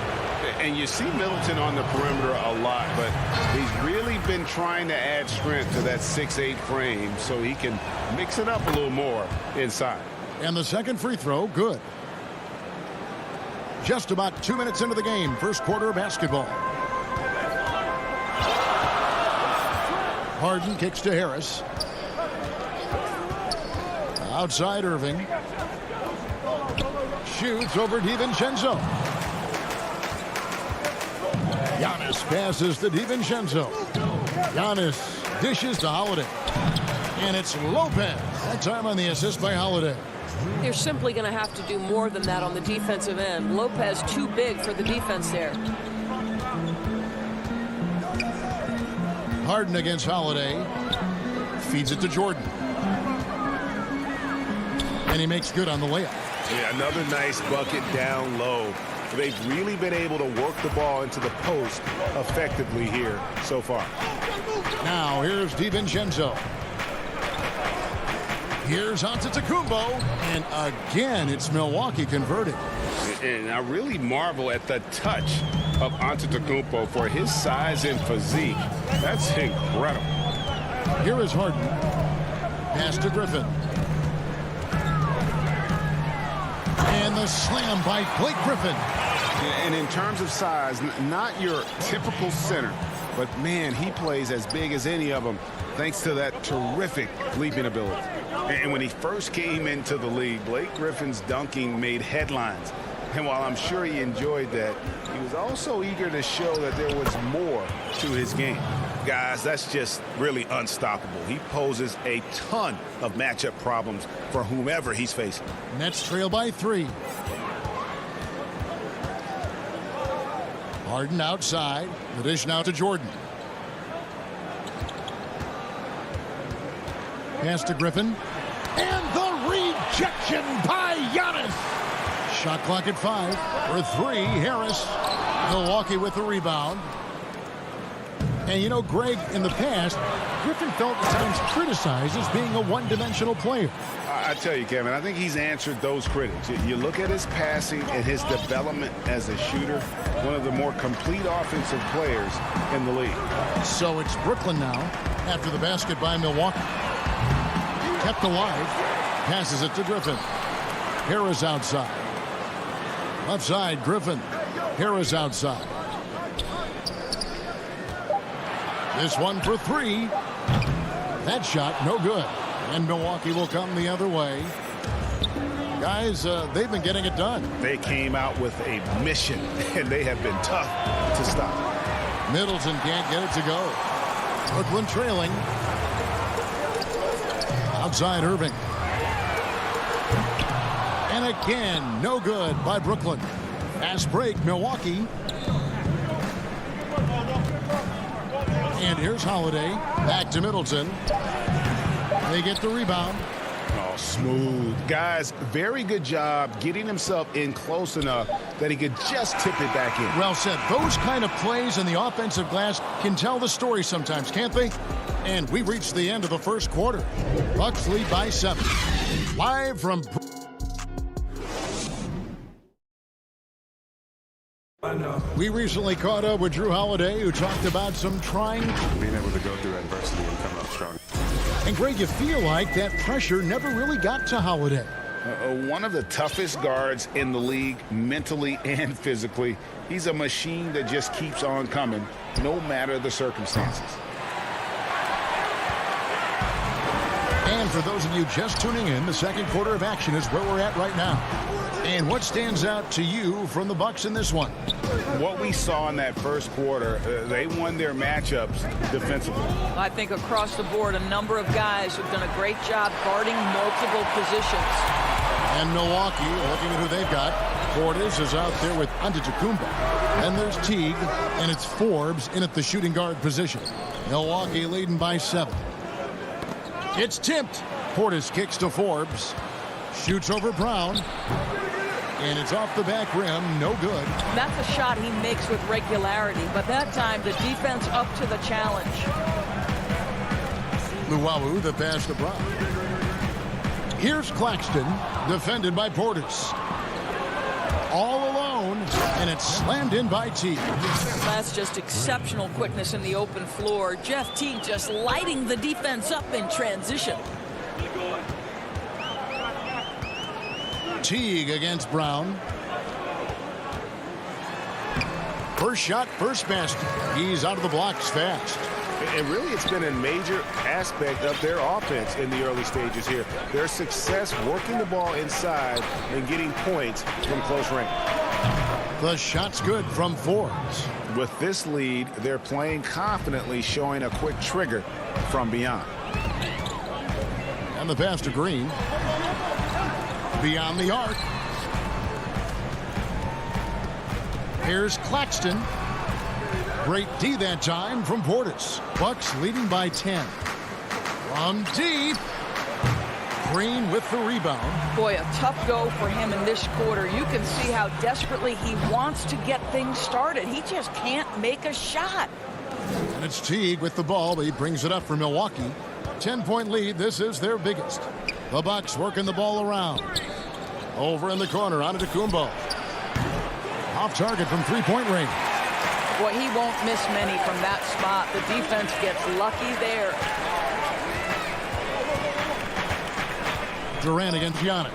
And you see Middleton on the perimeter a lot, but he's really been trying to add strength to that 6'8" frame so he can mix it up a little more inside. And the second free throw, good. Just about 2 minutes into the game, first quarter of basketball. Harden kicks to Harris. Outside Irving. Shoots over DiVincenzo. Giannis passes to DiVincenzo. Giannis dishes to Holiday. And it's Lopez. That time on the assist by Holiday. They're simply going to have to do more than that on the defensive end. Lopez too big for the defense there. Harden against Holiday. Feeds it to Jordan. And he makes good on the layup. Yeah, another nice bucket down low. They've really been able to work the ball into the post effectively here so far. Now here's DiVincenzo. Here's Antetokounmpo. And again, it's Milwaukee converting. And I really marvel at the touch of Antetokounmpo for his size and physique. That's incredible. Here is Harden. Pass to Griffin. And the slam by Blake Griffin. And in terms of size, not your typical center, but man, he plays as big as any of them thanks to that terrific leaping ability. And when he first came into the league, Blake Griffin's dunking made headlines. And while I'm sure he enjoyed that, he was also eager to show that there was more to his game. Guys, that's just really unstoppable. He poses a ton of matchup problems for whomever he's facing. Nets trail by 3. Harden outside. The dish now to Jordan. Pass to Griffin. And the rejection by Giannis. Shot clock at 5. For 3, Harris. Milwaukee with the rebound. And you know, Greg, in the past, Griffin felt at times criticized as being a one-dimensional player. I tell you, Kevin, I think he's answered those critics. You look at his passing and his development as a shooter, one of the more complete offensive players in the league. So it's Brooklyn now after the basket by Milwaukee. Kept alive. Passes it to Griffin. Harris outside. Left side, Griffin. Harris outside. This one for 3. That shot, no good. And Milwaukee will come the other way. Guys, they've been getting it done. They came out with a mission, and they have been tough to stop. Middleton can't get it to go. Brooklyn trailing. Outside Irving. And again, no good by Brooklyn. Fast break, Milwaukee. And here's Holiday. Back to Middleton. They get the rebound. Oh, smooth. Guys, very good job getting himself in close enough that he could just tip it back in. Well said. Those kind of plays in the offensive glass can tell the story sometimes, can't they? And we reached the end of the first quarter. Bucks lead by 7. Live from... We recently caught up with Drew Holiday, who talked about some trying... Being able to go through adversity and come up strong. And Greg, you feel like that pressure never really got to Holiday. One of the toughest guards in the league, mentally and physically. He's a machine that just keeps on coming, no matter the circumstances. And for those of you just tuning in, the second quarter of action is where we're at right now. And what stands out to you from the Bucks in this one? What we saw in that first quarter, they won their matchups defensively. I think across the board, a number of guys have done a great job guarding multiple positions. And Milwaukee, looking at who they've got, Portis is out there with Antetokounmpo. Then there's Teague, and it's Forbes in at the shooting guard position. Milwaukee leading by 7. It's tipped. Portis kicks to Forbes. Shoots over Brown. And it's off the back rim. No good. That's a shot he makes with regularity, but that time the defense up to the challenge. Luwawu, the pass to Brown. Here's Claxton, defended by Portis. All alone, and it's slammed in by Teague. That's just exceptional quickness in the open floor. Jeff Teague just lighting the defense up in transition. Teague against Brown. First shot, first basket. He's out of the blocks fast. And really, it's been a major aspect of their offense in the early stages here. Their success working the ball inside and getting points from close range. The shot's good from Forbes. With this lead, they're playing confidently, showing a quick trigger from beyond. And the pass to Green. Beyond the arc. Here's Claxton. Great D that time from Portis. Bucks leading by 10. From deep. Green with the rebound. Boy, a tough go for him in this quarter. You can see how desperately he wants to get things started. He just can't make a shot. And it's Teague with the ball. He brings it up for Milwaukee. 10-point lead. This is their biggest. The Bucks working the ball around. Over in the corner, Antetokounmpo. Off target from three-point range. Boy, he won't miss many from that spot. The defense gets lucky there. Durant against Giannis.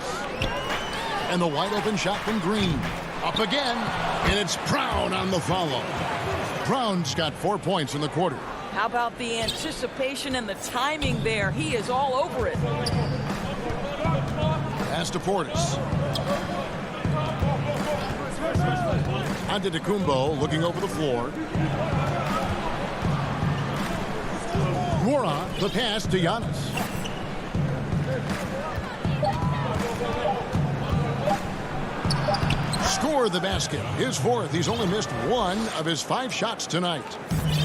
And the wide open shot from Green. Up again. And it's Brown on the follow. Brown's got 4 points in the quarter. How about the anticipation and the timing there? He is all over it. Pass to Portis. Antetokounmpo looking over the floor. Moran, the pass to Giannis. Score the basket. His fourth. He's only missed one of his 5 shots tonight.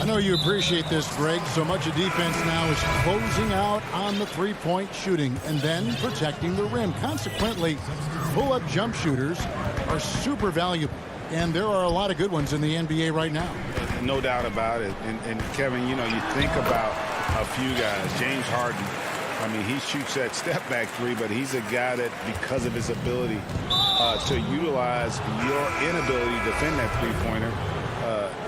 I know you appreciate this, Greg. So much of defense now is closing out on the three-point shooting and then protecting the rim. Consequently, pull-up jump shooters are super valuable. And there are a lot of good ones in the NBA right now. No doubt about it. And Kevin, you know, you think about a few guys. James Harden. I mean, he shoots that step-back three, but he's a guy that, because of his ability to utilize your inability to defend that three-pointer,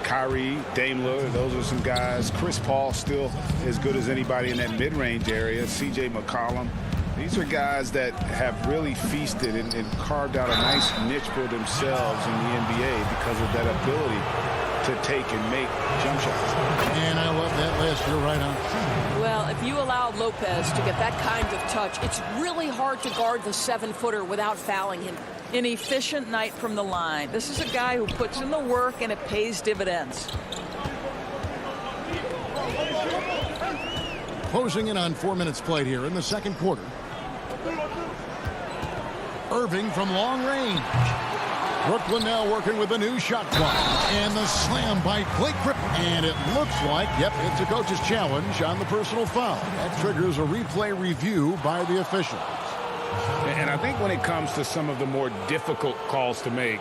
Kyrie, Dame Lillard, those are some guys. Chris Paul still as good as anybody in that mid-range area. C.J. McCollum. These are guys that have really feasted and carved out a nice niche for themselves in the NBA because of that ability to take and make jump shots. And I love that list. You're right on. Well, if you allow Lopez to get that kind of touch, it's really hard to guard the 7-footer without fouling him. An efficient night from the line. This is a guy who puts in the work and it pays dividends. Closing in on 4 minutes played here in the second quarter. Irving from long range. Brooklyn now working with a new shot clock. And the slam by Blake Griffin. And it looks like, yep, it's a coach's challenge on the personal foul. That triggers a replay review by the officials. And I think when it comes to some of the more difficult calls to make,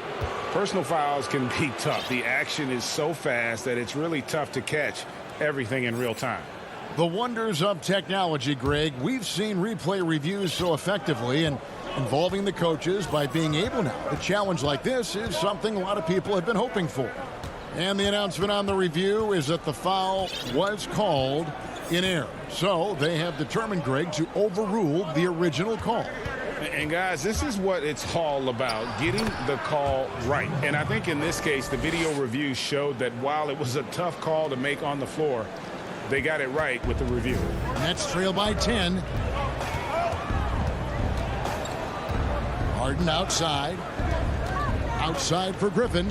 personal fouls can be tough. The action is so fast that it's really tough to catch everything in real time. The wonders of technology, Greg. We've seen replay reviews so effectively, and involving the coaches by being able now to challenge like this is something a lot of people have been hoping for. And the announcement on the review is that the foul was called in error. So they have determined, Greg, to overrule the original call. And guys, this is what it's all about, getting the call right. And I think in this case, the video review showed that while it was a tough call to make on the floor, they got it right with the review. Nets trail by 10. Harden outside. Outside for Griffin.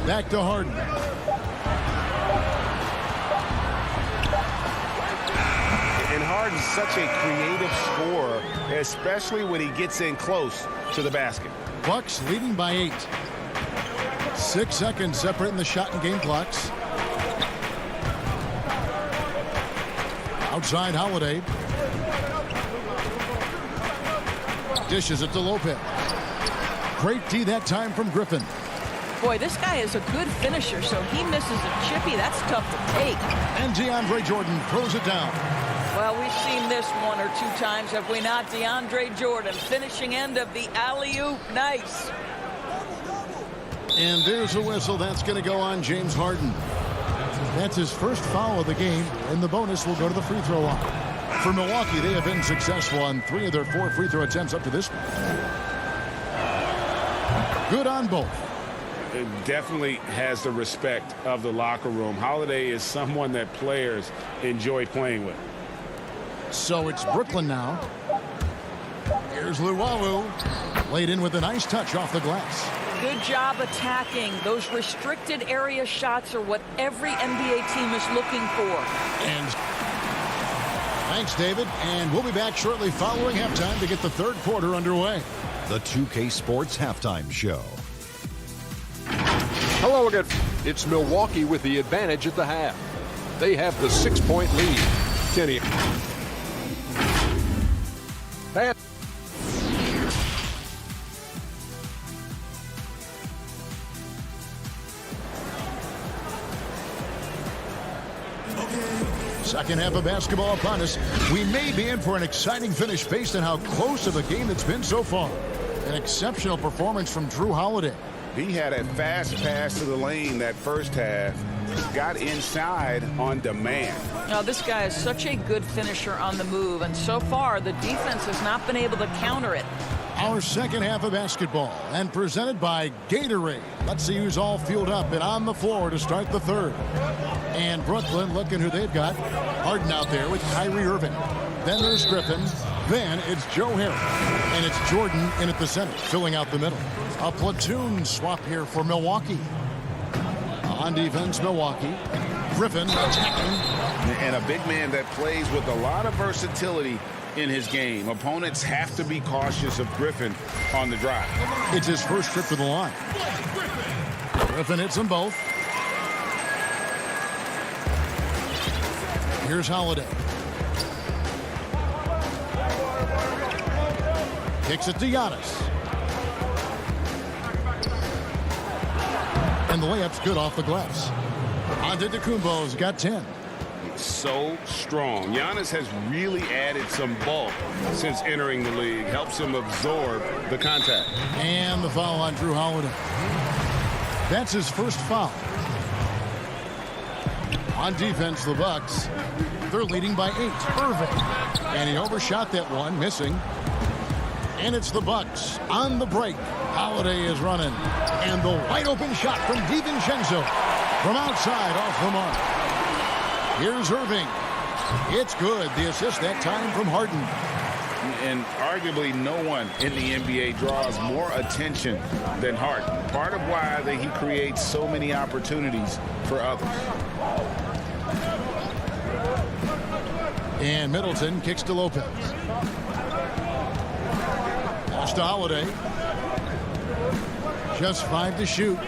Back to Harden. And Harden's such a creative scorer, especially when he gets in close to the basket. Bucks leading by 8. 6 seconds separating the shot and game clocks. Outside Holiday. Dishes it to Lopez. Great D that time from Griffin. Boy, this guy is a good finisher, so he misses a chippy. That's tough to take. And DeAndre Jordan throws it down. Well, we've seen this 1 or 2 times, have we not? DeAndre Jordan, finishing end of the alley-oop. Nice. And there's a whistle. That's going to go on James Harden. That's his first foul of the game, and the bonus will go to the free throw line. For Milwaukee, they have been successful on 3 of their 4 free throw attempts up to this point. Good on both. It definitely has the respect of the locker room. Holiday is someone that players enjoy playing with. So it's Brooklyn now. Here's Luwawu. Laid in with a nice touch off the glass. Good job attacking. Those restricted area shots are what every NBA team is looking for. And thanks, David. And we'll be back shortly following halftime to get the third quarter underway. The 2K Sports Halftime Show. Hello again. It's Milwaukee with the advantage at the half. They have the 6-point lead. Kenny. Pass. Second half of basketball upon us. We may be in for an exciting finish based on how close of a game it's been so far. An exceptional performance from Drew Holiday. He had a fast pass to the lane that first half. Got inside on demand. Now, this guy is such a good finisher on the move, and so far the defense has not been able to counter it. Our second half of basketball, and presented by Gatorade. Let's see who's all fueled up and on the floor to start the third. And Brooklyn, looking who they've got. Harden out there with Kyrie Irving. Then there's Griffin. Then it's Joe Harris. And it's Jordan in at the center, filling out the middle. A platoon swap here for Milwaukee. On defense, Milwaukee. Griffin attacking. And a big man that plays with a lot of versatility in his game. Opponents have to be cautious of Griffin on the drive. It's his first trip to the line. Griffin hits them both. Here's Holiday. Kicks it to Giannis. And the layup's good off the glass. Antetokounmpo's got 10. So strong. Giannis has really added some bulk since entering the league. Helps him absorb the contact. And the foul on Drew Holiday. That's his first foul. On defense, the Bucks, they're leading by 8. Irving. And he overshot that one, missing. And it's the Bucks on the break. Holiday is running. And the wide open shot from DiVincenzo from outside off the mark. Here's Irving. It's good. The assist that time from Harden. And arguably no one in the NBA draws more attention than Harden. Part of why he creates so many opportunities for others. And Middleton kicks to Lopez. Pass to Holiday. Just 5 to shoot.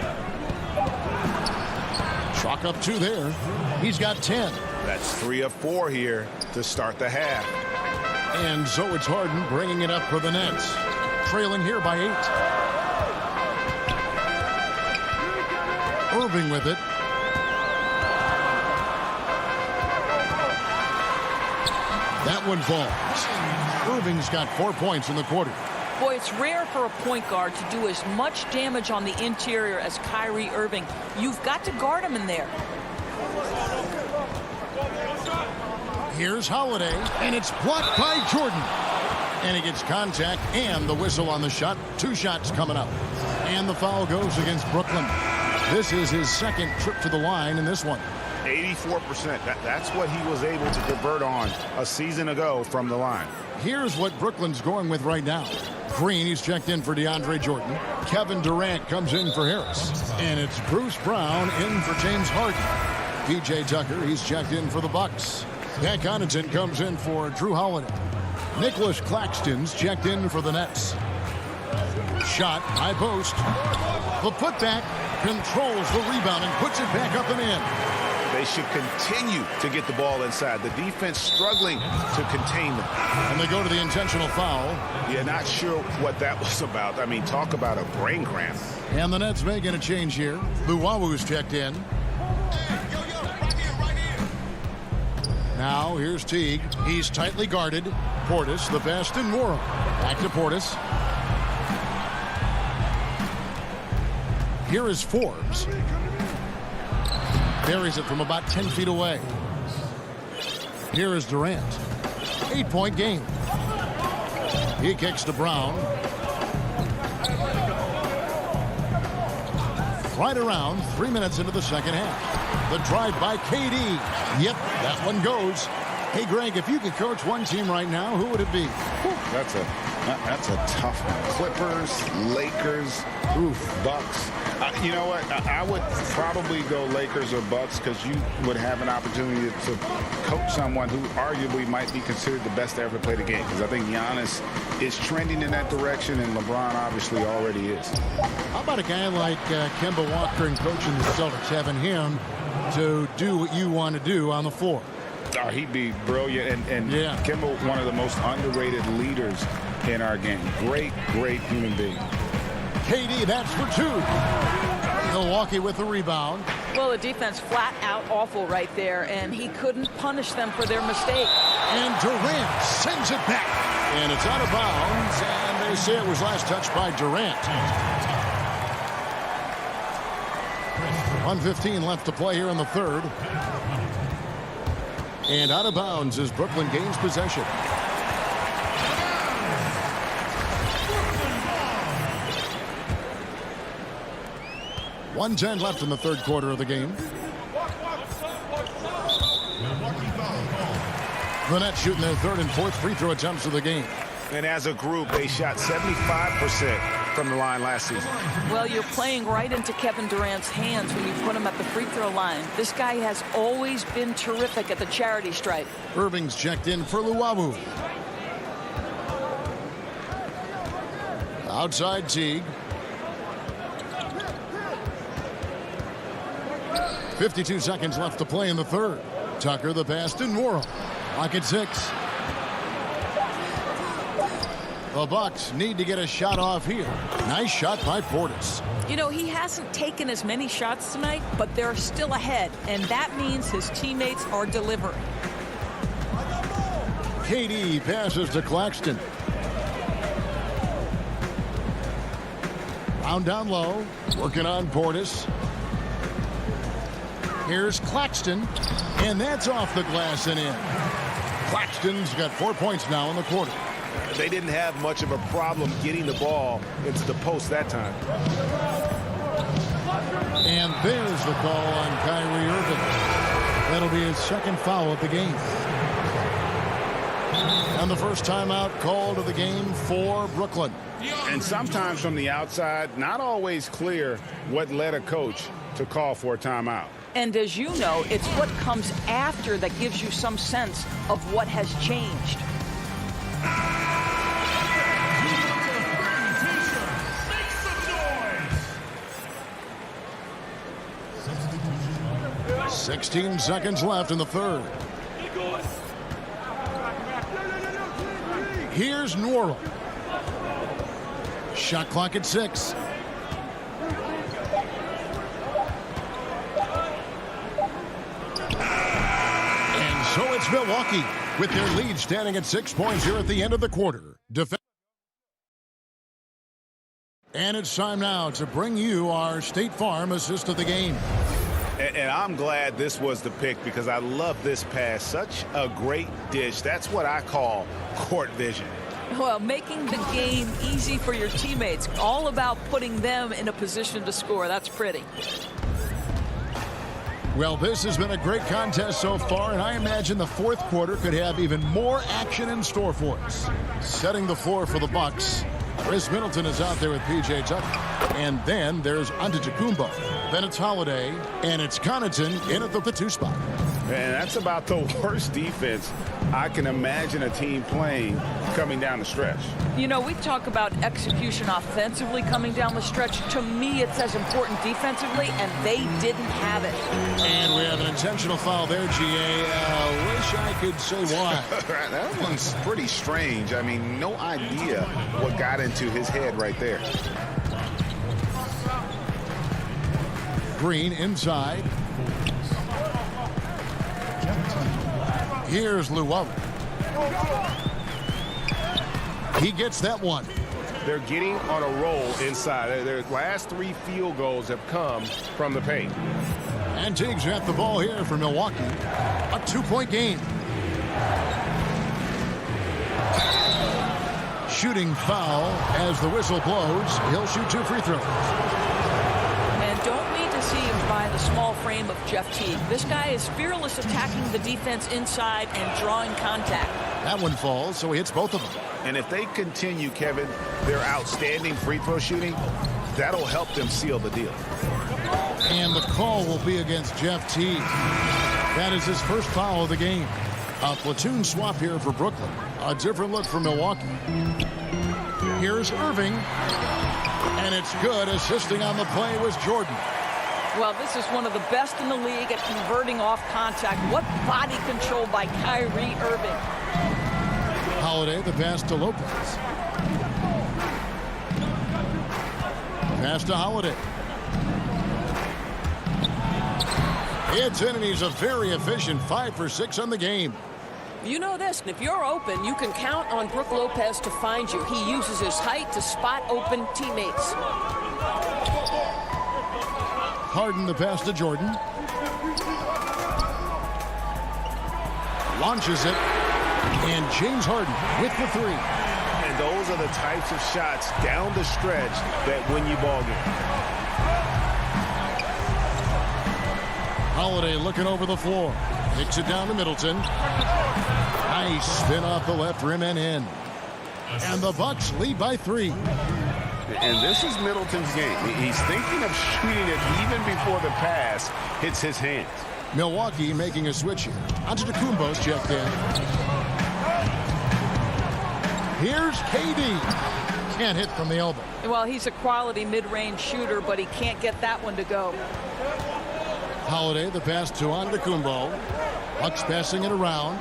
Chalk up 2 there. He's got 10. That's 3 of 4 here to start the half. And so it's Harden bringing it up for the Nets. Trailing here by 8. Irving with it. That one falls. Irving's got 4 points in the quarter. Boy, it's rare for a point guard to do as much damage on the interior as Kyrie Irving. You've got to guard him in there. Here's Holiday, and it's blocked by Jordan. And he gets contact and the whistle on the shot. 2 shots coming up. And the foul goes against Brooklyn. This is his second trip to the line in this one. 84%. That's what he was able to convert on a season ago from the line. Here's what Brooklyn's going with right now. Green, he's checked in for DeAndre Jordan. Kevin Durant comes in for Harris. And it's Bruce Brown in for James Harden. PJ Tucker, he's checked in for the Bucks. Pat Connaughton comes in for Drew Holiday. Nicholas Claxton's checked in for the Nets. Shot, high post. The putback controls the rebound and puts it back up and in. They should continue to get the ball inside. The defense struggling to contain them. And they go to the intentional foul. Yeah, not sure what that was about. I mean, talk about a brain cramp. And the Nets making a change here. Luwawu's checked in. Now here's Teague. He's tightly guarded. Portis, the best in Morrow. Back to Portis. Here is Forbes. Buries it from about 10 feet away. Here is Durant. 8-point game. He kicks to Brown. Right around 3 minutes into the second half. The drive by KD. Yep, that one goes. Hey, Greg, if you could coach one team right now, who would it be? That's a That's a tough one. Clippers, Lakers, Bucks. You know what? I would probably go Lakers or Bucks because you would have an opportunity to coach someone who arguably might be considered the best to ever play the game. Because I think Giannis is trending in that direction, and LeBron obviously already is. How about a guy like Kemba Walker and coaching the Celtics, having him to do what you want to do on the floor? Oh, he'd be brilliant. And yeah. Kemba, one of the most underrated leaders in our game. Great human being. KD, that's for two. Milwaukee with the rebound. Well, the defense flat out awful right there, and he couldn't punish them for their mistake. And Durant sends it back. And it's out of bounds, and they say it was last touched by Durant. 1:15 left to play here in the third. And out of bounds as Brooklyn gains possession. .110 left in the third quarter of the game. The Nets shooting their third and fourth free throw attempts of the game. And as a group, they shot 75% from the line last season. Well, you're playing right into Kevin Durant's hands when you put him at the free throw line. This guy has always been terrific at the charity stripe. Irving's checked in for Luwawu. Outside Teague. 52 seconds left to play in the third. Tucker the pass to Norrell. Clock at 6. The Bucks need to get a shot off here. Nice shot by Portis. You know, he hasn't taken as many shots tonight, but they're still ahead, and that means his teammates are delivering. KD passes to Claxton. Round down low, working on Portis. Here's Claxton, and that's off the glass and in. Claxton's got 4 points now in the quarter. They didn't have much of a problem getting the ball into the post that time. And there's the call on Kyrie Irving. That'll be his second foul of the game. And the first timeout called of the game for Brooklyn. And sometimes from the outside, not always clear what led a coach to call for a timeout. And as you know, it's what comes after that gives you some sense of what has changed. Make 16 seconds left in the third. Here's Norrell. Shot clock at 6. So it's Milwaukee with their lead standing at 6 points here at the end of the quarter. And it's time now to bring you our State Farm assist of the game. And I'm glad this was the pick because I love this pass. Such a great dish. That's what I call court vision. Well, making the game easy for your teammates. All about putting them in a position to score. That's pretty. Well, this has been a great contest so far, and I imagine the fourth quarter could have even more action in store for us. Setting the floor for the Bucks, Chris Middleton is out there with P.J. Tucker. And then there's Antetokounmpo. Then it's Holiday, and it's Connaughton in at the 2 spot. And that's about the worst defense I can imagine a team playing coming down the stretch. You know, we talk about execution offensively coming down the stretch. To me, it's as important defensively, and they didn't have it. And we have an intentional foul there, G.A. Wish I could say why. That one's pretty strange. I mean, no idea what got into his head right there. Green inside. Here's Luwawu. He gets that one. They're getting on a roll inside. Their last 3 field goals have come from the paint. And Teague's got the ball here for Milwaukee. A 2-point game. Shooting foul as the whistle blows. He'll shoot 2 free throws. And don't be deceived by the small frame of Jeff Teague. This guy is fearless attacking the defense inside and drawing contact. That one falls, so he hits both of them. And if they continue, Kevin, their outstanding free throw shooting, that'll help them seal the deal. And the call will be against Jeff Teague. That is his first foul of the game. A platoon swap here for Brooklyn. A different look for Milwaukee. Here's Irving. And it's good. Assisting on the play was Jordan. Well, this is one of the best in the league at converting off contact. What body control by Kyrie Irving. Holiday, the pass to Lopez. Pass to Holiday. It's in, and he's a very efficient 5 for 6 on the game. You know this, and if you're open, you can count on Brook Lopez to find you. He uses his height to spot open teammates. Harden, the pass to Jordan. Launches it. And James Harden with the 3. And those are the types of shots down the stretch that win you ball games. Holiday looking over the floor. Kicks it down to Middleton. Nice spin off the left rim and in. And the Bucks lead by 3. And this is Middleton's game. He's thinking of shooting it even before the pass hits his hands. Milwaukee making a switch here. Antetokounmpo's checked in. Here's KD. Can't hit from the elbow. Well, he's a quality mid-range shooter, but he can't get that one to go. Holiday, the pass to Antetokounmpo. Bucks passing it around.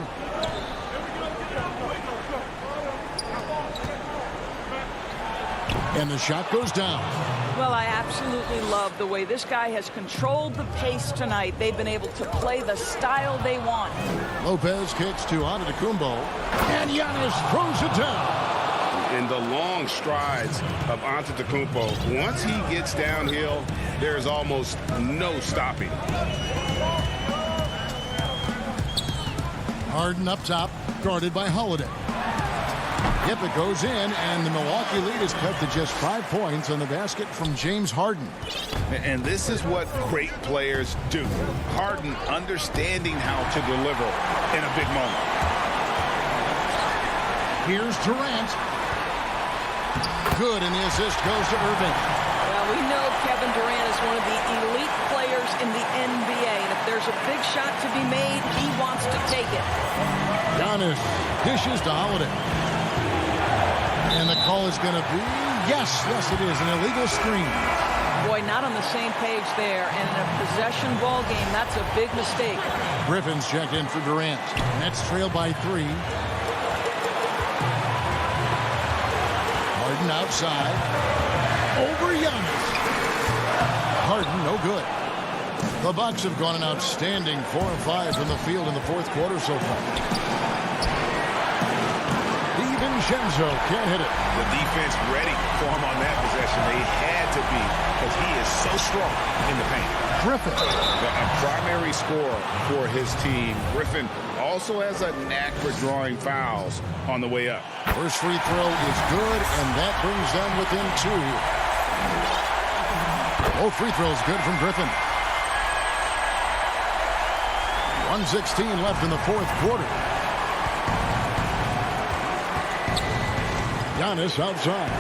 And the shot goes down. Well, I absolutely love the way this guy has controlled the pace tonight. They've been able to play the style they want. Lopez kicks to Antetokounmpo. And Giannis throws it down. And the long strides of Antetokounmpo, once he gets downhill, there's almost no stopping. Harden up top, guarded by Holiday. Yep, it goes in, and the Milwaukee lead is cut to just 5 points on the basket from James Harden. And this is what great players do. Harden understanding how to deliver in a big moment. Here's Durant. Good, and the assist goes to Irving. Well, we know Kevin Durant is one of the elite players in the NBA, and if there's a big shot to be made, he wants to take it. Giannis dishes to Holiday. And the call is going to be, yes, it is, an illegal screen. Boy, not on the same page there, and in a possession ball game, that's a big mistake. Griffin's checked in for Durant. Nets trail by 3. Harden outside. Over Giannis. Harden, no good. The Bucks have gone an outstanding 4 of 5 from the field in the fourth quarter so far. DiVincenzo can't hit it. The defense ready for him on that possession. They had to be, because he is so strong in the paint. Griffin. A primary scorer for his team. Griffin also has a knack for drawing fouls on the way up. First free throw is good, and that brings them within 2. Both free throws good from Griffin. 1:16 left in the fourth quarter. Giannis outside.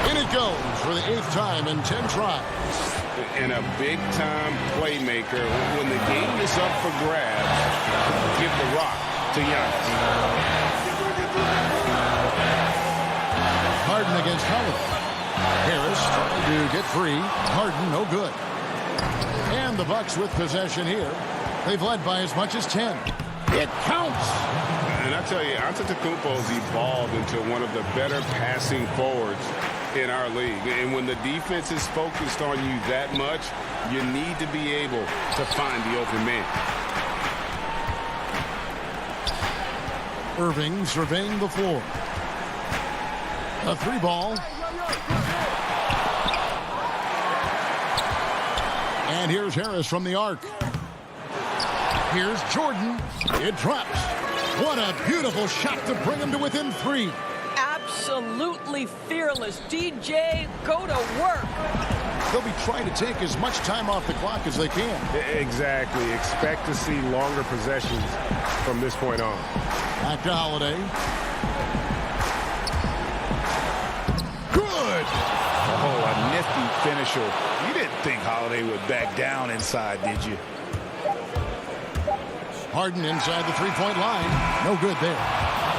In it goes for the 8th time in 10 tries. And a big-time playmaker. When the game is up for grabs, give the rock to Giannis. Harden against Holiday. Harris trying to get free. Harden, no good. And the Bucks with possession here. They've led by as much as 10. It counts. And I tell you, Antetokounmpo's evolved into one of the better passing forwards in our league. And when the defense is focused on you that much, you need to be able to find the open man. Irving surveying the floor. A 3 ball. And here's Harris from the arc. Here's Jordan. It drops. What a beautiful shot to bring him to within 3. Absolutely fearless. DJ, go to work. they'll be trying to take as much time off the clock as they can. Exactly. Expect to see longer possessions from this point on. Back to Holiday. Good. Oh, a nifty finisher. You didn't think Holiday would back down inside, did you? Harden inside the three-point line. No good there.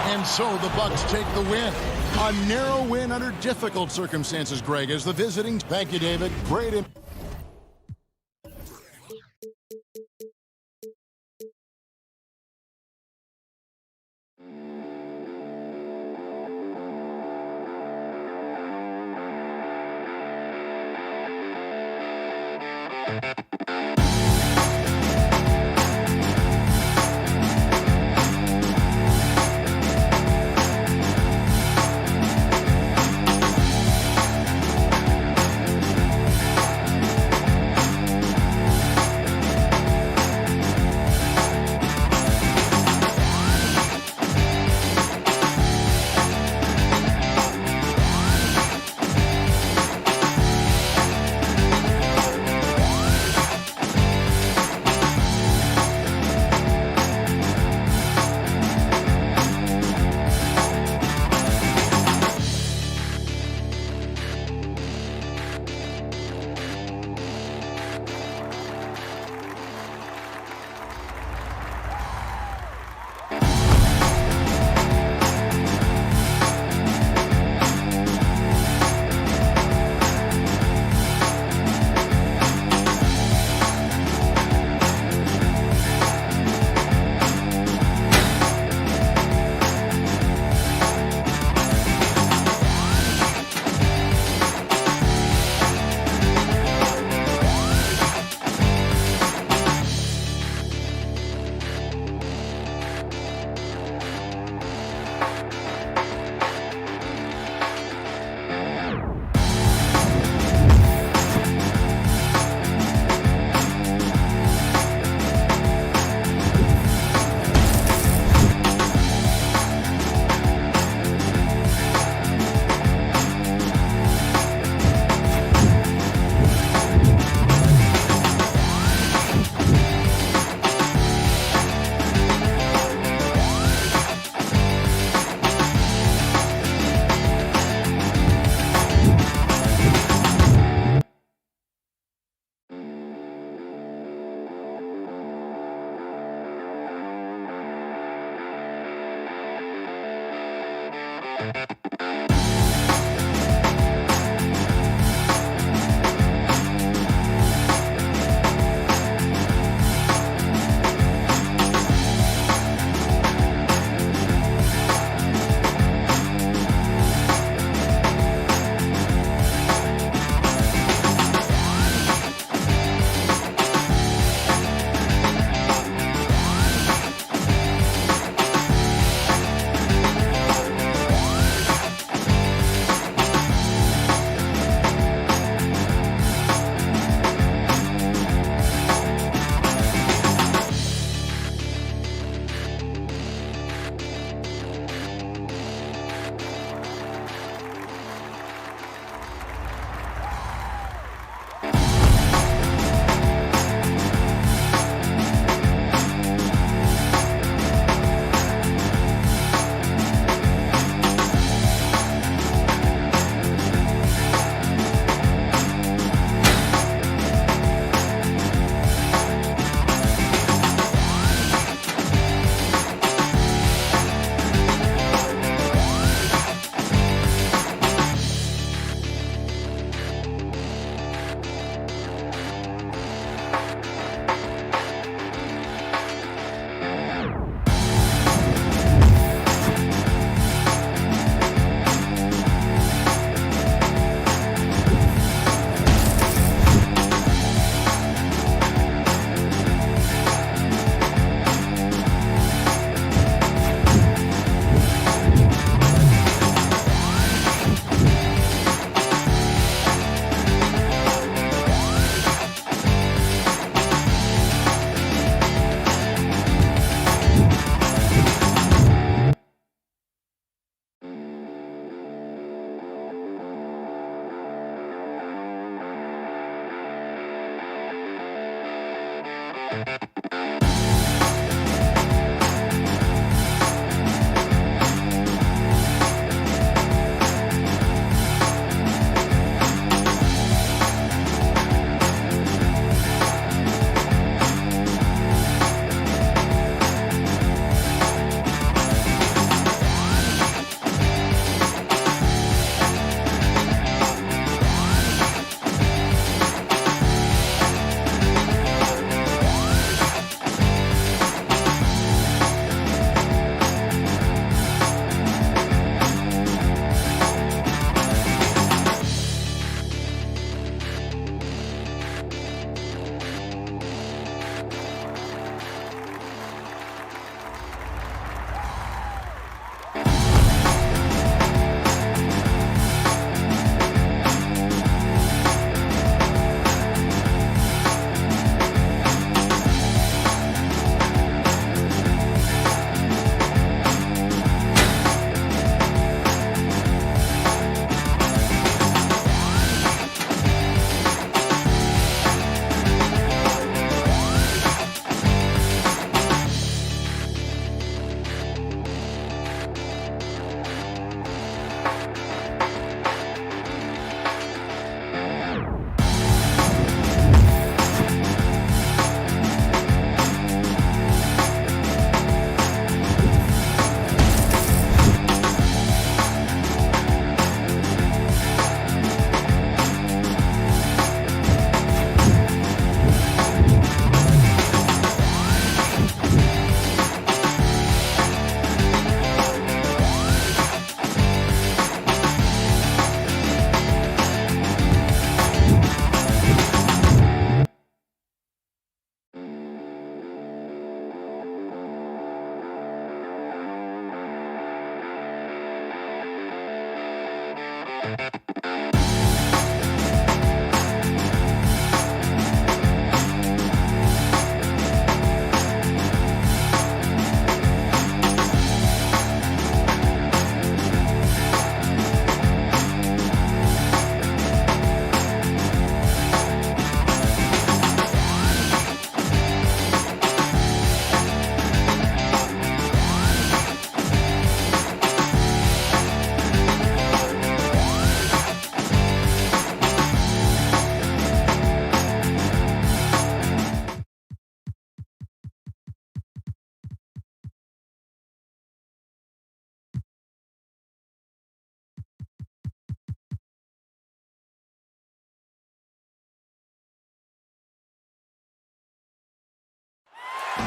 And so the Bucks take the win. A narrow win under difficult circumstances, Greg, as the visiting. Thank you, David. Great.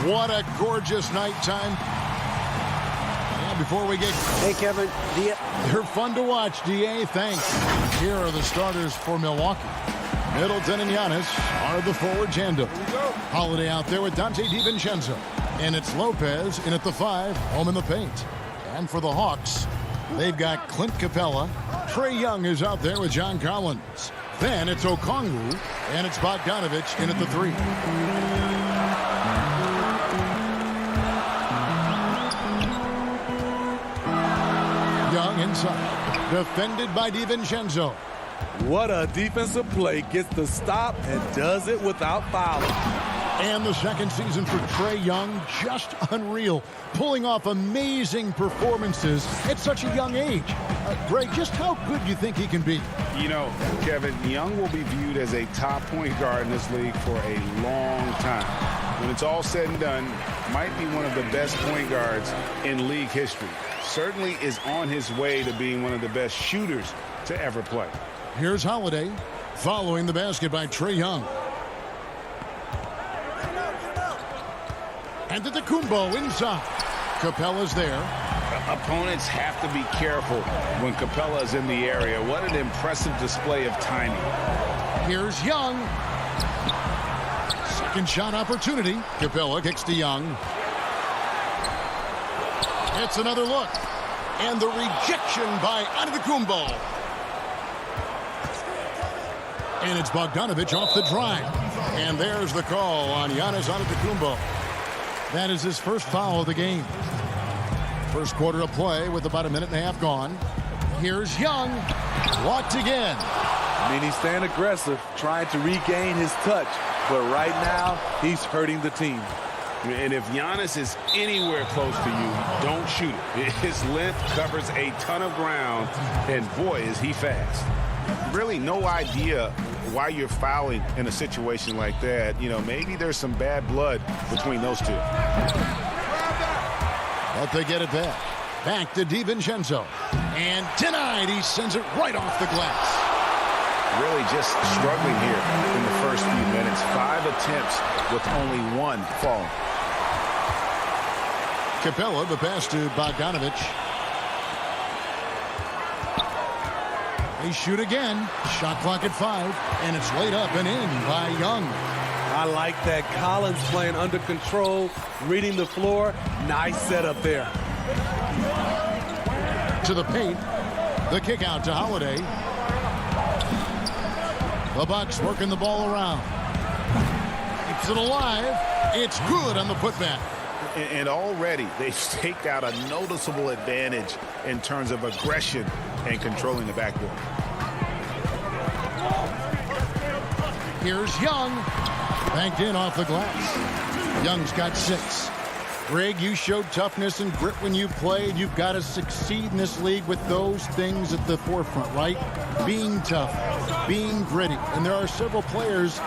What a gorgeous nighttime. And before we get... Hey, Kevin. They're fun to watch, DA. Thanks. Here are the starters for Milwaukee. Middleton and Giannis are the forward tandem. Holiday out there with Dante DiVincenzo. And it's Lopez in at the 5, home in the paint. And for the Hawks, they've got Clint Capella. Trae Young is out there with John Collins. Then it's Okongwu, and it's Bogdanovich in at the 3. Young inside, defended by DiVincenzo. What a defensive play. Gets the stop and does it without fouling. And the second season for Trae Young, just unreal. Pulling off amazing performances at such a young age. Greg, just how good do you think he can be? You know, Kevin, Young will be viewed as a top point guard in this league for a long time. When it's all said and done, might be one of the best point guards in league history. Certainly is on his way to being one of the best shooters to ever play. Here's Holiday following the basket by Trae Young. And to Kumbo inside. Capella's there. Opponents have to be careful when Capella is in the area. What an impressive display of timing. Here's Young. Second shot opportunity. Capella kicks to Young. It's another look. And the rejection by Antetokounmpo. And it's Bogdanovich off the drive. And there's the call on Giannis Antetokounmpo. That is his first foul of the game. First quarter of play with about a minute and a half gone. Here's Young. Blocked again. I mean, he's staying aggressive, trying to regain his touch. but right now he's hurting the team. And if Giannis is anywhere close to you, don't shoot it. His length covers a ton of ground, and boy, is he fast. Really no idea why you're fouling in a situation like that. You know, maybe there's some bad blood between those two. But they get it back. Back to DiVincenzo. And denied. He sends it right off the glass. Really just struggling here in the first few minutes. 5 attempts with only 1 fall. Capella, the pass to Bogdanovich. They shoot again. Shot clock at 5, and it's laid up and in by Young. I like that. Collins playing under control, reading the floor. Nice setup there. To the paint. The kick out to Holiday. The Bucks working the ball around. Keeps it alive. It's good on the putback. And already they've staked out a noticeable advantage in terms of aggression and controlling the backboard. Here's Young. Banked in off the glass. Young's got 6. Greg, you showed toughness and grit when you played. You've got to succeed in this league with those things at the forefront, right? Being tough, being gritty. And there are several players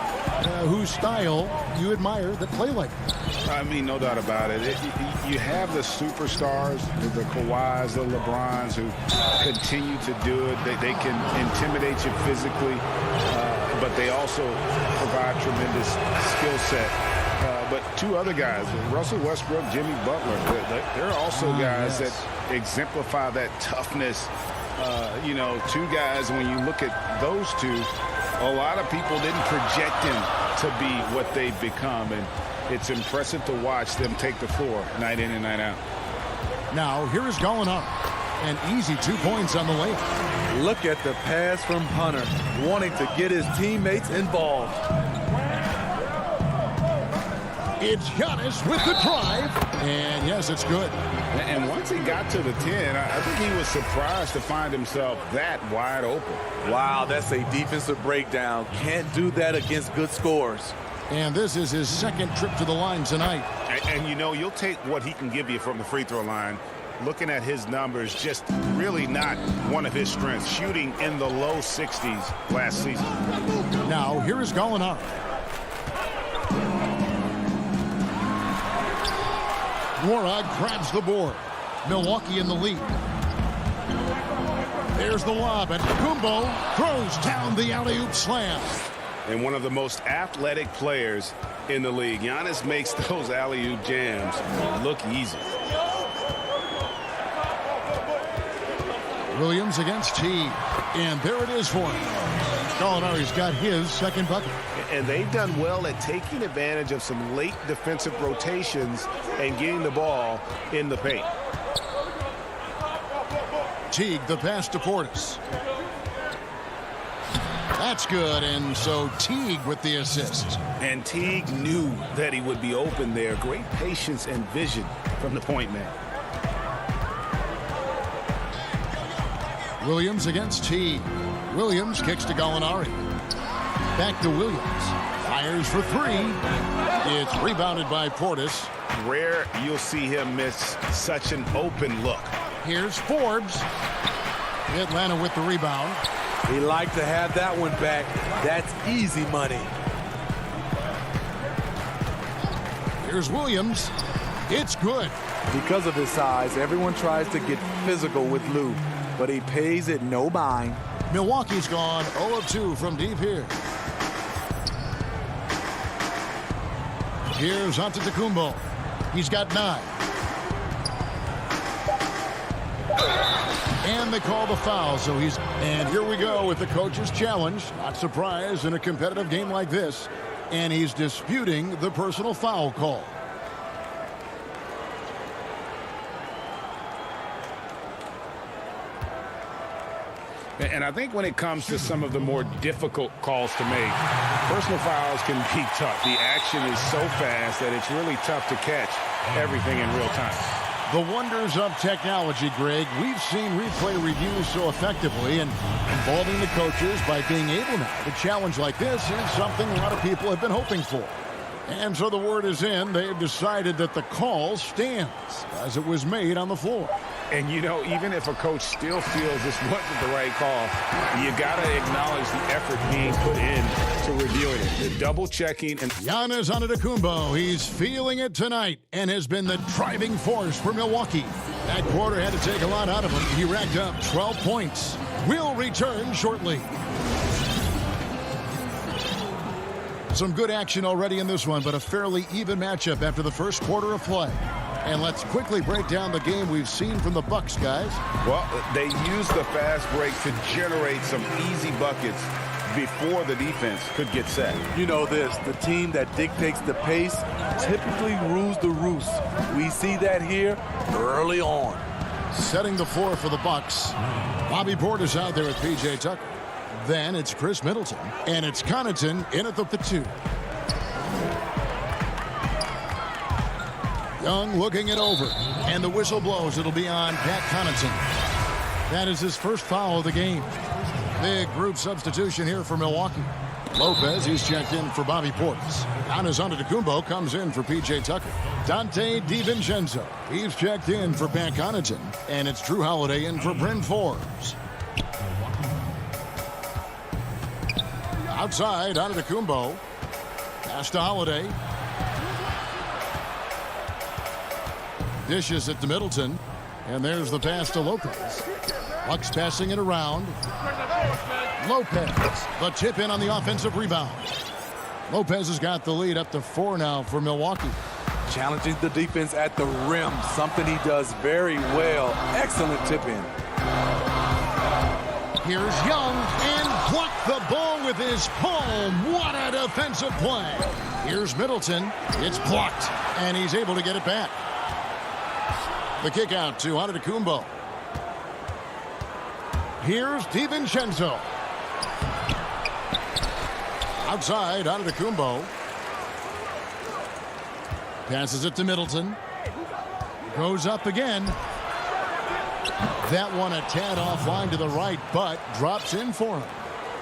whose style you admire that play like that. I mean, no doubt about it. You have the superstars, the Kawhis, the LeBrons, who continue to do it. They can intimidate you physically, but they also provide tremendous skill set. But 2 other guys, Russell Westbrook, Jimmy Butler, they're also guys that exemplify that toughness. You know, 2 guys, when you look at those 2, a lot of people didn't project them to be what they've become. And it's impressive to watch them take the floor night in and night out. Now, here is Gallinari. An easy 2 points on the layup. Look at the pass from Hunter, wanting to get his teammates involved. It's Giannis with the drive. And yes, it's good. And once he got to the 10, I think he was surprised to find himself that wide open. Wow, that's a defensive breakdown. Can't do that against good scores. And this is his 2nd trip to the line tonight. And you know, you'll take what he can give you from the free throw line. Looking at his numbers, just really not one of his strengths. Shooting in the low 60s last season. Now, here is Gallinari. Warog grabs the board. Milwaukee in the lead. There's the lob, and Kumbo throws down the alley-oop slam. And one of the most athletic players in the league. Giannis makes those alley-oop jams look easy. Williams against Teague. And there it is for him. Gallinari's got his 2nd bucket. And they've done well at taking advantage of some late defensive rotations and getting the ball in the paint. Teague, the pass to Portis. That's good, and so Teague with the assist. And Teague knew that he would be open there. Great patience and vision from the point man. Williams against Teague. Williams kicks to Gallinari. Back to Williams. Fires for 3. It's rebounded by Portis. Rare you'll see him miss such an open look. Here's Forbes. Atlanta with the rebound. He liked to have that one back. That's easy money. Here's Williams. It's good. Because of his size, everyone tries to get physical with Lou, but he pays it no mind. Milwaukee's gone 0 of 2 from deep here. Here's Antetokounmpo. He's got 9. And they call the foul, so he's... And here we go with the coach's challenge. Not surprised in a competitive game like this. And he's disputing the personal foul call. And I think when it comes to some of the more difficult calls to make, personal fouls can be tough. The action is so fast that it's really tough to catch everything in real time. The wonders of technology, Greg. We've seen replay reviews so effectively, and involving the coaches by being able now to challenge like this is something a lot of people have been hoping for. And so the word is in. They've decided that the call stands as it was made on the floor. And, you know, even if a coach still feels this wasn't the right call, you got to acknowledge the effort being put in to reviewing it, the double-checking. And Giannis Antetokounmpo, he's feeling it tonight and has been the driving force for Milwaukee. That quarter had to take a lot out of him. He racked up 12 points. We'll return shortly. Some good action already in this one, but a fairly even matchup after the first quarter of play. And let's quickly break down the game we've seen from the Bucks, guys. Well, they used the fast break to generate some easy buckets before the defense could get set. You know this, the team that dictates the pace typically rules the roost. We see that here early on. Setting the floor for the Bucks. Bobby Portis out there with P.J. Tucker. Then it's Chris Middleton, and it's Connaughton in at the 2. Young looking it over, and the whistle blows. It'll be on Pat Connaughton. That is his first foul of the game. Big group substitution here for Milwaukee. Lopez, he's checked in for Bobby Portis. Giannis Antetokounmpo comes in for P.J. Tucker. Dante DiVincenzo, he's checked in for Pat Connaughton, and it's Drew Holiday in for Bryn Forbes. Outside, Antetokounmpo. Pass to Holiday. Dishes it to Middleton. And there's the pass to Lopez. Bucks passing it around. Lopez. The tip in on the offensive rebound. Lopez has got the lead up to 4 now for Milwaukee. Challenging the defense at the rim, something he does very well. Excellent tip in. Here's Young and blocked the ball with his palm. What a defensive play. Here's Middleton. It's blocked, and he's able to get it back. The kick out to Antetokounmpo. Here's DiVincenzo. Outside, Antetokounmpo. Passes it to Middleton. Goes up again. That one a tad offline to the right, but drops in for him.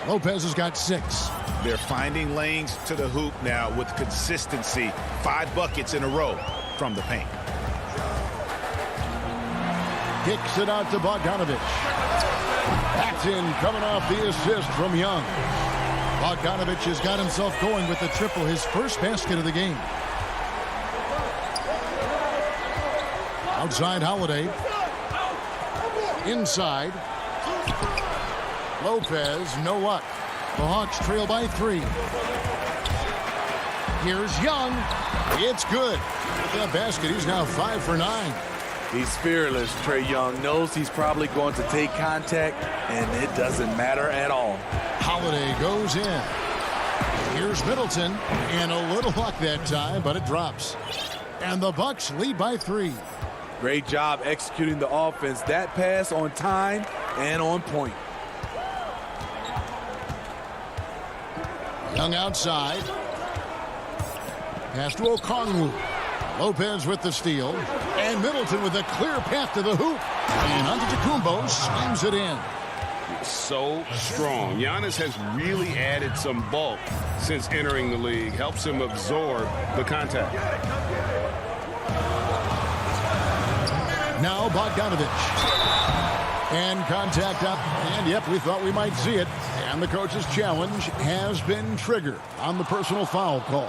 Lopez has got 6. They're finding lanes to the hoop now with consistency. 5 buckets in a row from the paint. Kicks it out to Bogdanovic. That's in, coming off the assist from Young. Bogdanovic has got himself going with the triple, his first basket of the game. Outside Holiday. Inside. Lopez, no luck. The Hawks trail by 3. Here's Young. It's good. With that basket, he's now 5 for 9. He's fearless. Trae Young knows he's probably going to take contact, and it doesn't matter at all. Holiday goes in. Here's Middleton, and a little luck that time, but it drops. And the Bucks lead by 3. Great job executing the offense. That pass on time and on point. Young outside. Pass to Okongwu. Lopez with the steal. And Middleton with a clear path to the hoop. And Antetokounmpo slams it in. So strong. Giannis has really added some bulk since entering the league. Helps him absorb the contact. Now Bogdanovic. And contact up. And yep, we thought we might see it. And the coach's challenge has been triggered on the personal foul call.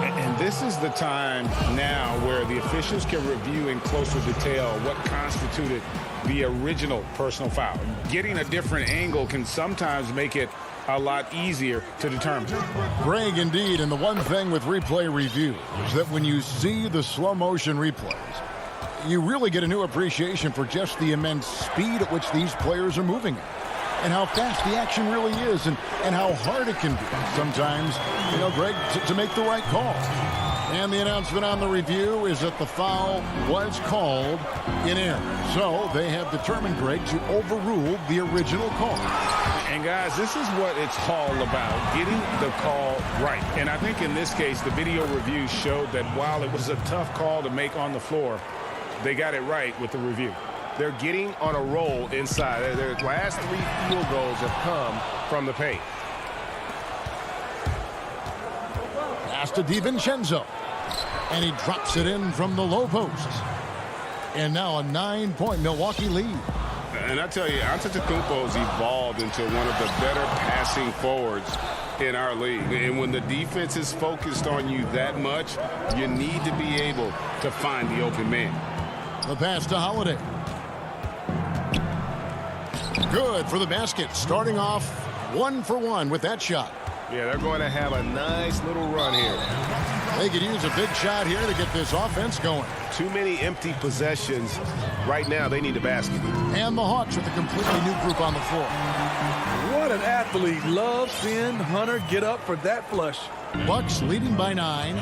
And this is the time now where the officials can review in closer detail what constituted the original personal foul. Getting a different angle can sometimes make it a lot easier to determine. Greg, indeed, and the one thing with replay review is that when you see the slow motion replays, you really get a new appreciation for just the immense speed at which these players are moving and how fast the action really is and how hard it can be sometimes, you know, Greg, to make the right call. And the announcement on the review is that the foul was called in error. So they have determined, Greg, to overrule the original call. And guys, this is what it's all about, getting the call right. And I think in this case, the video review showed that while it was a tough call to make on the floor, They got it right with the review. They're getting on a roll inside. Their last 3 field goals have come from the paint. Pass to DiVincenzo. And he drops it in from the low post. And now a 9-point Milwaukee lead. And I tell you, Antetokounmpo's evolved into one of the better passing forwards in our league. And when the defense is focused on you that much, you need to be able to find the open man. The pass to Holiday. Good for the basket. Starting off 1 for 1 with that shot. Yeah, they're going to have a nice little run here. They could use a big shot here to get this offense going. Too many empty possessions. Right now, they need a basket. And the Hawks with a completely new group on the floor. What an athlete. Love seeing Hunter get up for that flush. Bucks leading by 9.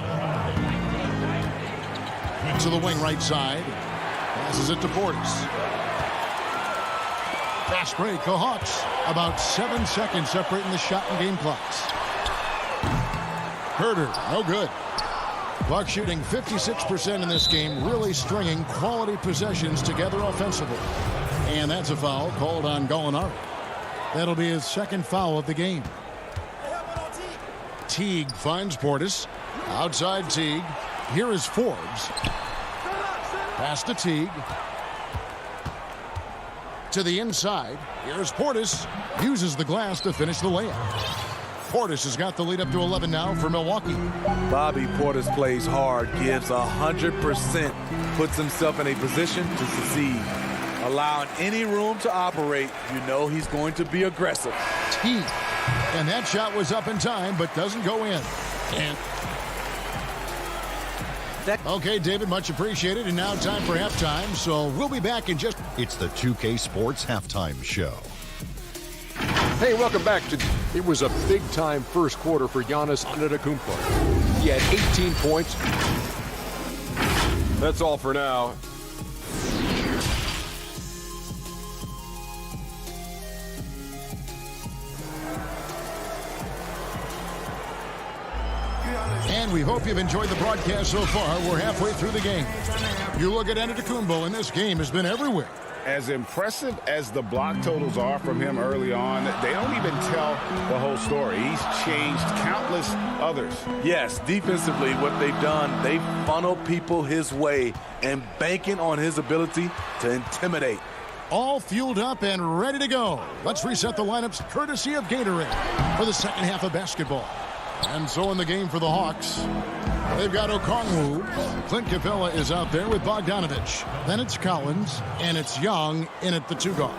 To the wing right side. Passes it to Portis. Fast break, the Hawks. About 7 seconds separating the shot and game clocks. Herter, no good. Bucks shooting 56% in this game, really stringing quality possessions together offensively. And that's a foul called on Gallinari. That'll be his 2nd foul of the game. Teague finds Portis. Outside Teague. Here is Forbes. Pass to Teague. To the inside. Here's Portis. Uses the glass to finish the layup. Portis has got the lead up to 11 now for Milwaukee. Bobby Portis plays hard, gives 100%, puts himself in a position to succeed. Allowing any room to operate, you know he's going to be aggressive. Teague. And that shot was up in time, but doesn't go in. And okay, David, much appreciated. And now time for halftime, so we'll be back in just... It's the 2K Sports Halftime Show. Hey, welcome back to... It was a big-time first quarter for Giannis Antetokounmpo. He had 18 points. That's all for now. And we hope you've enjoyed the broadcast so far. We're halfway through the game. You look at Antetokounmpo, and this game has been everywhere. As impressive as the block totals are from him early on, they don't even tell the whole story. He's changed countless others. Yes, defensively, what they've done, they funnel people his way and banking on his ability to intimidate. All fueled up and ready to go. Let's reset the lineups courtesy of Gatorade for the second half of basketball. And so in the game for the Hawks, they've got Okongwu. Clint Capella is out there with Bogdanovich. Then it's Collins, and it's Young in at the 2 guard.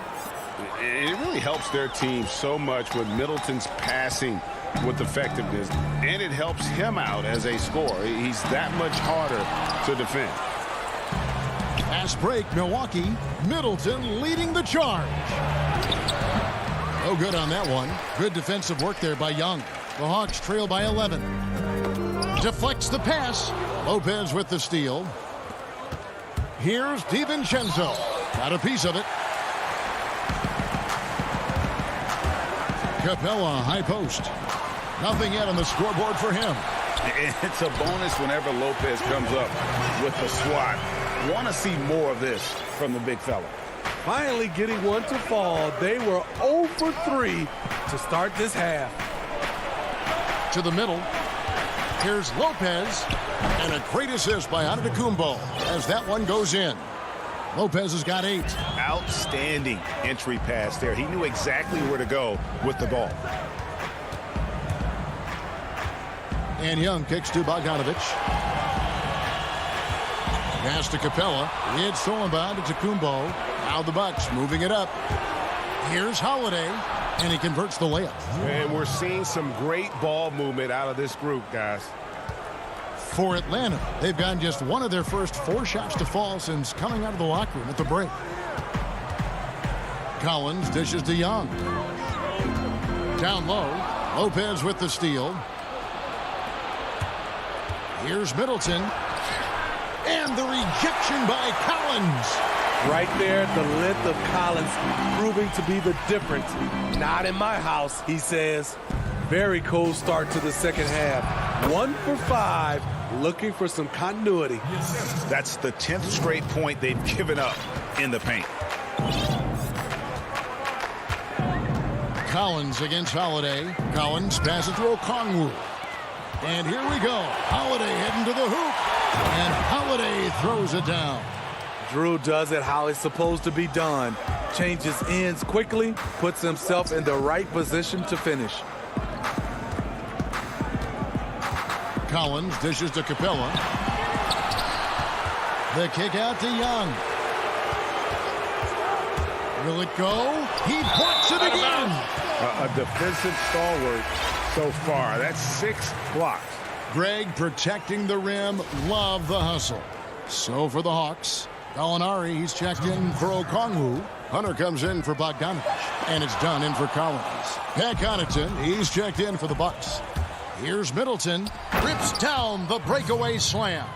It really helps their team so much with Middleton's passing with effectiveness, and it helps him out as a scorer. He's that much harder to defend. Fast break, Milwaukee. Middleton leading the charge. No good on that one. Good defensive work there by Young. The Hawks trail by 11. Deflects the pass. Lopez with the steal. Here's DiVincenzo. Got a piece of it. Capella, high post. Nothing yet on the scoreboard for him. It's a bonus whenever Lopez comes up with the swat. Want to see more of this from the big fella. Finally getting one to fall. They were 0 for 3 to start this half. To the middle. Here's Lopez. And a great assist by Antetokounmpo as that one goes in. Lopez has got 8. Outstanding entry pass there. He knew exactly where to go with the ball. And Young kicks to Bogdanovich. Pass to Capella. It's stolen by Antetokounmpo. Now the Bucks moving it up. Here's Holiday. And he converts the layup. And we're seeing some great ball movement out of this group, guys. For Atlanta, they've gotten just one of their first 4 shots to fall since coming out of the locker room at the break. Collins dishes to Young. Down low. Lopez with the steal. Here's Middleton. And the rejection by Collins. Right there, the length of Collins proving to be the difference. Not in my house, he says. Very cold start to the second half. 1 for 5 looking for some continuity. That's the 10th straight point they've given up in the paint. Collins against Holiday. Collins passes to Okongwu. And here we go. Holiday heading to the hoop. And Holiday throws it down. Drew does it how it's supposed to be done. Changes ends quickly, puts himself in the right position to finish. Collins dishes to Capella. The kick out to Young. Will it go? He blocks it again. A defensive stalwart so far. That's 6 blocks. Greg protecting the rim. Love the hustle. So for the Hawks, Gallinari, he's checked in for Okongwu. Hunter comes in for Bogdanovich. And it's done in for Collins. Pat Connaughton, he's checked in for the Bucks. Here's Middleton. Rips down the breakaway slam.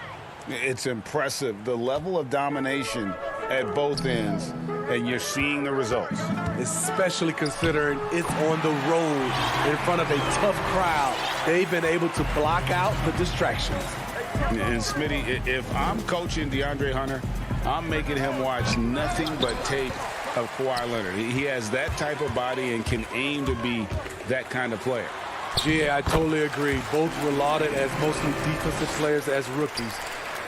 It's impressive, the level of domination at both ends, and you're seeing the results. Especially considering it's on the road in front of a tough crowd. They've been able to block out the distractions. And Smitty, if I'm coaching DeAndre Hunter, I'm making him watch nothing but tape of Kawhi Leonard. He has that type of body and can aim to be that kind of player. Yeah, I totally agree. Both were lauded as mostly defensive players as rookies.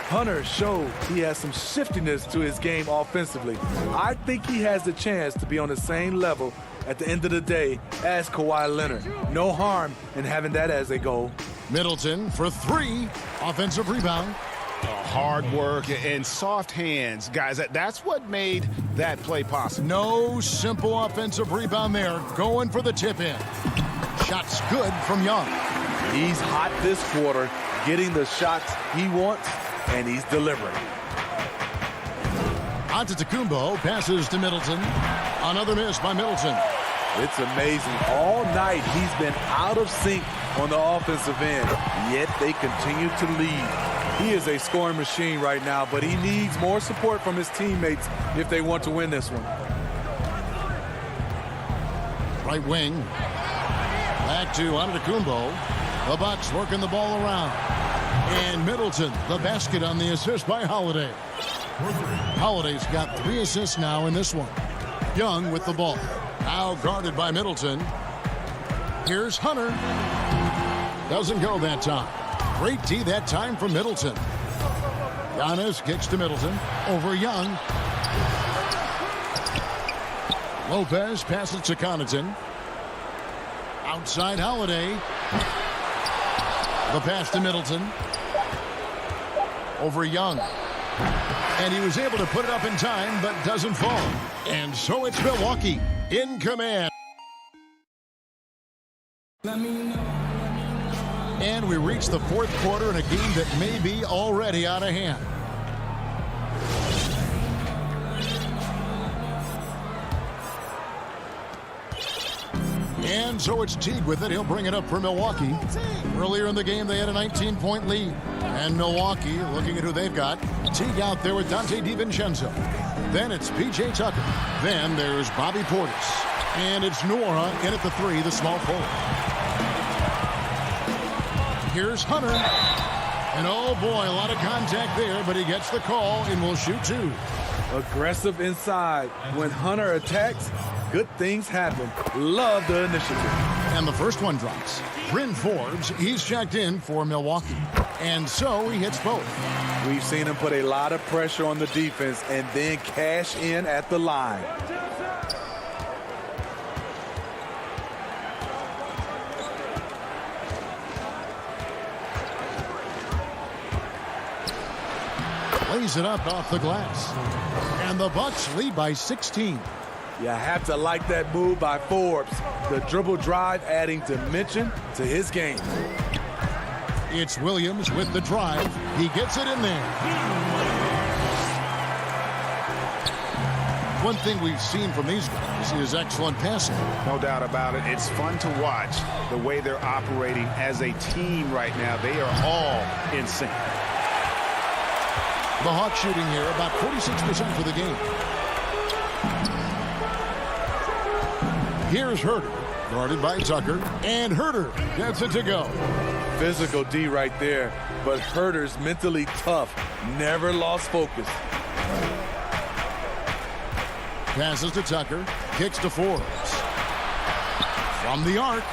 Hunter showed he has some shiftiness to his game offensively. I think he has the chance to be on the same level at the end of the day as Kawhi Leonard. No harm in having that as a goal. Middleton for 3. Offensive rebound. Hard work and soft hands. Guys, that's what made that play possible. No simple offensive rebound there. Going for the tip-in. Shot's good from Young. He's hot this quarter, getting the shots he wants, and he's delivering. Antetokounmpo passes to Middleton. Another miss by Middleton. It's amazing. All night he's been out of sync on the offensive end, yet they continue to lead. He is a scoring machine right now, but he needs more support from his teammates if they want to win this one. Right wing. Back to Antetokounmpo. The Bucks working the ball around. And Middleton, the basket on the assist by Holiday. Holiday's got 3 assists now in this one. Young with the ball. Now guarded by Middleton. Here's Hunter. Doesn't go that time. Great D that time from Middleton. Giannis kicks to Middleton. Over Young. Lopez passes to Connaughton. Outside Holiday. The pass to Middleton. Over Young. And he was able to put it up in time, but doesn't fall. And so it's Milwaukee in command. And we reach the 4th quarter in a game that may be already out of hand. And so it's Teague with it. He'll bring it up for Milwaukee. Earlier in the game, they had a 19-point lead. And Milwaukee, looking at who they've got, Teague out there with Dante DiVincenzo. Then it's P.J. Tucker. Then there's Bobby Portis. And it's Noah in at the 3, the small forward. Here's Hunter. And oh boy, a lot of contact there, but he gets the call and will shoot 2. Aggressive inside. When Hunter attacks, good things happen. Love the initiative. And the first one drops. Bryn Forbes, he's checked in for Milwaukee. And so he hits both. We've seen him put a lot of pressure on the defense and then cash in at the line. Lays it up off the glass. And the Bucks lead by 16. You have to like that move by Forbes. The dribble drive adding dimension to his game. It's Williams with the drive. He gets it in there. One thing we've seen from these guys is excellent passing. No doubt about it. It's fun to watch the way they're operating as a team right now. They are all in sync. The Hawks shooting here about 46% for the game. Here's Herter, guarded by Tucker, and Herter gets it to go. Physical D right there, but Herter's mentally tough, never lost focus. Passes to Tucker, kicks to Forbes. From the arc.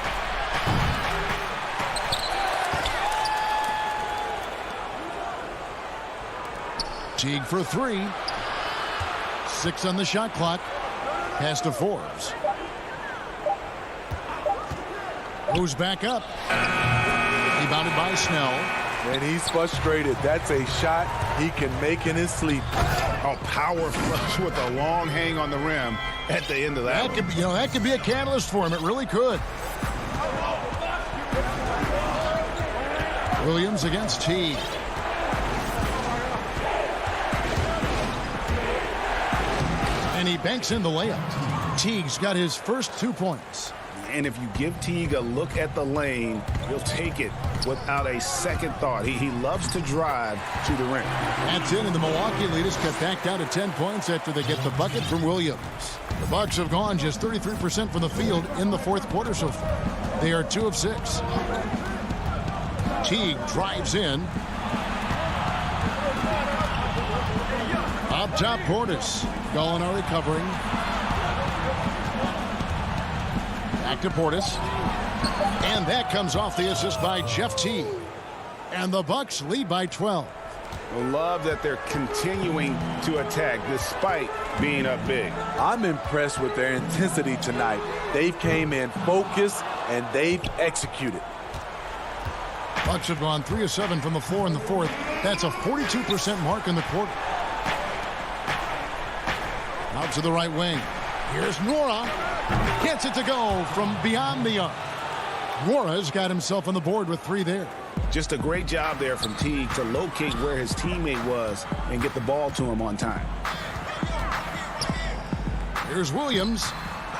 Teague for three. 6 on the shot clock. Pass to Forbes. Goes back up. Rebounded by Snell. And he's frustrated. That's a shot he can make in his sleep. Oh, power flush with a long hang on the rim at the end of that. That could be a catalyst for him. It really could. Williams against Teague. And he banks in the layup. Teague's got his first 2 points. And if you give Teague a look at the lane, he'll take it without a second thought. He loves to drive to the rim. That's it, and the Milwaukee leaders cut back down to 10 points after they get the bucket from Williams. The Bucks have gone just 33% from the field in the fourth quarter so far. They are 2 of 6. Teague drives in. Up top, Portis. Gallinari covering. Back to Portis. And that comes off the assist by Jeff Teague. And the Bucks lead by 12. I love that they're continuing to attack despite being up big. I'm impressed with their intensity tonight. They've came in focused and they've executed. Bucks have gone 3 of 7 from the floor in the fourth. That's a 42% mark in the quarter. Out to the right wing. Here's Nora. Gets it to go from beyond the arc. Nora's got himself on the board with 3 there. Just a great job there from Teague to locate where his teammate was and get the ball to him on time. Here's Williams.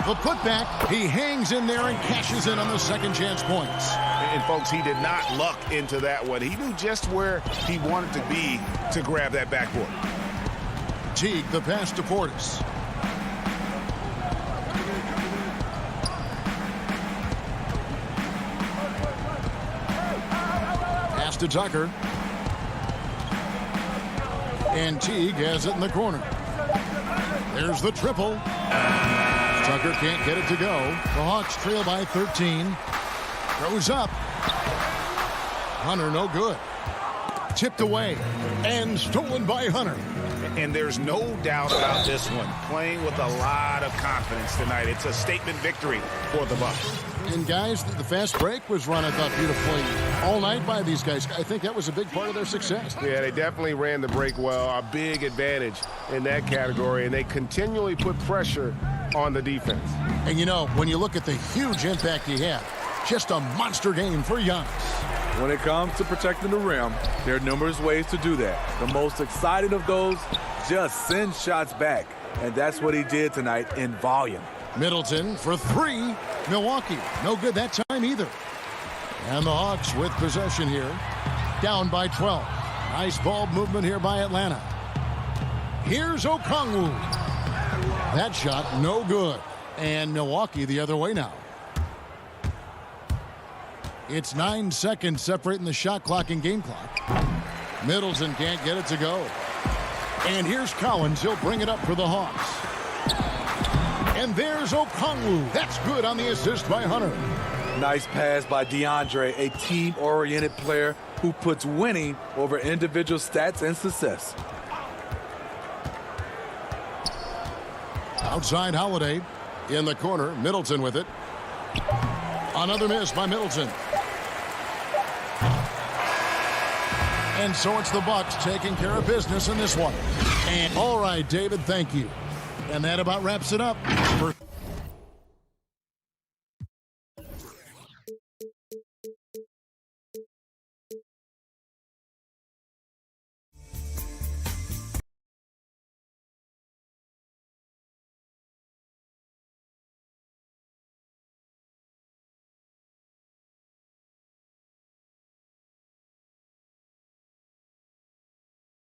The putback. He hangs in there and cashes in on the second chance points. And folks, he did not luck into that one. He knew just where he wanted to be to grab that backboard. Teague, the pass to Portis. Pass to Tucker. And Teague has it in the corner. There's the triple. Tucker can't get it to go. The Hawks trail by 13. Goes up. Hunter no good. Tipped away and stolen by Hunter. And there's no doubt about this one. Playing with a lot of confidence tonight. It's a statement victory for the Bucks. And guys, the fast break was run, I thought, beautifully all night by these guys. I think that was a big part of their success. Yeah, they definitely ran the break well. A big advantage in that category. And they continually put pressure on the defense. And you know, when you look at the huge impact he had, just a monster game for Giannis. When it comes to protecting the rim, there are numerous ways to do that. The most exciting of those, just send shots back. And that's what he did tonight in volume. Middleton for 3. Milwaukee, no good that time either. And the Hawks with possession here. Down by 12. Nice ball movement here by Atlanta. Here's Okongwu. That shot, no good. And Milwaukee the other way now. It's 9 seconds separating the shot clock and game clock. Middleton can't get it to go. And here's Collins. He'll bring it up for the Hawks. And there's Okongwu. That's good on the assist by Hunter. Nice pass by DeAndre, a team-oriented player who puts winning over individual stats and success. Outside Holiday. In the corner, Middleton with it. Another miss by Middleton. And so it's the Bucks taking care of business in this one. And all right, David, thank you. And that about wraps it up.